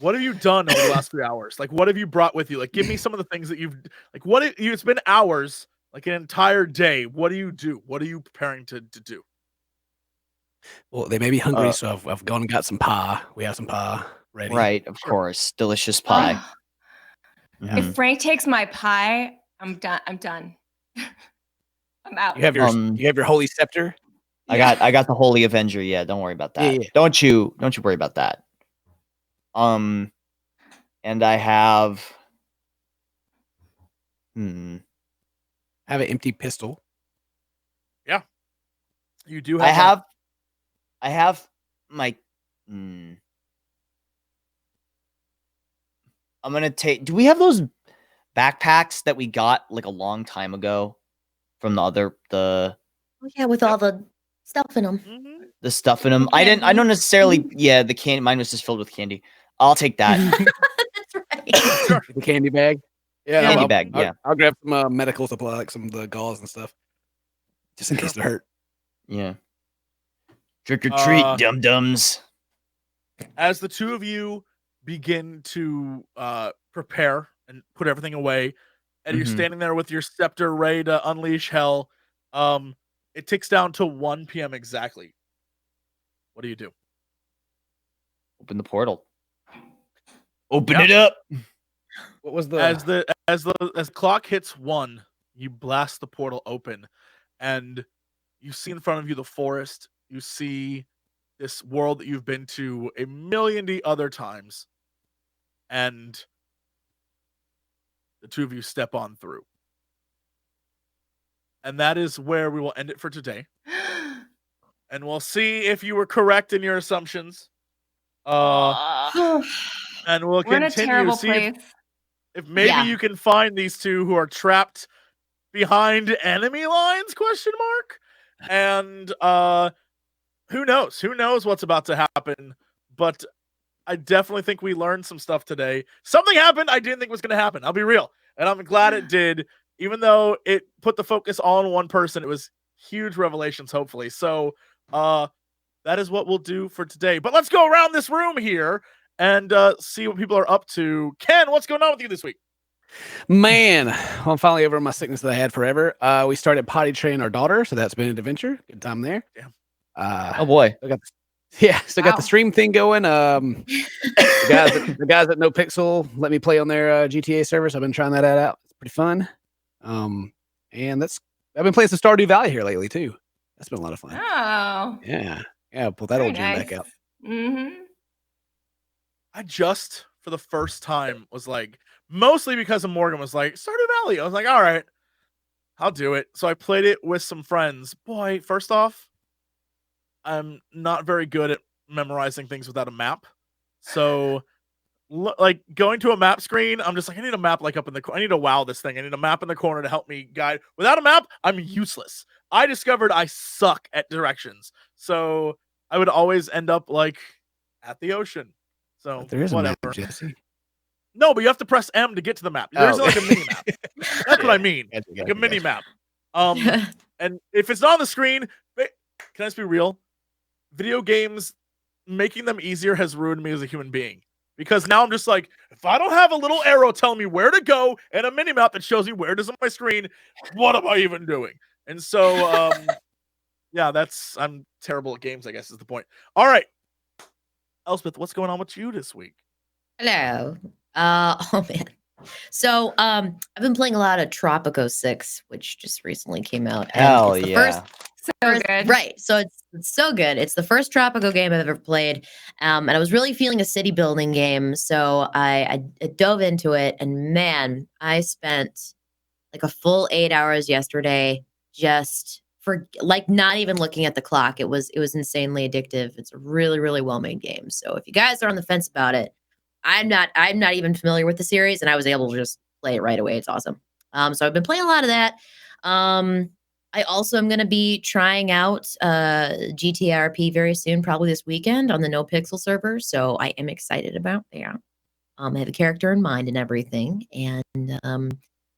What have you done over the last 3 hours? Like, what have you brought with you? Like, give me some of the things that you've like. It's been hours, like an entire day. What do you do? What are you preparing to do? Well, they may be hungry, so I've gone and got some pie. We have some pie ready. Right, of course. Delicious pie. Oh, Mhm. if Frank takes my pie, I'm done. I'm out. You have your holy scepter. I got the Holy Avenger. Yeah, don't worry about that. Yeah. Don't you worry about that. And I have Have an empty pistol. You do have. I have my. I'm gonna take. Do we have those backpacks that we got like a long time ago from the Oh, yeah, with all the stuff in them. Mhm. the stuff in them? I don't necessarily. Yeah, the candy. Mine was just filled with candy. I'll take that. That's right. The candy bag. Yeah, Candy I'll- bag, I'll- yeah. I'll grab some medical supply, like some of the gauze and stuff, just in case they're hurt. Yeah. Trick or treat, Uh, dum dums. As the two of you begin to prepare and put everything away, and you're Mhm. standing there with your scepter ready to unleash hell, it ticks down to 1 p.m. exactly. What do you do? Open the portal. Open Yeah. it up. What was the? As the clock hits 1, you blast the portal open, and you see in front of you the forest. You see this world that you've been to a million other times, and the two of you step on through. And that is where we will end it for today. And we'll see if you were correct in your assumptions. And we'll We're in a continue terrible to see place. if maybe Yeah. you can find these two who are trapped behind enemy lines, question mark. And who knows what's about to happen. But I definitely think we learned some stuff today. Something happened I didn't think was going to happen. I'll be real. And I'm glad it did. Even though it put the focus all on one person, it was huge revelations, hopefully. So that is what we'll do for today. But let's go around this room here and see what people are up to. Ken, what's going on with you this week? Man, well, I'm finally over my sickness that I had forever. We started potty training our daughter, so that's been an adventure. Good time there. Damn. Oh boy. I got got Wow. the stream thing going. The guys at No Pixel let me play on their GTA server, so I've been trying that out. It's pretty fun. And I've been playing some Stardew Valley here lately too. That's been a lot of fun. Oh. Yeah, pull that Very old jam nice. back out. Mm-hmm. I just, for the first time, was like, mostly because of Morgan was like, Stardew Valley. I was like, all right, I'll do it. So I played it with some friends. Boy, first off, I'm not very good at memorizing things without a map. So, like, going to a map screen, I'm just like, I need a map like up in the corner. I need to wow this thing. I need a map in the corner to help me guide. Without a map, I'm useless. I discovered I suck at directions. So I would always end up like at the ocean. So But there is whatever. a map, Jesse. No, but you have to press M to get to the map. There isn't Oh. like a mini map. That's what I mean. Gotcha, Like a gotcha, mini gotcha. map. And if it's not on the screen, can I just be real? Video games, making them easier has ruined me as a human being. Because now I'm just like, if I don't have a little arrow telling me where to go and a mini map that shows me where it is on my screen, what am I even doing? And so, yeah, I'm terrible at games, I guess is the point. All right. Elspeth, what's going on with you this week? Hello. Oh man. So I've been playing a lot of Tropico 6, which just recently came out. And Hell it's the yeah. So first, good. right. So it's so good. It's the first Tropico game I've ever played. And I was really feeling a city building game. So I dove into it, and man, I spent like a full 8 hours yesterday just for like not even looking at the clock. It was insanely addictive. It's a really, really well-made game. So if you guys are on the fence about it, I'm not even familiar with the series, and I was able to just play it right away. It's awesome. So I've been playing a lot of that. I also am going to be trying out GTRP very soon, probably this weekend on the No Pixel server. So I am excited about that. I have a character in mind and everything. And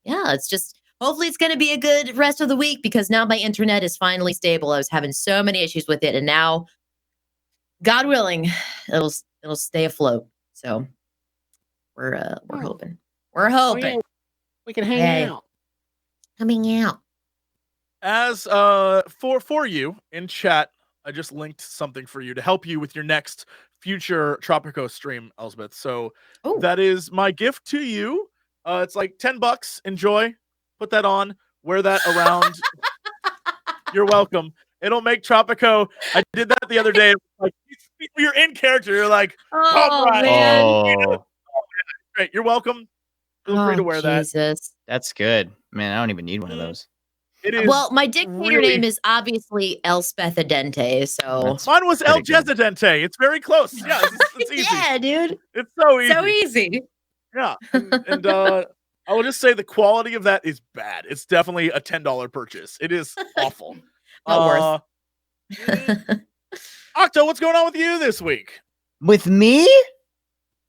yeah, it's just hopefully it's going to be a good rest of the week, because now my internet is finally stable. I was having so many issues with it, and now, God willing, it'll stay afloat. So we're hoping. We're hoping. We can hang Hey. out. Coming out. As for you in chat, I just linked something for you to help you with your next future Tropico stream, Elspeth. So Oh. that is my gift to you. It's like $10. Enjoy. Put that on. Wear that around. You're welcome. It'll make Tropico. I did that the other day. Like, you're in character. You're like, Oh, right. man. Oh, great. You're welcome. Feel free to wear that. Jesus. that's good. Man, I don't even need one of those. It is. Well, my dictator really- name is obviously Elspeth Adente, so That's Mine was El pretty good. Jesidente. It's very close. Yeah, it's easy. yeah, dude. It's so easy. So easy. Yeah, and I will just say the quality of that is bad. It's definitely a $10 purchase. It is awful. Not Octo, what's going on with you this week? With me?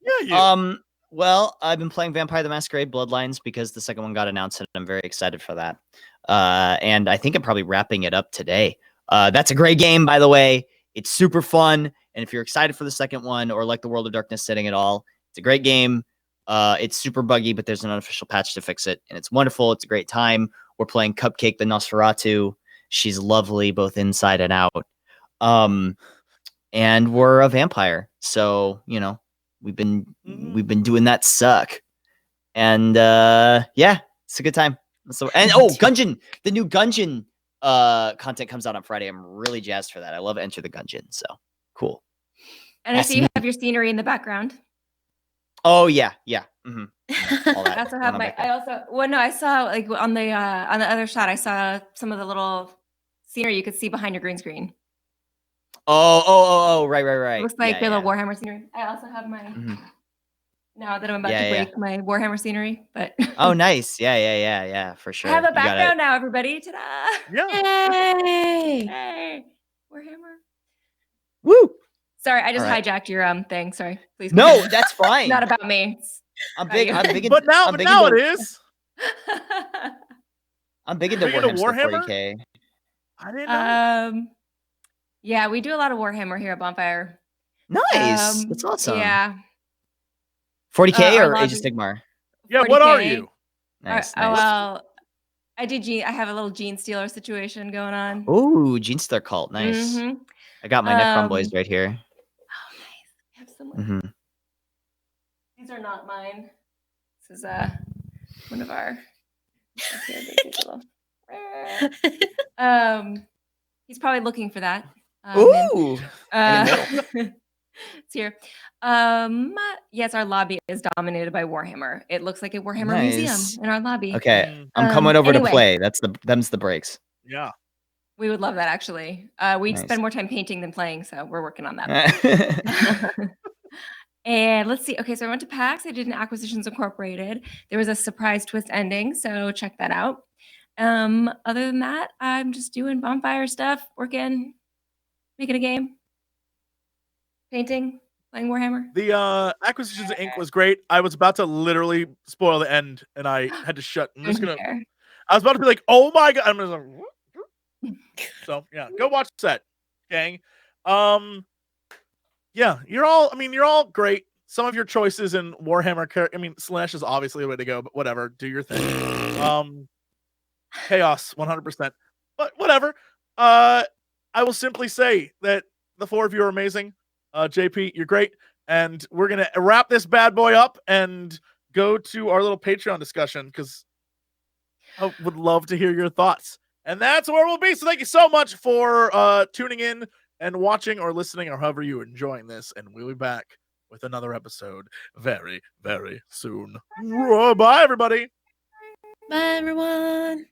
Yeah, you. Well, I've been playing Vampire the Masquerade Bloodlines because the second one got announced, and I'm very excited for that. And I think I'm probably wrapping it up today. That's a great game, by the way. It's super fun, and if you're excited for the second one or like the World of Darkness setting at all, it's a great game. It's super buggy, but there's an unofficial patch to fix it, and it's wonderful. It's a great time. We're playing Cupcake the Nosferatu. She's lovely, both inside and out. And we're a vampire, so you know we've been doing that suck, and yeah, it's a good time. So and oh, Gungeon, the new Gungeon content comes out on Friday. I'm really jazzed for that. I love Enter the Gungeon. So cool. And I see you have your scenery in the background. Oh yeah. Mm-hmm. All I that also going have on my. back there. I also. Well, no, I saw like on the other shot. I saw some of the little scenery you could see behind your green screen. Oh, right. It looks like Yeah, your yeah. little Warhammer scenery. I also have my. Mhm. Now that I'm about Yeah, to yeah. break my Warhammer scenery, but Oh, nice. Yeah, for sure. I have a You gotta- background now, everybody. Ta-da! Yeah. Yay! Hey, Warhammer. Woo! Sorry, I just All right. hijacked your thing. Sorry, please. No, continue. that's fine. Not about me. It's I'm about big. you. I'm big. But now, I'm big now into, it is. I'm big into Big into Warhammer stuff, Warhammer? 40K. I didn't know. Yeah, we do a lot of Warhammer here at Bonfire. Nice. That's awesome. Yeah. 40K our or Age of lobby- Sigmar? Yeah, what are 40K. you? Nice. Oh, well, I have a little Gene Stealer situation going on. Ooh, Gene Stealer cult. Nice. Mhm. I got my Necron boys right here. Oh, nice. I have some. Mhm. These are not mine. This is one of our. He's probably looking for that. Ooh. It's here. Yes, our lobby is dominated by Warhammer. It looks like a Warhammer Nice. museum in our lobby. Okay, I'm coming over anyway. to play. Them's the breaks. Yeah. We would love that actually. We Nice. spend more time painting than playing, so we're working on that. And let's see. Okay, so I went to PAX. I did an Acquisitions Incorporated. There was a surprise twist ending, so check that out. Other than that, I'm just doing Bonfire stuff, working, making a game, painting, playing Warhammer. The Acquisitions Inc. was great. I was about to literally spoil the end, and I had to shut. I was about to be like, "Oh my god!" I'm just like, so yeah, go watch that, gang. Yeah, you're all great. Some of your choices in Warhammer, Slanesh is obviously the way to go, but whatever, do your thing. Chaos, 100%. But whatever. I will simply say that the four of you are amazing. JP, you're great. And we're going to wrap this bad boy up and go to our little Patreon discussion because I would love to hear your thoughts. And that's where we'll be. So thank you so much for tuning in and watching or listening or however you're enjoying this. And we'll be back with another episode very, very soon. Bye, everybody. Bye, everyone.